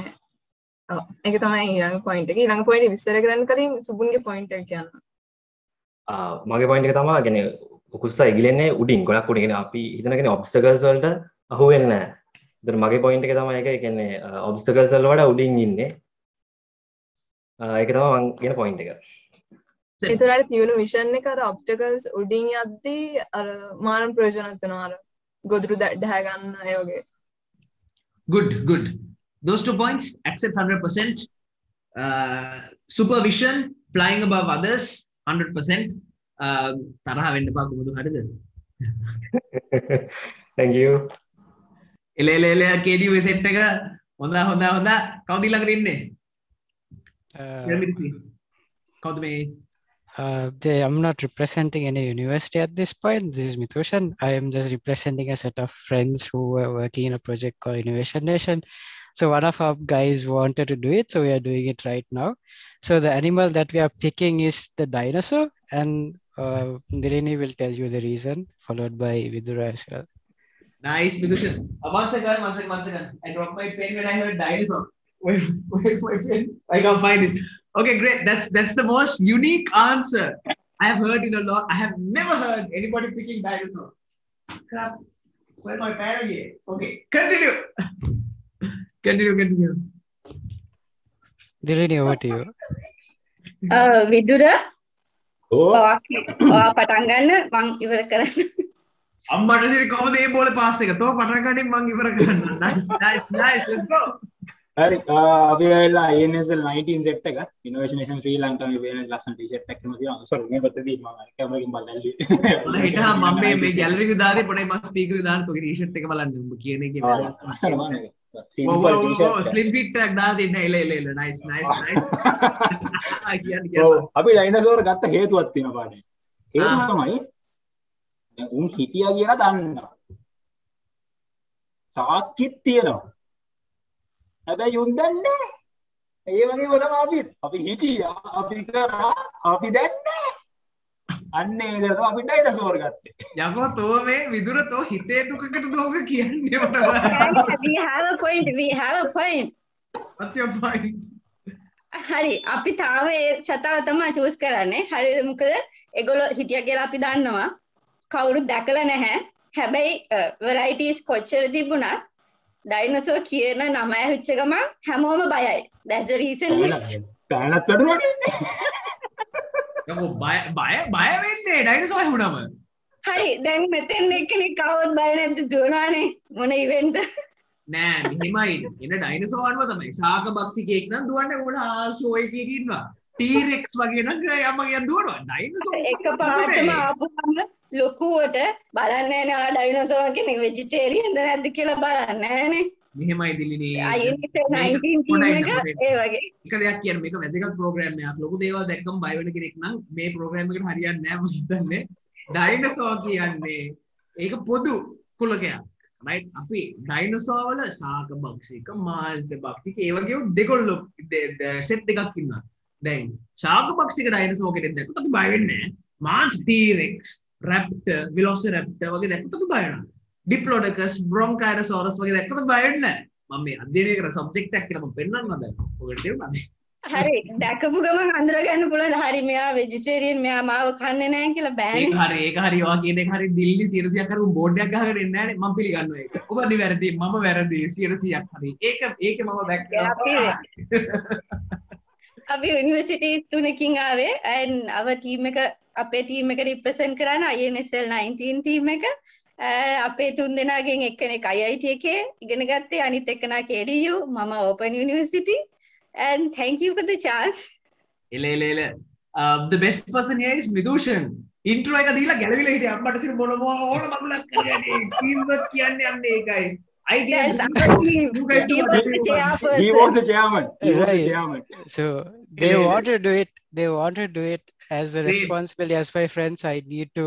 ඔව් ඒක තමයි ඊළඟ පොයින්ට් එක. ඊළඟ පොයින්ට් එක විස්තර කරන්න කලින් සුපුන්ගේ පොයින්ට් එක කියන්න. මගේ පොයින්ට් එක තමයි කියන්නේ උකුස්සා ඉගිලෙන්නේ උඩින් ගොඩක් උඩින්. කියන්නේ අපි හිතනගෙන ඔබ්ස්ටකල්ස් වලට අහු වෙන්නේ නැහැ. ඒතර මගේ පොයින්ට් එක තමයි ඒක. ඒ කියන්නේ ඔබ්ස්ටකල්ස් වල වඩා උඩින් ඉන්නේ. ඒක තමයි මම කියන පොයින්ට් එක. ඒතරට තියුණු විෂන් එක අර ඔබ්ස්ටකල්ස් උඩින් යද්දී අර මානව ප්‍රයෝජනත් වෙනවා. අර ගොදුරු දැහැ ගන්න ඒ වගේ. Good. Those 2 points accept 100%. Supervision, flying above others 100%. තරහ වෙන්න එපා කුමුදු හරිද? Thank you. එල කේඩියෝ සෙට් එක හොඳ කවුද ඊළඟට ඉන්නේ? කවුද මේ? I'm not representing any university at this point. This is Mithushan. I am just representing a set of friends who were working in a project called Innovation Nation. So one of our guys wanted to do it, so we are doing it right now. So the animal that we are picking is the dinosaur, and Nilini will tell you the reason, followed by Vidura as well. Nice, Mithushan. One second. I dropped my pen when I heard dinosaur. Wait, my pen. I can't find it. Okay, great. That's the most unique answer I have heard in a lot. I have never heard anybody picking dinosaur. Crap. Where's my pen again? Okay, continue. Nilini, over to you. Vidura. පටන් ගන්න මං ඉවර කරන්න. අම්මට සිරි කොහොමද මේ බෝලේ pass එක? තෝ පටන් ගන්නේ මං ඉවර කරන්න. Nice. Let's go. හරි අපි වෙලා INSL 19 සෙට් එක ඉනෝවේෂන් නේෂන් ශ්‍රී ලංකාවේ වෙන ලස්සන ටී-ෂර්ට් එකක් තමයි තියෙනවා. සර් මේ පැත්තේදී මම කැමරකින් බලන්නේ. හිටා මම මේ ගැලරි එක දාදී පොඩේ මම ස්පීකර් එක දාන්න ඔගේ ටී-ෂර්ට් එක බලන්න උඹ කියන එකේ අසල මම සිම්පල් ටී-ෂර්ට් ස්ලිම් ෆිට් එකක් දාලා දෙන්න එල නයිස් අපි ඩයිනසෝර් ගත්ත හේතුවක් තියෙනවා පාඩේ. හේතුව තමයි දැන් උන් හිටියා කියලා දන්නවා. සාක්කිත් තියෙනවා. හැබැයි උන් දන්නේ ඒ වගේම තමයි අපි හිටියා අපි කරා අපි දැන් නෑ අන්න ඒකට තමයි අපි ඩයිනසෝර් ගත්තේ යකෝ තෝ මේ විදුර තෝ හිතේ දුකකට දෝක කියන්නේ මට we have a point what's your point හරි අපි තාම ඒ සතාව තමයි චූස් කරන්නේ හරිද මොකද ඒගොල්ලෝ හිටියා කියලා අපි දන්නවා කවුරුත් දැකලා නැහැ හැබැයි varieties කොච්චර තිබුණත් ඩයිනෝසර් කියන නම ඇහිච්ච ගමන් හැමෝම බයයි that's the reason පැනලත් වැදුනනේ යකෝ බය වෙන්නේ ඩයිනෝසර් ඇහුනම හරි දැන් මෙතෙන් එක්කෙනෙක් කවුරුත් බය නැද්ද දුවනවානේ මොන ඉවෙන්ට් නෑ මෙහෙමයි එන ඩයිනෝසර් වන්ව තමයි ශාක බක්සිකෙක් නම් දුවන්නේ මොන ආල්ෂෝ එකකින් ඉන්නවා ටීරෙක්ස් වගේ නම් යම්ම කියන දුවනවා ඩයිනෝසර් එකපාරටම ආපුවම ලොකුවට බලන්නේ නෑ ඩයිනෝසර් කෙනෙක් වෙජිටේරියන්ද නැද්ද කියලා බලන්නේ නෑනේ මෙහෙමයි දිලිනේ IEEE 19 ටීම් එක ඒ වගේ එක දෙයක් කියන්න මේක වැදගත් ප්‍රෝග්‍රෑම් එකක් ලොකු දේවල් දැක්කම බය වෙන කෙනෙක් නම් මේ ප්‍රෝග්‍රෑම් එකට හරියන්නේ නෑ මම හිතන්නේ ඩයිනෝසර් කියන්නේ ඒක පොදු කුලකයක් right අපි ඩයිනෝසර් වල ශාක බක්සික මාංශ බක්සික ඒ වගේ දෙකොල්ලෝ සෙට් එකක් ඉන්නවා දැන් ශාක බක්සික ඩයිනෝසර් කෙනෙක් දැක්කොත් අපි බය වෙන්නේ නෑ මාංශ ටීරෙක්ස් රැප්ටර් වෙලොසිරැප්ටර් වගේ දැක්කොත් අපි බය වෙනවා ඩිප්ලොඩකස් බ්‍රොන්කයිරොසොරස් වගේ දැක්කොත් බය වෙන්නේ නෑ මම මේ අධ්‍යයනය කරන සබ්ජෙක්ට් එකක් කියලා මම පෙන්නන්න හදනවා ඔයගොල්ලෝ තේරුණාද හරි දැකපු ගමන් අඳුර ගන්න පුළුවන් හරි මෙයා වෙජිටේරියන් මෙයා මාව කන්නේ නැහැ කියලා බෑනේ ඒක හරි ඔයා කියන එක හරි දිල්ලි 100ක් කරු බෝඩ් එකක් ගහගෙන ඉන්නේ නැහනේ මම පිළිගන්නවා ඒක ඔබ නිවැරදි මම වැරදි 100ක් හරි ඒක මම දැක්කා අපි යුනිවර්සිටි තුනකින් ආවේ and our team එක අපේ team එක represent කරන INSL 19 team එක අපේ තුන් දෙනාගෙන් එක්කෙනෙක් IIT එකේ ඉගෙන ගත්තේ අනිත් එක්කෙනා KDU මම Open University and thank you for the chance. The best person here is Midushan. Intro එක දීලා ගැලවිලා හිටියා අම්මට සිර මොන ඕන මගුලක් කරන්නේ team work කියන්නේ අන්න ඒකයි. I guess you guys he was the chairman. So they want to do it. They want to do it as a responsibility. As my friends, I need to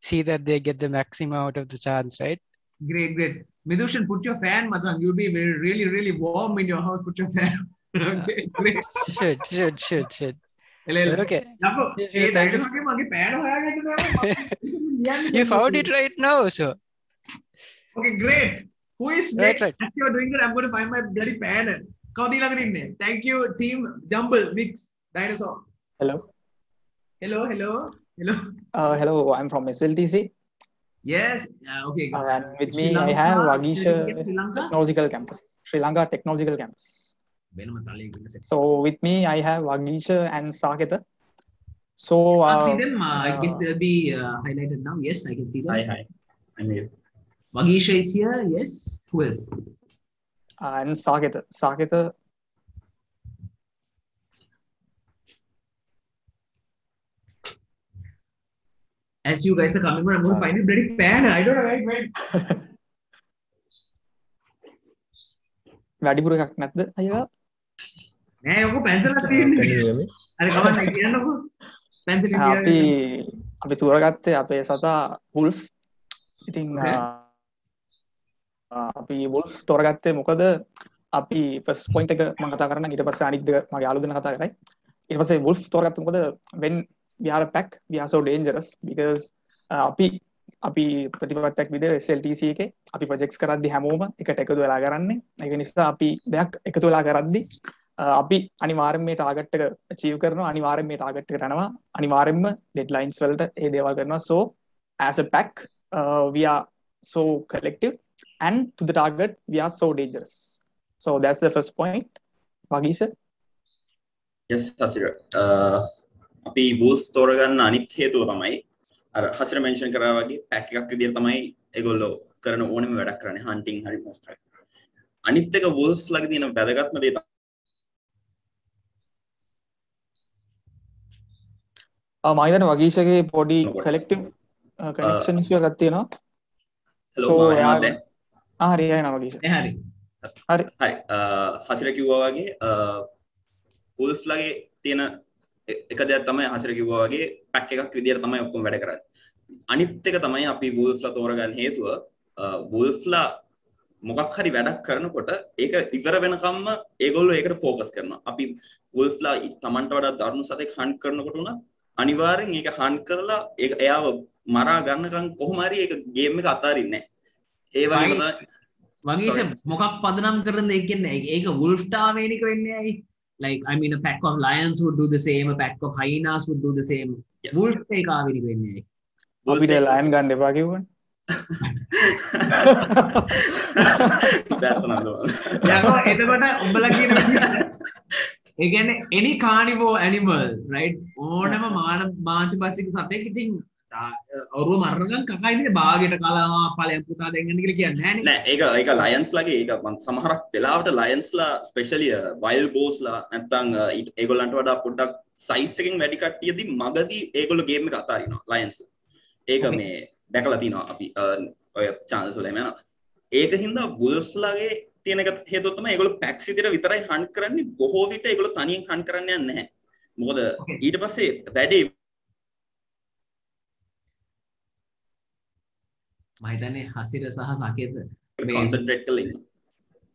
see that they get the maximum out of the chance, right? Great. Midushan, put your fan, Masan. You'll be really warm in your house. Put your fan. Okay, great. Should. Okay. You found it right now, so. Okay, great. Who is next? Right. As you're doing that, I'm going to find my bloody pen. Thank you, team Jumble Mix Dinosaur. Hello. Hello. Hello. I'm from SLTC. Yes. Okay. And with me, I have Wagisha Technological Campus, Sri Lanka Technological Campus. So with me, I have Wagisha and Saketa. So see them. I guess they'll be highlighted now. Yes, I can see them. Hi. I'm here. Wagisha is here. Yes. Who else? And Saketa. As you guys are coming, I'm going to find a bloody pen. I don't know. Wait. වැඩිපුර එකක් නැද්ද අයියා නෑ ඔක පැන්සලක් තියෙන්නේ අර කවන්න කියන්නකෝ pencil අපි තෝරගත්තේ අපේ සතා වුල්ෆ් ඉතින් අපි වුල්ෆ් තෝරගත්තේ මොකද අපි ෆස්ට් පොයින්ට් එක මම කතා කරන්න ඊට පස්සේ අනිත් දෙක මගේ යාළුවෝ දෙනා කතා කරයි ඊට පස්සේ වුල්ෆ් තෝරගත්තේ මොකද when we are a pack we are so dangerous because අපි ප්‍රතිපත්තක් විදිහට SLTC එකේ අපි ප්‍රොජෙක්ට්ස් කරද්දි හැමෝම එකට එකතු වෙලා කරන්නේ. ඒක නිසා අපි දෙයක් එකතු වෙලා කරද්දි අපි අනිවාර්යෙන්ම මේ ටාගට් එක achieve කරනවා. අනිවාර්යෙන්ම මේ ටාගට් එකට යනවා. අනිවාර්යෙන්ම deadlines වලට ඒ දේවල් කරනවා. So as a pack we are so collective and to the target we are so dangerous. So that's the first point. Wagisha. Yes, Hasira. අපි wolf තෝරගන්න අනිත් හේතුව තමයි අර හසිර මෙන්ෂන් කරා වගේ පැක් එකක් විදියට තමයි ඒගොල්ලෝ කරන ඕනෙම වැඩක් කරන්නේ හන්ටිංగ్ හරි මොකක් හරි. අනිත් එක wolf ළඟ තියෙන වැදගත්ම දේ මම හිතන්නේ වගීෂගේ පොඩි collective connection issue එකක් තියෙනවා. Hello මම එනවා දැන්. හරි එනවා වගීෂ. හරි. හසිර කිව්වා වගේ wolf ළගේ තියෙන එක දෙයක් තමයි හසිර කිව්වා වගේ පැක් එකක් විදියට තමයි ඔක්කොම වැඩ කරන්නේ. අනිත් එක තමයි අපි වුල්ෆ්ලා තෝරගන්න හේතුව වුල්ෆ්ලා මොකක් හරි වැඩක් කරනකොට ඒක ඉවර වෙනකම්ම ඒගොල්ලෝ ඒකට ફોකස් කරනවා. අපි වුල්ෆ්ලා Tamanට වඩා දරුණු සතෙක් හන්ට් කරනකොට උනත් අනිවාර්යෙන් ඒක හන්ට් කරලා ඒක එයාව මරා ගන්නකම් කොහොම හරි ඒක ගේම් එක අතාරින්නේ නැහැ. ඒ වගේම තමයි වගේෂ මොකක් පදනම් කරනද ඒ කියන්නේ ඒක වුල්ෆ්ට ආවේනික වෙන්නේ ඇයි? Like I mean a pack of lions would do the same, a pack of hyenas would do the same. Wolf එක ආවේනික වෙන්නේ ඇයි? අපිට ලයන් ගන්න එපා කිව්වනේ. That's another one. යකෝ එතකොට උඹලා කියන ඒ කියන්නේ any carnivore animal right ඕනම මාංශ සතෙක් ඉතින් ඔරුව මරනකම් කකා ඉන්නේ බාගෙට කලා ඵලයන් පුතා දෙන්නන්න කියලා කියන්නේ නැහැ නේ. නෑ ඒක ලයන්ස් ලගේ ඒක සමහරක් වෙලාවට ලයන්ස්ලා ස්පෙෂලි වයිල්ඩ් බෝස්ලා නැත්තම් ඒගොල්ලන්ට වඩා පොඩ්ඩක් සයිස් එකෙන් වැඩි කට්ටියදී මගදී ඒගොල්ලෝ ගේම් එක අතාරිනවා ලයන්ස්ලා. ඒක මේ දැකලා තිනවා අපි ඔය channels වල එනවා. ඒක හින්දා වුල්ෆ්ස් ලගේ තියෙන එක හේතුව තමයි ඒගොල්ලෝ පැක්ස් විතර විතරයි හන්ට් කරන්නේ. බොහෝ විට ඒගොල්ලෝ තනියෙන් හන්ට් කරන්න යන්නේ නැහැ. මොකද ඊට පස්සේ වැඩේ මම හිතන්නේ හසිර සහ සකේත concentrate කරලා ඉන්න.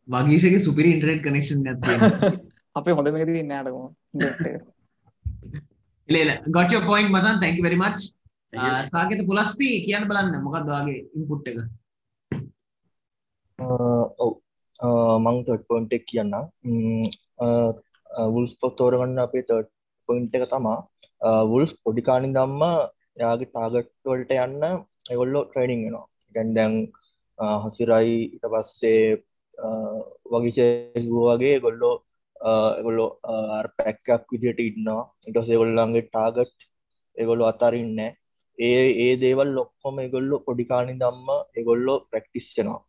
වගීෂගේ සුපිරි ඉන්ටර්නෙට් කනෙක්ෂන් එකක් තියෙනවා. අපේ හොඳ මේක තියෙන්නේ නැහැ කොහොමද? ඉල got your point මසන් thank you very much. සාකේත පුලස්පි කියන්න බලන්න මොකක්ද ඔයාගේ ඉන්පුට් එක? ඔව් මම third point එක කියන්නම්. wolf තෝරගන්න අපේ third point එක තමයි wolf පොඩි කාණින් ධම්ම එයාගේ target වලට යන්න ඒගොල්ලෝ ට්‍රේනින් වෙනවා. දැන් හසිරයි ඊට පස්සේ වගේ ඒගොල්ලෝ අර පැක් එකක් විදිහට ඉන්නවා. ඊට පස්සේ ඒගොල්ලන්ගේ ටාගට් ඒගොල්ලෝ අතාරින්නේ ඒ දේවල් ඔක්කොම ඒගොල්ලෝ පොඩි කාණින් ධම්ම ඒගොල්ලෝ ප්‍රැක්ටිස් කරනවා.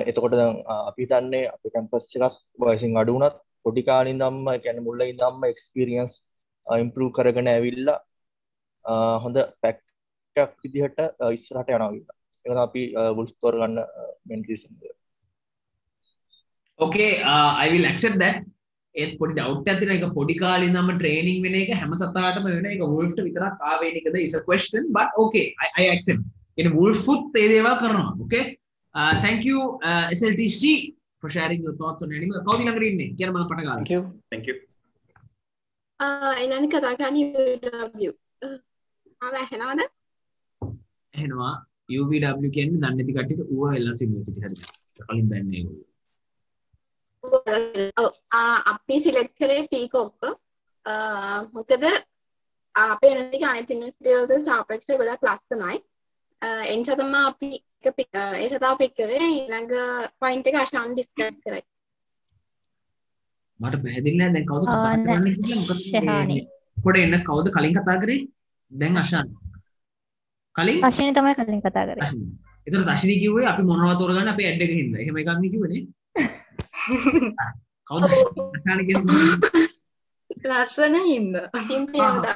එතකොට දැන් අපි දන්නේ අපේ කැම්පස් එකත් වයසින් අඩු වුණත් පොඩි කාණින් ධම්ම ඒ කියන්නේ මුලින් ධම්ම එක්ස්පීරියන්ස් ඉම්ප්‍රූව් කරගෙන ඇවිල්ලා හොඳ පැක් එකක් විදිහට ඉස්සරහට යනවා කියලා. ඒක තමයි අපි වුල්ෆ් තෝරගන්න මෙන් රීසන් එක. Okay, I will accept that. ඒත් පොඩි ඩවුට් එකක් තියෙනවා. ඒක පොඩි කාලේ ඉඳන්ම ට්‍රේනින් වෙන එක හැම සතාටම වෙන එක වුල්ෆ්ට විතරක් ආවේනිකද is a question but okay I accept. ඉතින් වුල්ෆ්ත් ඒ දේවල් කරනවා. Okay. Thank you SLTC for sharing your thoughts on animal. කවුද ළඟට ඉන්නේ? කියන මම පට ගන්නවා. Thank you. ඊළඟ කතා කරන්නේ UW. ඇහෙනවද? එහෙනවා UVW කියන්නේ දන්නේ නැති කට්ටියට ඌව වෙල්ලස් යුනිවර්සිටි හරියට. කලින් බෑන්නේ ඒගොල්ලෝ. අපි සිලෙක්ට් කරේ පීකොක්. මොකද අපේ යුනිවර්සිටි අනිත් යුනිවර්සිටි වලට සාපේක්ෂව ගොඩක් ලස්සනයි. ඒ නිසා තමයි අපි ඒ සතාව පික් කරේ. ඊළඟ පොයින්ට් එක අශාන් ඩිස්ක්‍රයිබ් කරයි. මට පැහැදිලි නැහැ දැන් කවුද කතා කරන්නේ කියලා. මොකද පොඩේ එන්න කවුද කලින් කතා කරේ? දැන් අශාන්. කලින් අශිනි තමයි කලින් කතා කරේ. ඒතර අශිනි කිව්වේ අපි මොනවද තෝරගන්නේ අපේ ඇඩ් එක හින්දා. එහෙම එකක් නේ කිව්වනේ. කවුද අශාන් කියන්නේ? ලස්සන හින්දා. සිම්පියවදා.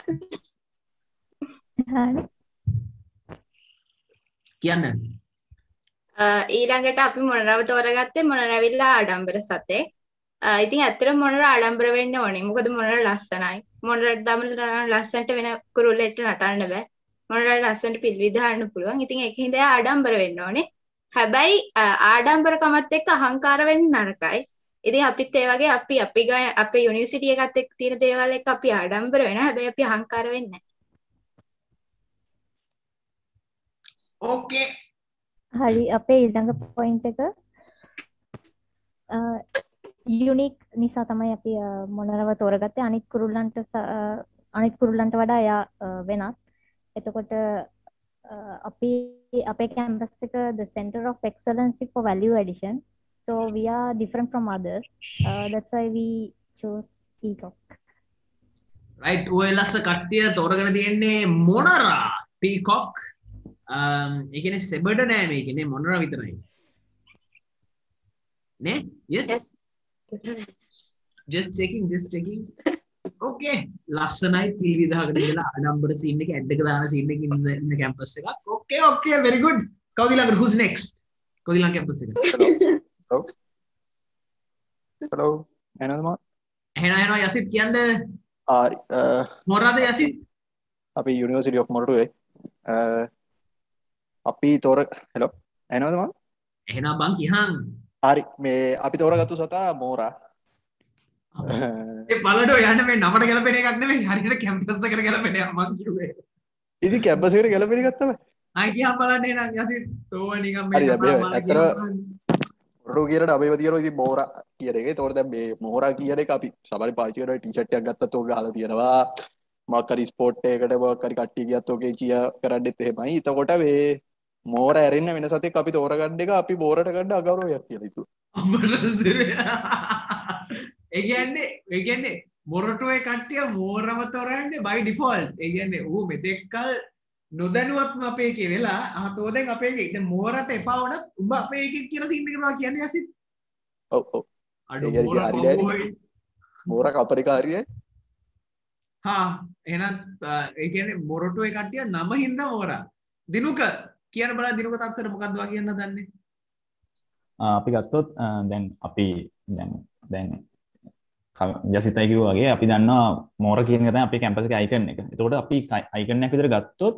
කියන්න. ඊළඟට අපි මොනරව තෝරගත්තේ මොනරවිල්ලා ආඩම්බර සතෙක්. ඉතින් ඇත්තටම මොනර ආඩම්බර වෙන්න ඕනේ. මොකද මොනර ලස්සනයි. මොනරට දමන ලස්සනට වෙන කුරුල්ලෙක්ට නටන්න බෑ. මොනරට ලස්සනට පිළිවිද හරින්න පුළුවන්. ඉතින් ඒකින්ද ආඩම්බර වෙන්න ඕනේ. හැබැයි ආඩම්බරකමත් එක්ක අහංකාර වෙන්න නරකයි. ඉතින් අපිත් ඒ වගේ අපි අපේ යුනිවර්සිටි එකත් එක්ක තියෙන දේවල් එක්ක අපි ආඩම්බර වෙනවා. හැබැයි අපි අහංකාර වෙන්නේ නැහැ. ඕකේ. හරි අපේ ඊළඟ පොයින්ට් එක යුනික් නිසා තමයි අපි මොනරව තෝරගත්තේ. අනිත් කුරුල්ලන්ට වඩා එයා වෙනස්. එතකොට අපේ කැම්පස් එක the center of excellence for value addition, so we are different from others. That's why we chose peacock. right ඔය ලස්ස කට්ටිය තෝරගෙන තියෙන්නේ මොනරා peacock. ඒ කියන්නේ සෙබඩ නෑ මේ කියන්නේ මොනරා විතරයි නේ? yes just checking okay ලස්සනයි පිළි විදහකට ඉඳලා ආඩම්බර සීන් එක ඇඩ් එක දාන සීන් එක ඉන්න කැම්පස් එකක්. okay very good. කවුද ඊළඟට who's next? කවුද ඊළඟ කැම්පස් එක? hello එනවද මම? එහෙනම් යසිත් කියන්නේ හරි මොනවාද යසිත්? අපි University of Moratuwe අපි තෝර hello එනවද මම? එහෙනම් බං කියහන්. හරි මේ අපි තෝරගත්තු සතා මෝරා. ඒ බලඩෝ යන්න මේ නමට ගැලපෙන එකක් නෙමෙයි හරියට කැම්පස් එකට ගැලපෙන එකක් මං කිව්වේ. ඉතින් කැම්පස් එකට ගැලපෙන එකක් තමයි. ආයි කියහන් බලන්න එහෙනම් යසිත් තෝව නිකන් මේ හරි කතා මේ මාලා ඇත්තට කියහන් බලන්න. මොරටු කියනට අපේව තියෙනවා ඉතින් මෝරා කියන එක. ඒතකොට දැන් මේ මෝරා කියන එක අපි සමහරවිට පාවිච්චි කරන ටී-ෂර්ට් එකක් ගත්තත් ඕක ගහලා තියෙනවා. මොකක් හරි ස්පෝර්ට් එකකට මොකක් හරි කට්ටිය ගියත් ඕකේ චියර් කරන්නත් එහෙමයි. එතකොට මේ මෝර ඇරෙන්න වෙන සතෙක් අපි තෝරගන්න එක අපි මෝරට ගන්න අගෞරවයක් කියලා හිතුවා. ඒ කියන්නේ මොරටුවේ කට්ටිය මෝරව තොරන්නේ by default. ඒ කියන්නේ ඌ මෙතෙක්කල් නොදැනුවත්ම අපේ එකේ වෙලා අහතෝ දැන් අපේ එකේ දැන් මෝරට එපා වුණත් උඹ අපේ එකේ කියලා සීන් එකක් කරනවා කියන්නේ ඇසිත්. ඔව් ඔව්. ඒ කියන්නේ හරි නෑ. මෝර කපන එක හරියයි. හා එහෙනම් ඒ කියන්නේ මොරටුවේ කට්ටිය නම හින්දා මෝරා. දිනුක කියන බලන්න දිනුක තත්ත්වයට මොකක්ද වා කියන්න දන්නේ? අපි ගත්තොත් දැන් අපි දැන් යසිතයි කිව්වා වගේ අපි දන්නවා මෝර කියන එක තමයි අපේ කැම්පස් එකේ අයිකන් එක. ඒතකොට අපි අයිකන් එකක් විතර ගත්තොත්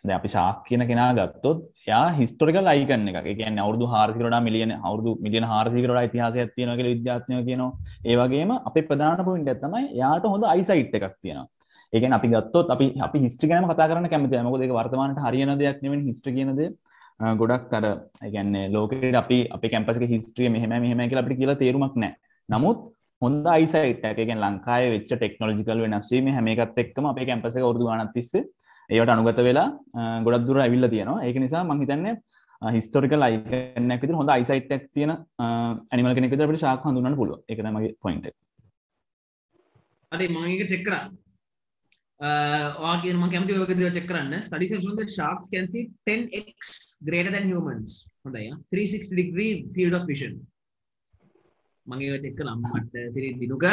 දැන් අපි ශාක් කියන කෙනා ගත්තොත් එයා හිස්ටොරිකල් අයිකන් එකක්. ඒ කියන්නේ අවුරුදු 400කට වඩා අවුරුදු මිලියන 400කට වඩා ඉතිහාසයක් තියෙනවා කියලා විද්‍යාඥයෝ කියනවා. ඒ වගේම අපේ ප්‍රධාන පොයින්ට් එක තමයි එයාට හොඳ අයිසයිට් එකක් තියෙනවා. ඒ කියන්නේ අපි ගත්තොත් අපි හිස්ටරි ගැනම කතා කරන්න කැමතියි. මොකද ඒක වර්තමානට හරියන දෙයක් නෙවෙයි හිස්ටරි කියන දේ. ගොඩක් අර ඒ කියන්නේ ලෝකෙට අපි අපේ කැම්පස් එකේ හිස්ටරිය මෙහෙමයි කියලා අපිට කියලා තේරුමක් නැහැ. නමුත් හොඳ අයිසයිට් එකක්. ඒ කියන්නේ ලංකාවේ වෙච්ච ටෙක්නොලොජිකල් වෙනස් වීම හැම එකත් එක්කම අපේ කැම්පස් එක අවුරුදු ගාණක් තිස්සේ ඒවට අනුගත වෙලා ගොඩක් දුර ඇවිල්ලා තියෙනවා. ඒක නිසා මම හිතන්නේ හිස්ටොරිකල් අයිකන් එකක් විදිහට හොඳ අයිසයිට් එකක් තියෙන ඇනිමල් කෙනෙක් විදිහට අපිට ෂාක් හඳුන්වන්න පුළුවන්. ඒක තමයි මගේ පොයින්ට් එක. හරි මම ඒක චෙක් කරා. ඔයා කියන මම කැමති ඔය විදිහට චෙක් කරන්න. Studies have shown that sharks can see 10x greater than humans. හොඳයි. 360 degree field of vision. මම ඒක චෙක් කළා. මට සිරි දිනුක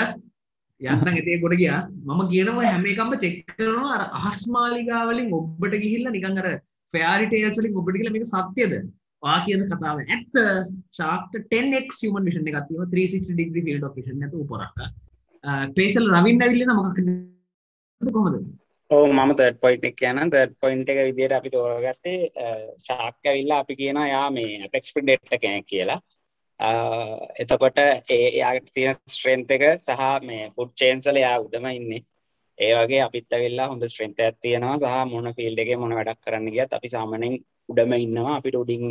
යන්තම් එතේ කොට ගියා. මම කියනවා හැම එකක්ම චෙක් කරනවා අර අහස් මාලිගා වලින් ඔබට ගිහිල්ලා නිකන් අර fairy tales වලින් ඔබට ගිහිල්ලා මේක සත්‍යද? ඔයා කියන කතාව ඇත්ත. shark 10x human vision එකක් තියෙනවා 360 degree field of vision නැතු උපරක්ක. පේසල් රවින්ද ඇවිල්ලා මොකක්ද කොහොමද? ඔව් මම third point එක කියනවා. third point එක විදිහට අපි තෝරගත්තේ shark ඇවිල්ලා අපි කියනවා යා මේ apex predator කෙනෙක් කියලා. එතකොට එයාට තියෙන ස්ට්‍රෙන්ත් එක සහ මේ ෆුඩ් චේන්ස් වල එයා උඩම ඉන්නේ. ඒ වගේ අපිත් ඇවිල්ලා හොඳ ස්ට්‍රෙන්ත් එකක් තියෙනවා සහ මොන ෆීල්ඩ් එකේ මොන වැඩක් කරන්න ගියත් අපි සාමාන්‍යයෙන් උඩම ඉන්නවා. අපිට උඩින්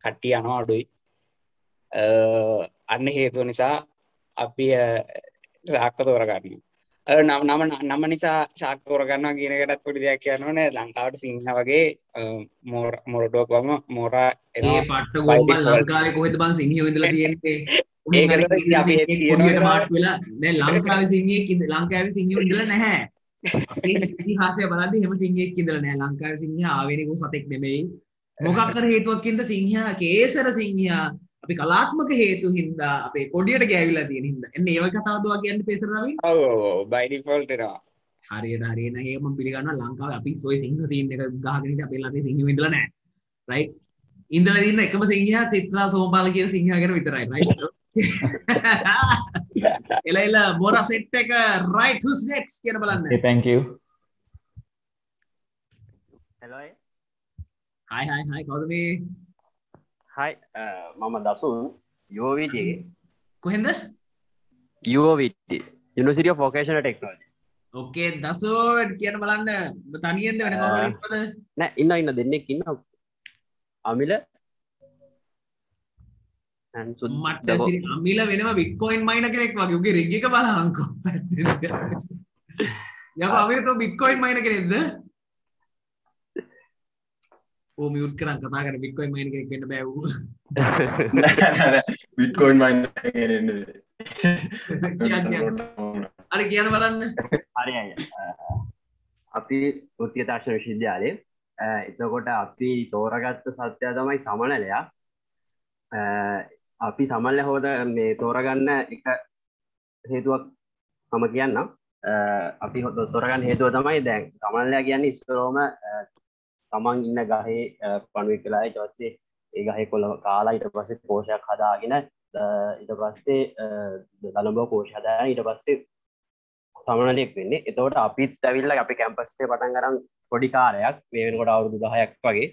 කට්ටිය යනවා අඩුයි. අන්න හේතුව නිසා අපි ශාක්ක තෝරගන්නවා. නම නිසා ශාක්ක තෝරගන්නවා කියන එකටත් පොඩි දෙයක් කියන්න ඕනේ. ලංකාවට සිංහ වගේ මොරටුවක් වම මෝරා එනවා. ඒ පට්ට ගොම්බල් ලංකාවේ කොහෙද බං සිංහයෝ ඉඳලා තියෙන්නේ? පොඩියට මාට් වෙලා දැන් ලංකාවේ සිංහයෝ ඉඳලා නැහැ. අපේ ඉතිහාසය බලද්දි හැම සිංහෙක් ඉඳලා නැහැ. ලංකාවේ සිංහයා ආවේනික සතෙක් නෙමෙයි. මොකක් කර හේතුවකින්ද සිංහයා කේසර සිංහයා අපි කලාත්මක හේතු හින්දා අපේ කොඩියට ගෑවිලා තියෙන හින්දා. එන්න ඒ වගේ කතාවද ඔයා කියන්නේ පේසර රවින්? ඔව් ඔව් by default එනවා. හරියට හරියට නෑ මම පිළිගන්නවා ලංකාවේ අපි සොය සිංහ සීන් එක ගහගෙන ඉඳලා අපේ ළඟේ සිංහයෝ ඉඳලා නැහැ. right? ඉඳලා ඉන්න එකම සිංහයා තිත්‍රා සෝමපාල කියන සිංහයා ගැන විතරයි. right? එලා මොරා සෙට් එක right who's next කියන බලන්න. Okay, thank you. hello hi කවුද මේ? hi මම දසුන් UOVT කොහෙන්ද? UOVT University of Vocational Technology. okay දසුන් කියන බලන්න තනියෙන්ද වෙන කවුරු ඉන්නවද? නෑ ඉන්න දෙන්නෙක් ඉන්නවා. අමිල මට අමිල වෙනම බිට්කොයින් මයිනර් කෙනෙක් වගේ උගේ රිග් එක බලහන්කෝ. යකෝ අමිල තෝ බිට්කොයින් මයිනර් කෙනෙක්ද? ඕ මියුට් කරන් කතා කරන බිට්කොයින් මයිනර් කෙනෙක් වෙන්න බෑ ඌ. නෑ බිට්කොයින් මයිනර් කෙනෙක් නෙවෙයි. අර කියන්න බලන්න. හරි අපි උත්තිය තාක්ෂණ විශ්වවිද්‍යාලයේ එතකොට අපි තෝරගත්ත සත්‍යය තමයි සමනලයා. අපි සමනල හොද මේ තෝරගන්න එක හේතුවක් මම කියන්නම්. අපි තෝරගන්න හේතුව තමයි දැන් සමනලයා කියන්නේ ඉස්සරෝම තමන් ඉන්න ගහේ පණුවෙක් වෙලා ඊට පස්සේ ඒ ගහේ කොළ කාලා ඊට පස්සේ පෝෂයක් හදාගෙන ඊට පස්සේ දලඹ පෝෂ හදාගෙන ඊට පස්සේ සමනලෙක් වෙන්නේ. එතකොට අපිත් ඇවිල්ලා අපි කැම්පස් එකේ පටන් ගන්න පොඩි කාලයක් මේ වෙනකොට අවුරුදු 10ක් වගේ.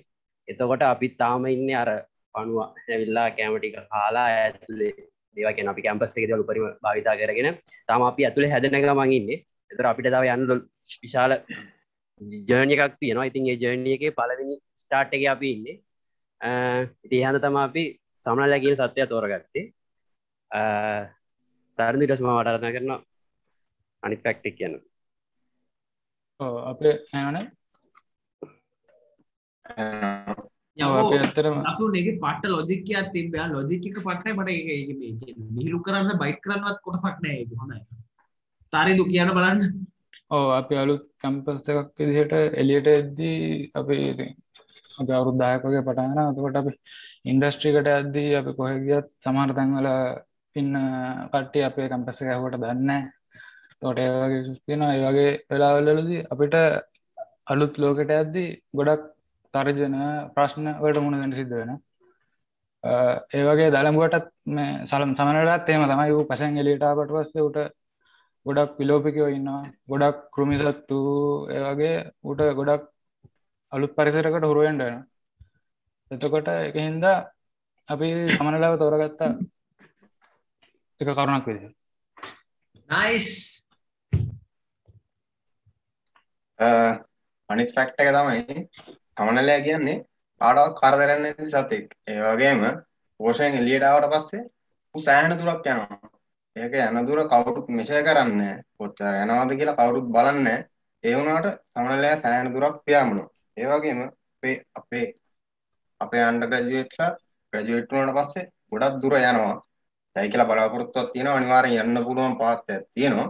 එතකොට අපිත් තාම ඉන්නේ අර පණුව ඇවිල්ලා කැම ටික කාලා ඇතුලේ ඒවා කියන්නේ අපි කැම්පස් එකේ දේවල් උපරිම භාවිතා කරගෙන තාම අපි ඇතුලේ හැදෙන ගමන් ඉන්නේ. ඒතර අපිට තව යන්න විශාල ජර්නි එකක් තියෙනවා. ඉතින් ඒ ජර්නි එකේ පළවෙනි ස්ටාර්ට් එකේ අපි ඉන්නේ. ඉතින් එහෙනම් තමයි අපි සමනලයා කියන සත්‍යය තෝරගත්තේ. තරණ ඊට පස්සේ මම වටාරණ කරනවා අනිත් ෆැක්ට් එක කියනවා. ඔව් අපේ ඇනනේ නසුනගේ පට ලොජික් එකක් තිබ්බා ලොජික් එක පට්ටයි මට ඒක මේ නිහිරු කරන්න බයිට් කරන්නවත් කොටසක් නෑ ඒක හොඳයි. තාරිදු කියන්න බලන්න. ඔව් අපි අලුත් කැම්පස් එකක් විදිහට එළියට එද්දී අපි අපි අවුරුදු 10ක වගේ පටන් ගන්නවා. එතකොට අපි ඉන්ඩස්ට්‍රි එකට යද්දී අපි කොහෙ ගියත් සමහර තැන්වල ඉන්න කට්ටිය අපේ කැම්පස් එක ඇහුවට දන්නේ නැහැ. ඒකට ඒ වගේ ඉෂුස් තියෙනවා. ඒ වගේ වෙලාවවලදී අපිට අලුත් ලෝකෙට යද්දී ගොඩක් තර්ජන ප්‍රශ්න වලට මුහුණ දෙන්න සිද්ධ වෙනවා. ඒ වගේ දලඹුවටත් මේ සමනලටත් එහෙම තමයි. ඌ පසෙන් එළියට ආවට පස්සේ ඌට ගොඩක් විලෝපිකයෝ ඉන්නවා. ගොඩක් කෘමිසත්තු ඒ වගේ ඌට ගොඩක් අලුත් පරිසරයකට හුරු වෙන්න වෙනවා. එතකොට ඒකින්ද අපි සමනලව තෝරගත්ත එක කරුණක් විදිහට. නයිස්. අනිත් ෆැක්ට් එක තමයි සමනලයා කියන්නේ කාටවත් කරදරයක් නැති සතෙක්. ඒ වගේම පෝෂයෙන් එළියට ආවට පස්සේ ඌ සෑහෙන දුරක් යනවා. ඒක යන දුර කවුරුත් මෙෂර් කරන්නේ නැහැ. කොච්චර යනවද කියලා කවුරුත් බලන්නේ නැහැ. ඒ වුණාට සමනලයා සෑහෙන දුරක් පියාඹනවා. ඒ වගේම අපේ අන්ඩර් ග්‍රැජුවේට්ලා ග්‍රැජුවේට් වුණාට පස්සේ ගොඩක් දුර යනවා. ඒයි කියලා බලාපොරොත්තුවක් තියෙනවා. අනිවාර්යෙන් යන්න පුළුවන් පාත් එකක් තියෙනවා.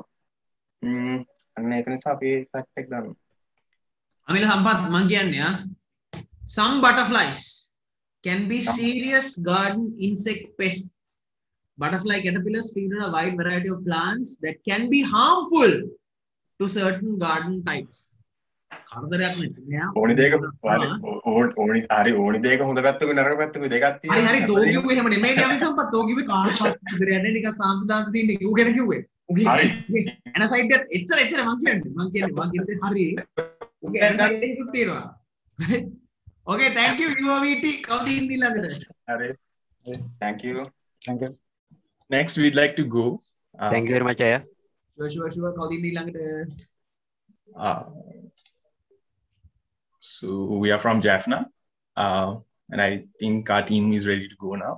අන්න ඒක නිසා අපි ෆැක්ට් එක ගන්නවා. අමිල සම්පත් මං කියන්නේ some butterflies can be serious garden insect pests. Butterfly caterpillars feed on a wide variety of plants that can be harmful to certain garden types. කරදරයක් නෙමෙයි. ඕනි දෙයක ඕනි දෙයක හොඳ පැත්තකුයි නරක පැත්තකුයි දෙකක් තියෙනවා. හරි තෝ කිව්වේ එහෙම නෙමෙයි අපි සම්පත් තෝ කිව්වේ කාටවත් ඉදිරියට නිකන් සාන්තිදාන්ත සීන් එක උගෙන කිව්වේ. හරි. එන සයිඩ් එකත් එච්චර මං කියන්නේ හරි. උගේ එන සයිඩ් එකකුත් තියෙනවා. Okay, thank you UVT කවුද ඉන්නේ ළඟට? හරි. Thank you. Next we'd like to go. Thank you very much Aya. Sure කවුද ඉන්නේ ළඟට? So we are from Jaffna, and I think our team is ready to go now.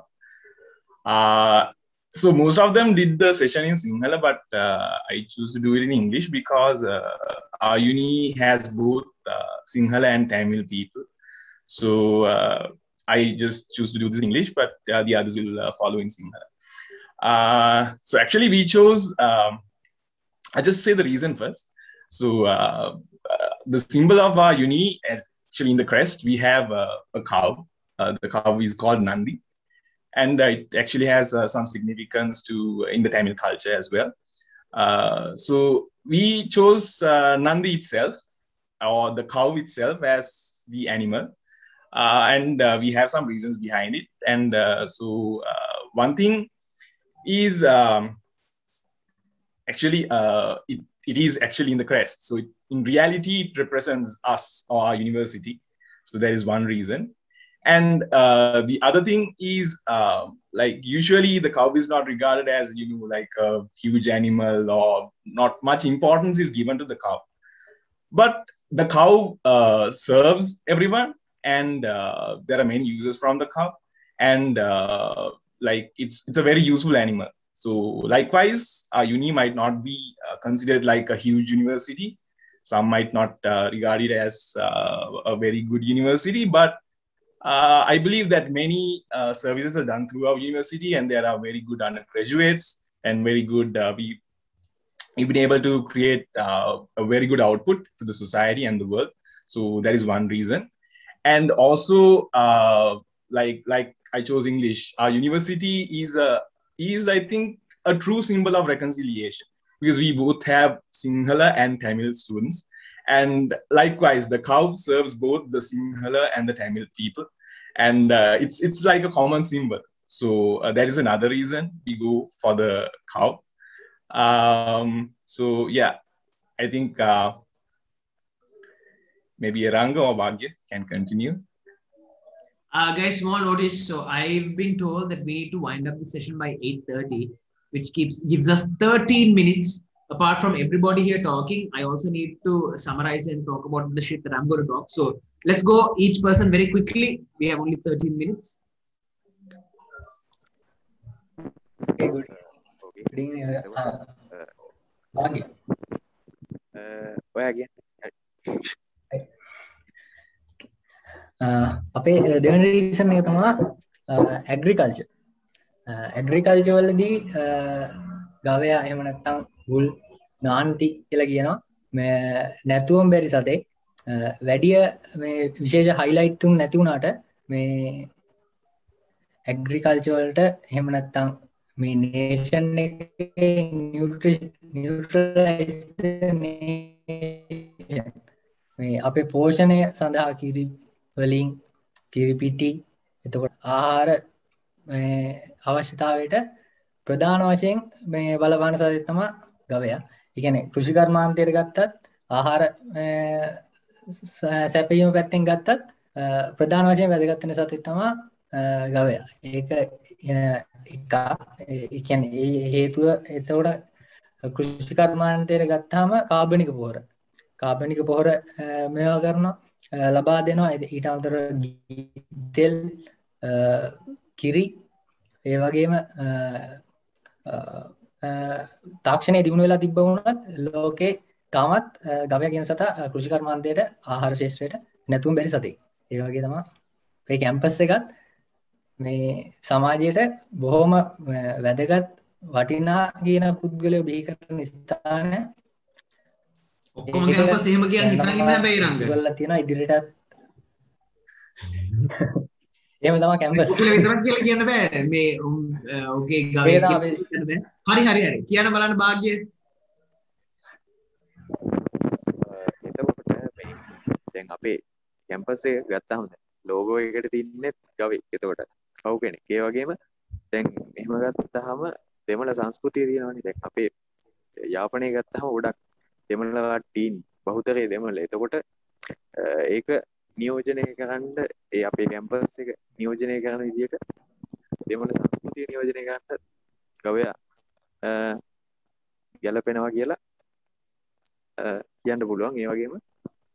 So most of them did the session in Sinhala, but I choose to do it in English because our uni has both Sinhala and Tamil people. So I just choose to do this in English, but the others will follow in Sinhala. So actually we chose, I just say the reason first. So the symbol of our uni, actually in the crest, we have a cow. The cow is called Nandi. And it actually has some significance in the Tamil culture as well. So we chose Nandi itself, or the cow itself, as the animal. And we have some reasons behind it. And so one thing is actually it is actually in the crest. So in reality, it represents us or our university. So that is one reason. And the other thing is, like usually the cow is not regarded as, like a huge animal, or not much importance is given to the cow. But the cow serves everyone, and there are many uses from the cow, and like it's a very useful animal. So likewise, our uni might not be considered like a huge university. Some might not regard it as a very good university, but I believe that many services are done through our university, and there are very good undergraduates and very good, we've been able to create a very good output to the society and the world. So that is one reason. And also, like I chose English. Our university is I think a true symbol of reconciliation, because we both have Sinhala and Tamil students. And likewise, the cow serves both the Sinhala and the Tamil people. And it's like a common symbol. So that is another reason we go for the cow. So yeah, I think maybe Ranga or Bhagya can continue. Guys, small notice. So I've been told that we need to wind up the session by 8:30, which gives us 13 minutes. Apart from everybody here talking, I also need to summarize and talk about the shit that I'm going to talk. So let's go each person very quickly. We have only 13 minutes. Okay, good. Good evening. ඔයාගේ අපේ දෙවන reason එක තමා agriculture. Agriculture වලදී ගවයා එහෙම නැත්නම් wool නාන්ති කියලා කියනවා. මේ නැතුවම බැරි සතේ වැඩිය මේ විශේෂ හයිලයිට් උන් නැති වුණාට මේ ඇග්‍රිකල්චර් වලට එහෙම නැත්නම් මේ නේෂන් එකේ නියුට්‍රලයිස්ඩ් නේෂන් මේ අපේ පෝෂණය සඳහා කිරි වලින් කිරි පිටි එතකොට ආහාර අවශ්‍යතාවයට ප්‍රධාන වශයෙන් මේ බලපාන සතෙක් තමයි ගවයා. ඒ කියන්නේ කෘෂි කර්මාන්තයට ගත්තත් ආහාර සැපයීම පැත්තෙන් ගත්තත් ප්‍රධාන වශයෙන් වැදගත් වෙන සතෙක් තමයි ගවයා. ඒක එක ඒ කියන්නේ ඒ හේතුව එතකොට කෘෂි කර්මාන්තයට ගත්තාම කාබනික පොහොර මේවා කරනවා ලබා දෙනවා. ඊට අමතරව තෙල් කිරි ඒ වගේම තාක්ෂණයේ දිනු වෙලා තිබ්බ වුණත් ලෝකේ තාමත් ගවයා කියන සතා කෘෂි කර්මාන්තයට ආහාර ශාස්ත්‍රයට නැතුවම බැරි සතෙක්. ඒ වගේ තමයි මේ කැම්පස් එකත් මේ සමාජයට බොහොම වැදගත් වටිනා කියන පුද්ගලයෝ බිහි කරන ස්ථාන. ඔක්කොම කැම්පස් එහෙම කියන්නේ හිතන් ඉන්න හැබැයි රංග. ඒගොල්ලෝ තියෙනවා ඉදිරියටත්. එහෙම තමයි කැම්පස්. ඔක්කොම විතරක් කියලා කියන්න බෑ. මේ ඕකේ ගාවේ කියන්න බෑ. හරි. කියන්න බලන්න භාග්‍ය. එතකොට මේ දැන් අපේ කැම්පස් එක ගත්තාම ලෝගෝ එකට තින්නේ ගවයි. එතකොට කව් කෙනෙක්. ඒ වගේම දැන් මෙහෙම ගත්තාම දෙමළ සංස්කෘතිය තියෙනවානේ. දැන් අපේ යාපනයේ ගත්තාම ගොඩක් දෙමළ කට්ටියින් බහුතරය දෙමළ. එතකොට ඒක නියෝජනය කරන්න ඒ අපේ කැම්පස් එක නියෝජනය කරන විදිහට දෙමළ සංස්කෘතිය නියෝජනය කරන්න ගවයා ගැලපෙනවා කියලා කියන්න පුළුවන්. ඒ වගේම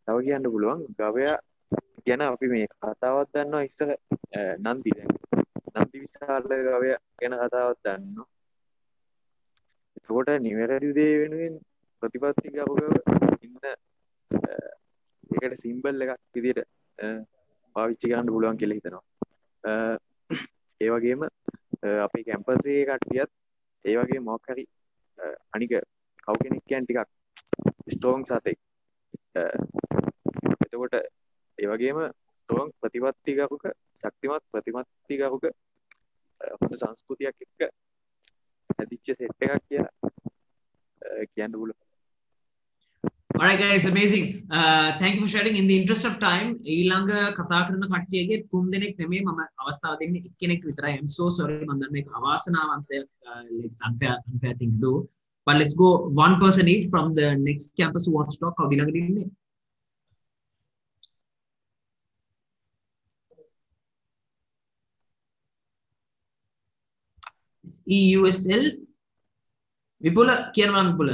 තව කියන්න පුළුවන් ගවයා ගැන අපි මේ කතාවක් දන්නවා ඉස්සර නන්දි විශාල ගවයා ගැන කතාවක් දන්නවා. එතකොට නිවැරදි දේ වෙනුවෙන් ප්‍රතිපත්ති ගව ඉන්න ඒකට සිම්බල් එකක් විදිහට පාවිච්චි කරන්න පුළුවන් කියලා හිතනවා. ඒ වගේම අපේ කැම්පස් එකේ කට්ටියත් ඒ වගේ මොකක් හරි අනික කව් කෙනෙක් කියන්නේ ටිකක් ස්ට්‍රෝං සතෙක්. එතකොට ඒ වගේම ස්ට්‍රෝං ප්‍රතිපත්ති ගවක ශක්තිමත් ප්‍රතිපත්ති ගවක හොඳ සංස්කෘතියක් එක්ක හැදිච්ච සෙට් එකක් කියලා කියන්න පුළුවන්. Alright guys, amazing. Thank you for sharing. In the interest of time, ඊළඟ කතා කරන කට්ටියගේ 3 දෙනෙක් නෙමෙයි මම අවස්ථාව දෙන්නේ එක්කෙනෙක් විතරයි. I'm so sorry මම දන්නේ මේක අවාසනාවන්ත unfair thing to do. But let's go one person each from the next campus who wants to talk. කවුද ඊළඟට ඉන්නේ? EUSL විපුල කියනවා විපුල.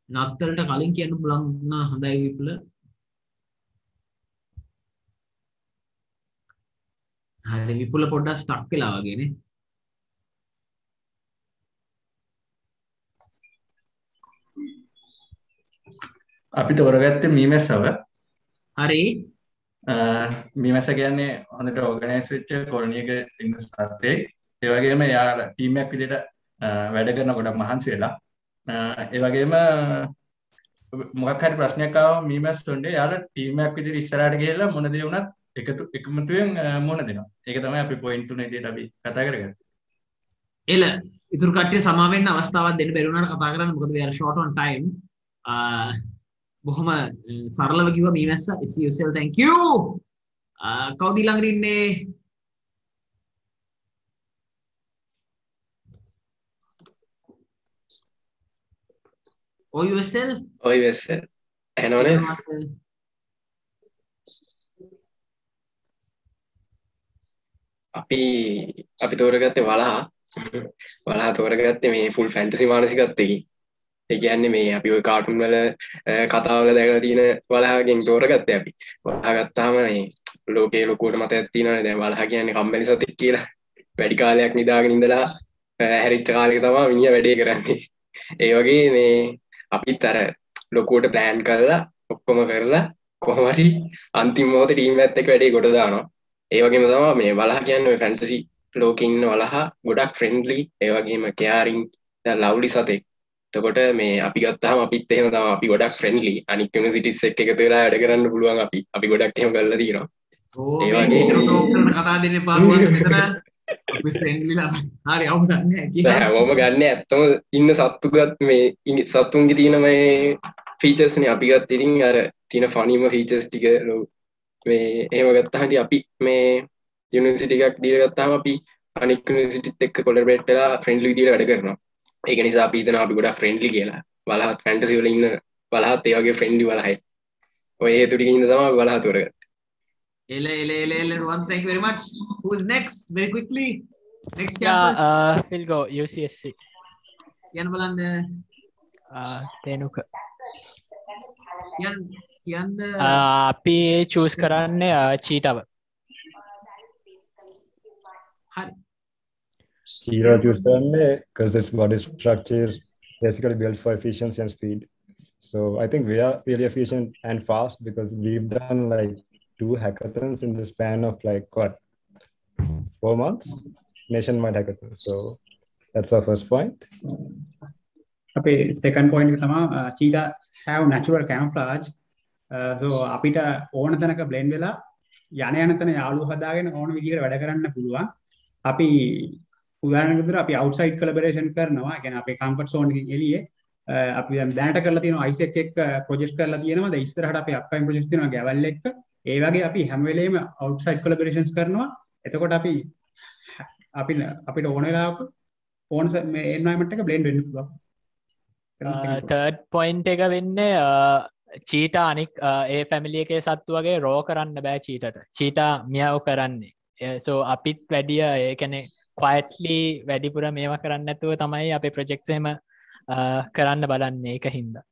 නත්තලට කලින් කියන්න පුළුවන් වුණා හොඳයි විපුල. හරි විපුල පොඩ්ඩක් ස්ටක් වෙලා වගේනේ. අපි තෝරගත්තේ මීමැස්සව. හරි. මීමැස්ස කියන්නේ හොඳට ඕගනයිස් වෙච්ච කොලොනියක ඉන්න සතෙක්. ඒ වගේම යා ටීම් එකක් විදිහට වැඩ කරන ගොඩක් මහන්සි වෙලා. ඒ වගේම මොකක් හරි ප්‍රශ්නයක් ආවම මීමැස්සොන්ගේ යාලා ටීම් එකක් විදිහට ඉස්සරහට ගිහලා මොන දේ වුණත් එකමුතුවෙන් මොන දෙනවා. ඒක තමයි අපි පොයින්ට් 3 විදිහට අපි කතා කරගත්තේ. එල ඉතුරු කට්ටිය සමා වෙන්න අවස්ථාවක් දෙන්න බැරි වුණාට කතා කරන්න මොකද we are short on time. බොහොම සරලව කිව්වා මීමැස්ස it's yourself thank you. කවුද ඊළඟට ඉන්නේ? OUSL? OUSL. ඇහෙනවනේ? අපි තෝරගත්තේ වලහා තෝරගත්තේ මේ ෆුල් ෆැන්ටසි මානසිකත්වයකින්. ඒ කියන්නේ මේ අපි ওই කාටුන් වල කතාවල දැකලා තියෙන වලහාගෙන් තෝරගත්තේ අපි. වලහා ගත්තාම මේ ලෝකේ ලොකුවට මතයක් තියෙනවානේ දැන් වලහා කියන්නේ කම්මැලි සතෙක් කියලා. වැඩි කාලයක් නිදාගෙන ඉඳලා හැරිච්ච කාලෙක තමයි මිනිහා වැඩේ කරන්නේ. ඒ වගේ මේ අපිත් අර ලොකුවට ප්ලෑන් කරලා ඔක්කොම කරලා කොහොම හරි අන්තිම මොහොතේ ටීම් එකත් එක්ක වැඩේ කොට දානවා. ඒ වගේම තමයි මේ වලහා කියන්නේ ඔය ෆැන්ටසි ලෝකේ ඉන්න වලහා ගොඩක් ෆ්‍රෙන්ඩ්ලි ඒ වගේම කෙයාරින් ලව්ලි සතෙක්. එතකොට මේ අපි ගත්තාම අපිත් එහෙම තමයි අපි ගොඩක් ෆ්‍රෙන්ඩ්ලි අනික් යුනිවර්සිටිස් එක්ක එකතු වෙලා වැඩ කරන්න පුළුවන් අපි ගොඩක් එහෙම කරලා තියෙනවා. ඒ වගේ ටෝක් කරන කතා දෙන්නේ පාරුවන් මෙතන අපි ෆ්‍රෙන්ඩ්ලිලා හරි අවුලක් නැහැ කියලා. හැමෝම ගන්න ඇත්තම ඉන්න සත්තුගත් මේ සත්තුන්ගේ තියෙන මේ ෆීචර්ස් නේ අපි ගත්ත ඉතින් අර තියෙන ෆනීම ෆීචර්ස් ටික මේ එහෙම ගත්තාම ඉතින් අපි මේ යුනිවර්සිටි එකක් දීලා ගත්තාම අපි අනික් යුනිවර්සිටිත් එක්ක කොලැබරේට් වෙලා ෆ්‍රෙන්ඩ්ලි විදියට වැඩ කරනවා. ඒක නිසා අපි හිතනවා අපි ගොඩක් ෆ්‍රෙන්ඩ්ලි කියලා. වලහත් ෆැන්ටසි වල ඉන්න වලහත් ඒ වගේ ෆ්‍රෙන්ඩ්ලි වලහයි. ඔය හේතු ටිකින් ඉඳ තමයි වලහ තෝරගත්තේ. Ron, thank you very much. Who is next? Very quickly. Next campus. We'll go UCSC. Yan බලන්න. තේනුක. Yan අපි choose කරන්නේ චීටව. හරි. Cheetah choose කරන්නේ because its body structure is basically built for efficiency and speed. So I think we are really efficient and fast because we've done like 2 hackathons in the span of like what 4 months nationwide hackathons. So that's our first point. Okay, second point එක තමයි cheetah have natural camouflage. So අපිට ඕන තැනක blend වෙලා යන තැන යාළුවෝ හදාගෙන ඕන විදිහකට වැඩ කරන්න පුළුවන්. අපි උදාහරණයක් විදිහට අපි outside collaboration කරනවා. ඒ කියන්නේ අපේ comfort zone එකකින් එළියේ අපි දැනට කරලා තියෙනවා ISEC එක්ක project කරලා තියෙනවා. දැන් ඉස්සරහට අපේ upcoming projects තියෙනවා Gavel එක්ක. ඒ වගේ අපි හැම වෙලේම outside collaborations කරනවා. එතකොට අපිට ඕන වෙලාවක ඕන මේ environment එක blend වෙන්න පුළුවන්. third point එක වෙන්නේ චීටා අනික් ඒ ෆැමිලි එකේ සත්තු වගේ රෝ කරන්න බෑ චීටට. චීටා මියව් කරන්නේ. so අපිත් වැඩිය ඒ කියන්නේ quietly වැඩිපුර මේවා කරන්න නැතුව තමයි අපේ projects එහෙම කරන්න බලන්නේ ඒක හින්දා.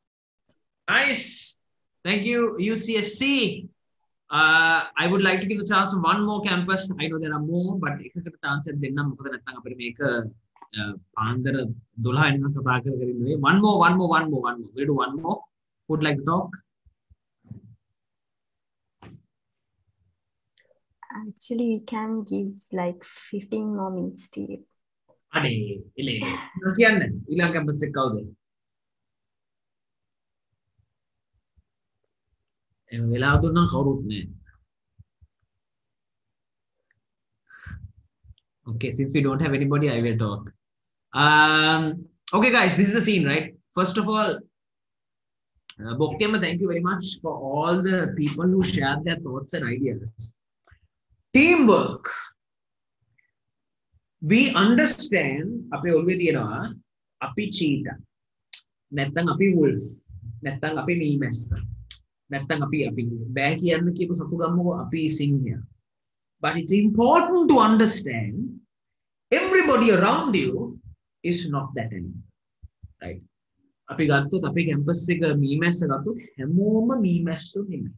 Nice. Thank you UCSC. I would like to give the chance to one more campus. I know there are more, but එකකට chance එකක් දෙන්නම් මොකද නැත්නම් අපිට මේක පාන්දර 12 වෙනිකන් කතා කරගෙන ඉන්නේ. One more. We'll do one more. Would like to talk? Actually, we can give like 15 more minutes to you. අනේ එලේ. කියන්නේ ඊළඟ campus එක කවුද? වෙලාව දුන්නා කවුරුත් නෑ. Okay, since we don't have anybody, I will talk. Okay, guys, this is the scene, right? First of all, Bokkema, thank you very much for all the people who shared their thoughts and ideas. Teamwork. We understand, api always තියෙනවා, api cheetah. නැත්තම් අපි wolf. නැත්තම් අපි meemester. නැත්තම් අපි බෑ කියන්න කියපු සතු ගම්මෝ අපි සිංහයා. But it's important to understand everybody around you is not that anymore. Right? අපි ගත්තොත් අපේ කැම්පස් එක මීමැස්ස ගත්තොත් හැමෝම මීමැස්සෝ නෙමෙයි.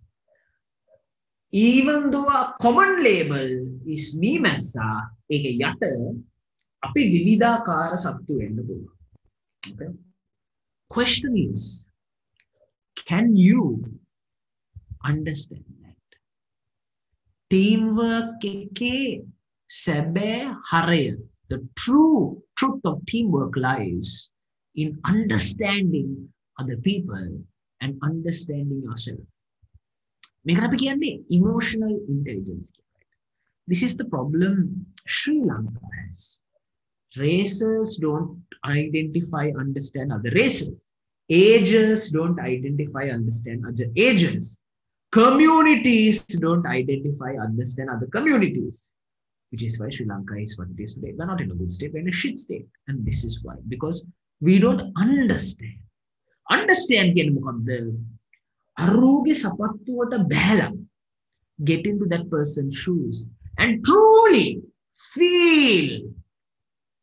Even though a common label is මීමැස්සා ඒක යට අපි විවිධාකාර සත්තු වෙන්න පුළුවන්. Okay? Question is, can you understand that? Teamwork එකේ සැබෑ හරය, the true truth of teamwork lies in understanding other people and understanding yourself. මේකට අපි කියන්නේ emotional intelligence. This is the problem Sri Lanka has. Races don't identify, understand other races. Ages don't identify, understand other ages. Communities don't identify, understand other communities. Which is why Sri Lanka is what it is today. We're not in a good state, we're in a shit state. And this is why. Because we don't understand understand කියන්නේ මොකද්ද? අරෝගේ සපත්තුවට බැලලා get into that person's shoes and truly feel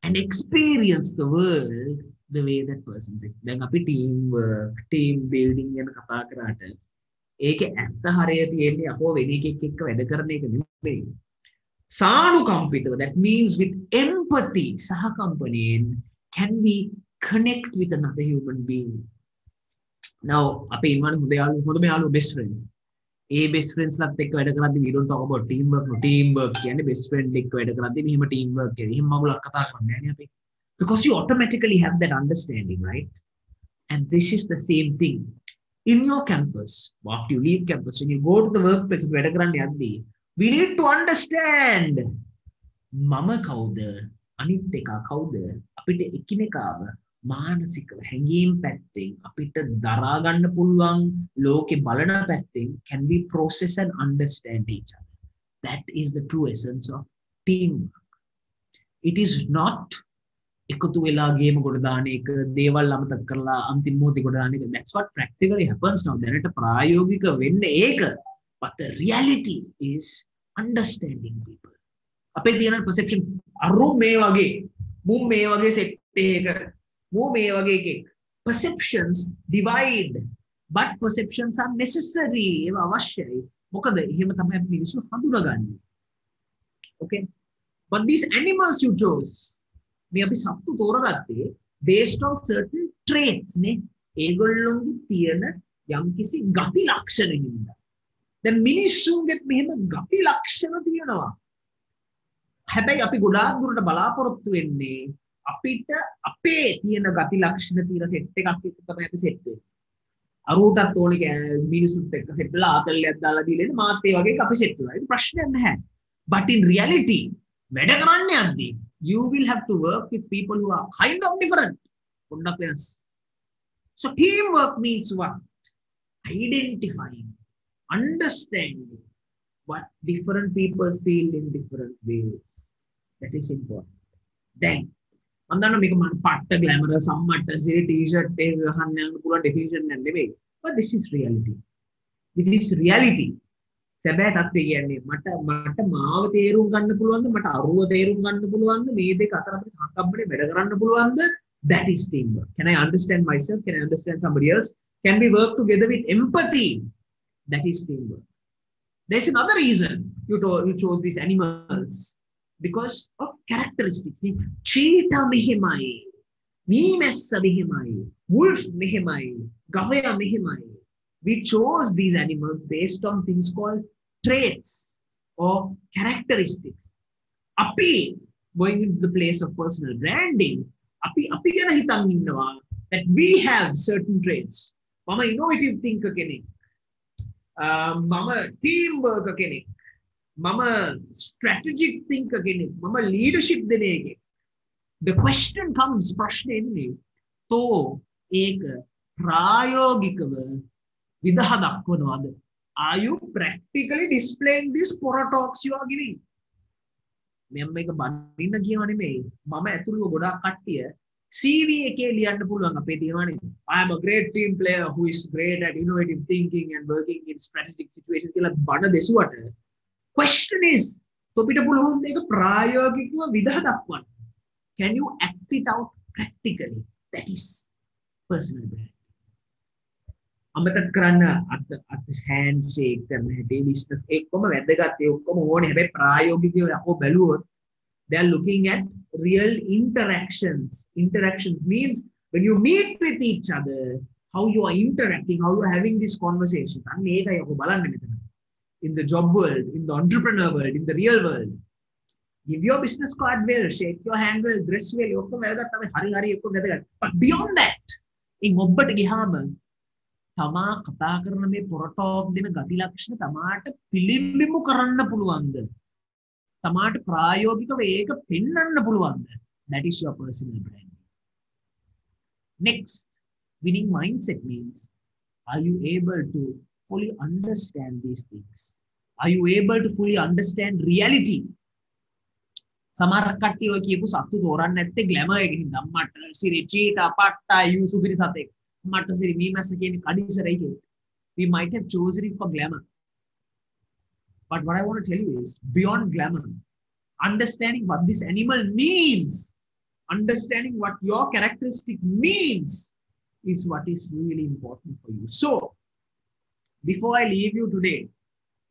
and experience the world the way that person is. දැන් අපි teamwork, team building ගැන කතා කරාට ඒකේ ඇත්ත හරය තියෙන්නේ අපෝ වෙන එකෙක් එක්ක වැඩ කරන එක නෙමෙයි. සානුකම්පිතව, that means with empathy, සහකම්පනයෙන් can we connect with another human being. Now අපේ ඉන්නවනේ හොඳම යාළුවෝ best friends. best friends ලත් එක්ක වැඩ කරද්දී we don't talk about teamwork. Teamwork කියන්නේ best friend එක්ක වැඩ කරද්දී මෙහෙම teamwork කියන්නේ. එහෙම මගුලක් කතා කරන්නේ නැහැ නේ අපි. Because you automatically have that understanding, right? And this is the same thing. In your campus, after you leave campus, when you go to the workplace, we need to understand mama kauda, aniteka kauda, apita ekinekawa, මානසිකව හැඟීම් පැත්තෙන් අපිට දරා ගන්න පුළුවන් ලෝකේ බලන පැත්තෙන් can we process and understand each other. That is the true essence of teamwork. It is not එකතු වෙලා ගේම ගොඩ දාන එක, දේවල් අමතක කරලා අන්තිම මොහොතේ ගොඩ දාන එක. That's what practically happens now. දැනට ප්‍රායෝගික වෙන්නේ ඒක. But the reality is understanding people. අපේ තියෙන perception අරු මේ වගේ, මු මේ වගේ set එක, මු මේ වගේ එකෙක්. Perceptions divide, but perceptions are necessary. ඒවා අවශ්‍යයි. මොකද එහෙම තමයි මිනිස්සු හඳුනගන්නේ. Okay? But these animals you chose, මේ අපි සත්තු තෝරගත්තේ based on certain traits නේ. ඒගොල්ලොන්ගේ තියෙන යම්කිසි ගති ලක්ෂණ හින්දා. දැන් මිනිස්සුන්ගෙත් මෙහෙම ගති ලක්ෂණ තියෙනවා. හැබැයි අපි ගොඩාක් දුරට බලාපොරොත්තු වෙන්නේ අපිට අපේ තියෙන ගති ලක්ෂණ තියෙන සෙට් එකක් එක්ක තමයි අපි සෙට් වෙන්නේ. අරුටත් ඕනේ මිනිසුත් එක්ක සෙට් වෙලා ආතල්ලියක් දාලා දීලා ඉන්නේ මාත් ඒ වගේ එක අපි සෙට් වෙනවා. ඒක ප්‍රශ්නයක් නැහැ. But in reality වැඩ කරන්න යද්දී you will have to work with people who are kind of different. So teamwork means what? Identifying, understanding what different people feel in different ways. That is important. Then, andana meka man patta glamorous ammata siri t-shirt එක ගහන්න යන පුළුවන් definition එක නෙමෙයි. But this is reality. It is reality. සැබෑ තත්ත්වය කියන්නේ මට මාව තේරුම් ගන්න පුළුවන්ද, මට අරුව තේරුම් ගන්න පුළුවන්ද, මේ දෙක අතර අපිට සහකම්බනේ වැඩ කරන්න පුළුවන්ද? That is teamwork. Can I understand myself? Can I understand somebody else? Can we work together with empathy? That is teamwork. There's another reason you chose these animals, because of characteristics. Cheetah mehemai, meemessa mehemai, wolf mehemai, gavaya mehemai. We chose these animals based on things called traits or characteristics. Api, going into the place of personal branding, api gana hitan innawa that we have certain traits. Mama innovative thinker kenek, mama teamwork kenek, mama strategic thinker kenek, mama leadership dene ekek. The question comes, prashne enne, to eka prayogikawa විදහා දක්වනවාද? Are you practically displaying these talks you are giving? මම මේක බඳින්න කියව නෙමෙයි. මම ඇතුළු ගොඩාක් කට්ටිය CV එකේ ලියන්න පුළුවන් අපේ තියෙනවානේ. I am a great team player who is great at innovative thinking and working in strategic situations කියලා බණ දෙසුවට question is තොපිට පුළුවන් මේක ප්‍රායෝගිකව විදහා දක්වන්න. Can you act it out practically? That is personal brand. අමතක කරන්න අත් handshake කරන හැටි business එක්කම වැදගත් ඒ ඔක්කොම ඕනේ. හැබැයි ප්‍රායෝගිකව අපෝ බැලුවොත් they are looking at real interactions. Interactions means when you meet with each other, how you are interacting, how you are having this conversation. අන්න ඒකයි අපෝ බලන්නේ මෙතන. In the job world, in the entrepreneur world, in the real world, give your business card well, shake your hand well, dress well, ඔක්කොම වැදගත් තමයි. හරි ඔක්කොම වැදගත්. But beyond that, in ඔබට ගියාම තමා කතා කරන මේ පොරටෝක් දෙන ගති ලක්ෂණ තමාට පිළිඹිමු කරන්න පුළුවන්ද? තමාට ප්‍රායෝගිකව ඒක පෙන්වන්න පුළුවන්ද? That is your personal brand. Next, winning mindset means, are you able to fully understand these things? Are you able to fully understand reality? සමහර කට්ටිය ඔය කියපු සත්තු තෝරන්න නැත්තේ ග්ලැමර් එකකින් ධම්මට සිරි චීටා පට්ටා යූසුපිරි සතෙක්. We might have chosen it for glamour. But what I want to tell you is, beyond glamour, understanding what this animal means, understanding what your characteristic means, is what is really important for you. So, before I leave you today,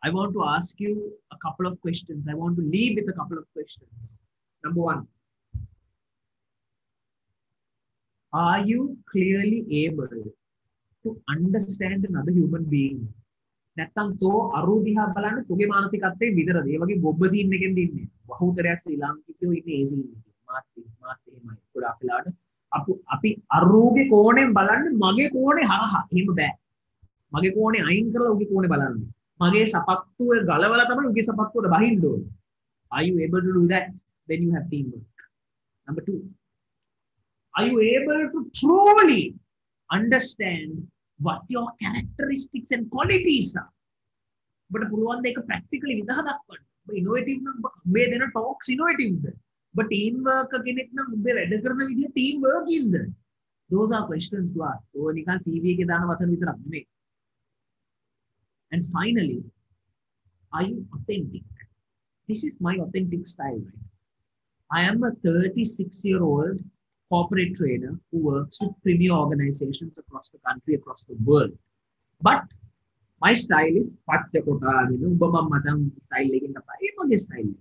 I want to ask you a couple of questions. I want to leave with a couple of questions. Number one, are you clearly able to understand another human being? නැත්තම් තෝ අරු දිහා බලන්න තෝගේ මානසිකත්වයේ විතරද? ඒ වගේ බොබ්බ scene එකෙන් දින්නේ. බහුතරයක් ශ්‍රී ලාංකිකයෝ ඉන්නේ ඒ scene එකේ. මාත් එහෙමයි. ගොඩාක් වෙලාවට අපි අරුගේ කෝණයෙන් බලන්න මගේ කෝණේ හරහා. එහෙම බෑ. මගේ කෝණේ අයින් කරලා උගේ කෝණේ බලන්න. මගේ සපත්තුව ගලවලා තමයි උගේ සපත්තුවට බහින්න ඕනේ. Are you able to do that? Then you have teamwork. Number two, are you able to truly understand what your characteristics and qualities are? But පුළුවන් දෙක practically විදහා දක්වන්න. ඔබ innovative නම් ඔබ දෙන talks innovative. But teamwork කෙනෙක් නම් ඔබ වැඩ කරන විදිහ teamwork ඉන්ද? Those are questions to ask. ඔය නිකන් CV එකේ දාන වචන විතරක් නෙමෙයි. And finally, are you authentic? This is my authentic style, right? I am a 36-year-old corporate trader who works with premier organizations across the country, across the world. But my style is style.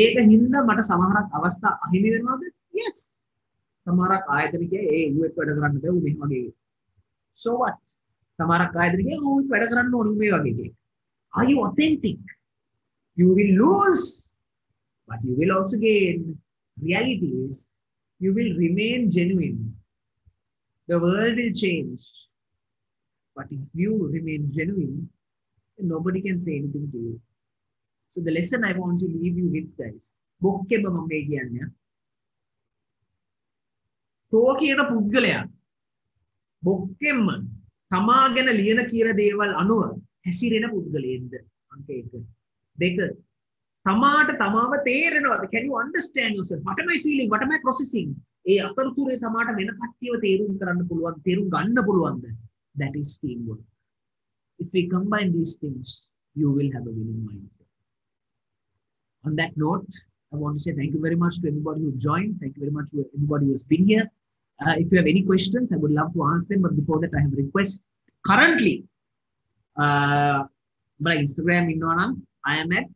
ඒක හින්දා මට සමහරක් අවස්ථා අහිමි වෙනවද? Yes. සමහරක් ආයතනික ඌ එක්ක වැඩ කරන්න බෑ ඌ මෙහෙම වගේ. So what? සමහරක් ආයතනික ඌ එක්ක වැඩ කරන්න ඕන ඌ මේ වගේ. Are you authentic? You will lose, but you will also gain. Reality is, you will remain genuine. The world will change. But if you remain genuine, then nobody can say anything to you. So the lesson I want to leave you with, guys, බොක්කෙම මම මේ කියන්නේ. තෝ කියන පුද්ගලයා බොක්කෙම තමා ගැන ලියන කියන දේවල් අනුව හැසිරෙන පුද්ගලයෙක්ද? අංක 1. 2. තමාට තමාව තේරෙනවද? Can you understand yourself? What am I feeling? What am I processing? ඒ අතරතුරේ තමාට වෙන කට්ටියව තේරුම් කරන්න පුළුවන්, තේරුම් ගන්න පුළුවන්ද? That is teamwork. If we combine these things, you will have a winning mindset. On that note, I want to say thank you very much to everybody who joined. Thank you very much to everybody who has been here. If you have any questions, I would love to answer them. But before that, I have a request. Currently, my Instagram, I am at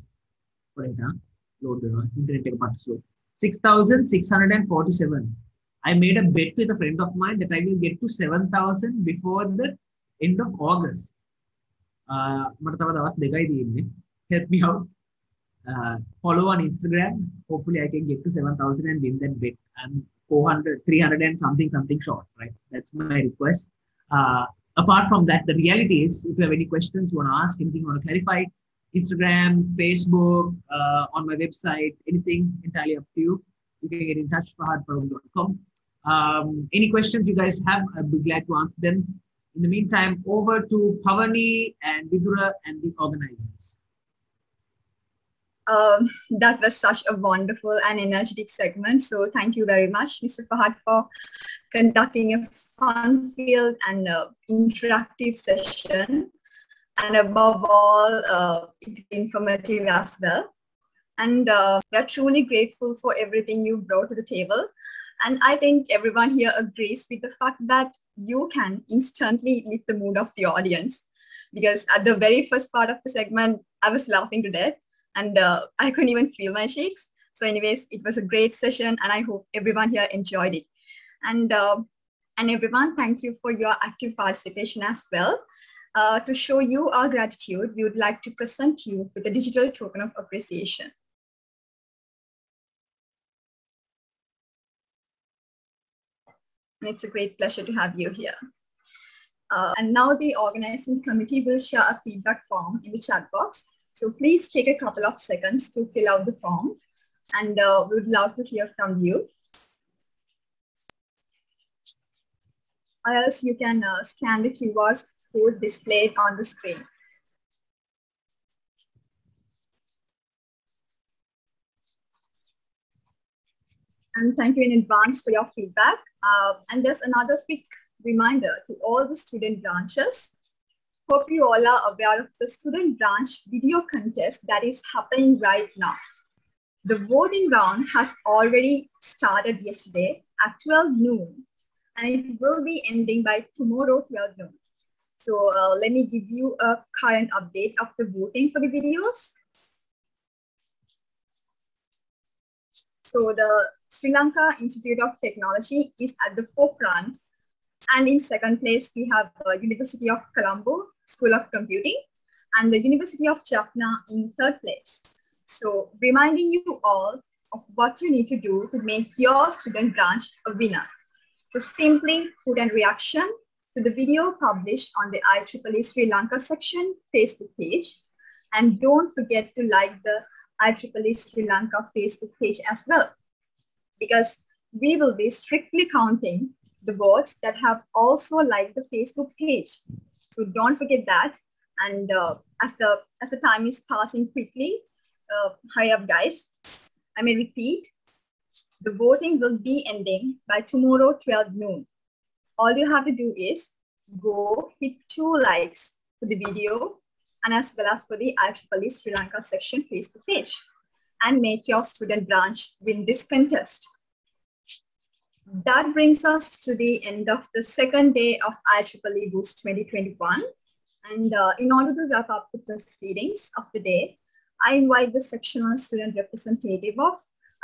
6,647. I made a bet with a friend of mine that I will get to 7,000 before the end of August. Help me out. Follow on Instagram. Hopefully I can get to 7,000 and win that bet. I'm 300 and something short, right? That's my request. Apart from that, the reality is, if you have any questions, you want to ask, anything you want to clarify, Instagram, Facebook, on my website, anything, entirely up to you. You can get in touch, fahadparveen.com. Any questions you guys have, I'd be glad to answer them. In the meantime, over to Pavani and Vidura and the organizers. That was such a wonderful and energetic segment. So thank you very much, Mr. Fahad, for conducting a fun-filled and interactive session. And above all, informative as well. And we are truly grateful for everything you brought to the table. And I think everyone here agrees with the fact that you can instantly lift the mood of the audience. Because at the very first part of the segment, I was laughing to death and I couldn't even feel my cheeks. So anyways, it was a great session and I hope everyone here enjoyed it. And everyone, thank you for your active participation as well. To show you our gratitude, we would like to present you with a digital token of appreciation. And it's a great pleasure to have you here. And now the organizing committee will share a feedback form in the chat box. So please take a couple of seconds to fill out the form and we would love to hear from you. Or else you can scan the QR code displayed on the screen. And thank you in advance for your feedback. And there's another quick reminder to all the student branches. Hope you all are aware of the student branch video contest that is happening right now. The voting round has already started yesterday at 12 noon, and it will be ending by tomorrow 12 noon. So let me give you a current update of the voting for the videos. So the Sri Lanka Institute of Technology is at the forefront. And in second place, we have University of Colombo School of Computing and the University of Jaffna in third place. So reminding you all of what you need to do to make your student branch a winner. So simply put a reaction to the video published on the IEEE Sri Lanka section Facebook page. And don't forget to like the IEEE Sri Lanka Facebook page as well, because we will be strictly counting the votes that have also liked the Facebook page. So don't forget that. And as the time is passing quickly, hurry up, guys. I may repeat, the voting will be ending by tomorrow 12 noon. All you have to do is go hit 2 likes for the video and as well as for the IEEE Sri Lanka section Facebook page and make your student branch win this contest. That brings us to the end of the second day of IEEE Boost 2021. And in order to wrap up the proceedings of the day, I invite the sectional student representative of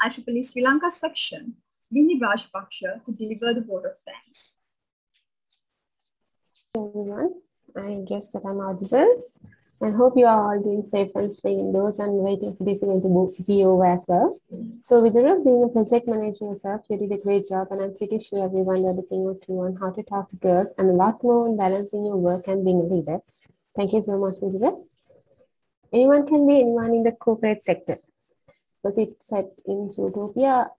IEEE Sri Lanka section, Dini Rajpaksha, to deliver the vote of thanks. Everyone, I guess that I'm audible. And hope you are all doing safe and staying indoors and waiting for this event to be over as well. So with you being a project manager yourself, you did a great job, and I'm pretty sure everyone the other thing or two on how to talk to girls and a lot more on balancing your work and being a leader. Thank you so much, Elizabeth. Anyone can be anyone in the corporate sector. Was it set in Zootopia?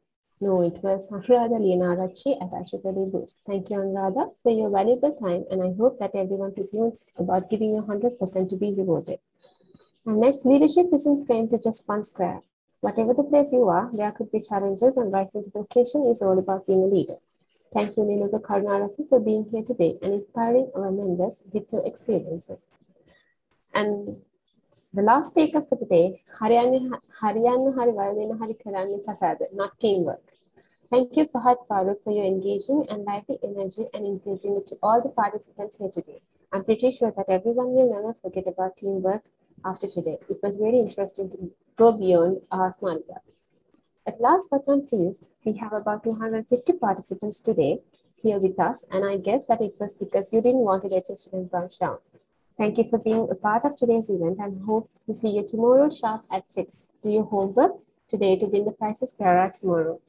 No, it was Anuradha Lianarachi at IEEE Boost. Thank you, Anuradha, for your valuable time, and I hope that everyone feels about giving you 100% to be rewarded. And next, leadership isn't framed to just one square. Whatever the place you are, there could be challenges, and rising to the occasion is all about being a leader. Thank you, Niluka Karunarathi, for being here today and inspiring our members with your experiences. And the last speaker for the day, Haryanna Harivaladena Harikaranni Kasada, not teamwork. Thank you, Fahad Farooq, for your engaging and lively energy and increasing it to all the participants here today. I'm pretty sure that everyone will never forget about teamwork after today. It was very interesting to go beyond our small groups. At last but not least, we have about 250 participants today here with us, and I guess that it was because you didn't want to let your student branch down. Thank you for being a part of today's event and hope to see you tomorrow sharp at 6. Do your homework today to win the prizes there are tomorrow.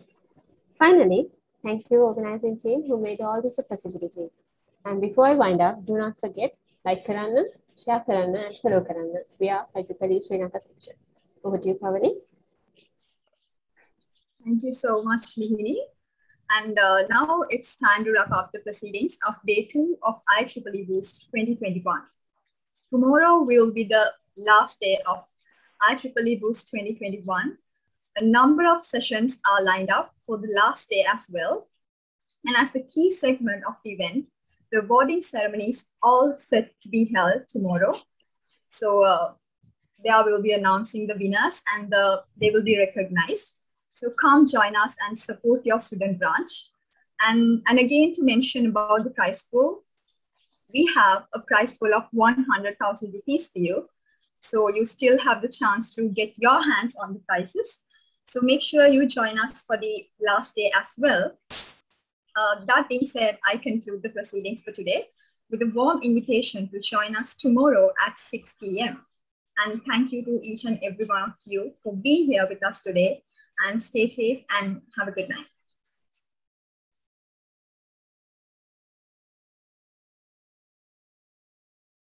Finally, thank you organizing team who made all this a possibility. And before I wind up, do not forget, like Karanna, share Karanna and follow Karanna. We are IEEE Sri Lanka section. Over to you, Pavani. Thank you so much, Lihini. And now it's time to wrap up the proceedings of day 2 of IEEE Boost 2021. Tomorrow will be the last day of IEEE Boost 2021. A number of sessions are lined up for the last day as well. And as the key segment of the event, the awarding ceremony is all set to be held tomorrow. So there will be announcing the winners and they will be recognized. So come join us and support your student branch. And again, to mention about the prize pool, we have a prize pool of 100,000 rupees for you. So you still have the chance to get your hands on the prizes. So make sure you join us for the last day as well. That being said, I conclude the proceedings for today with a warm invitation to join us tomorrow at 6 p.m. And thank you to each and every one of you for being here with us today, and stay safe and have a good night.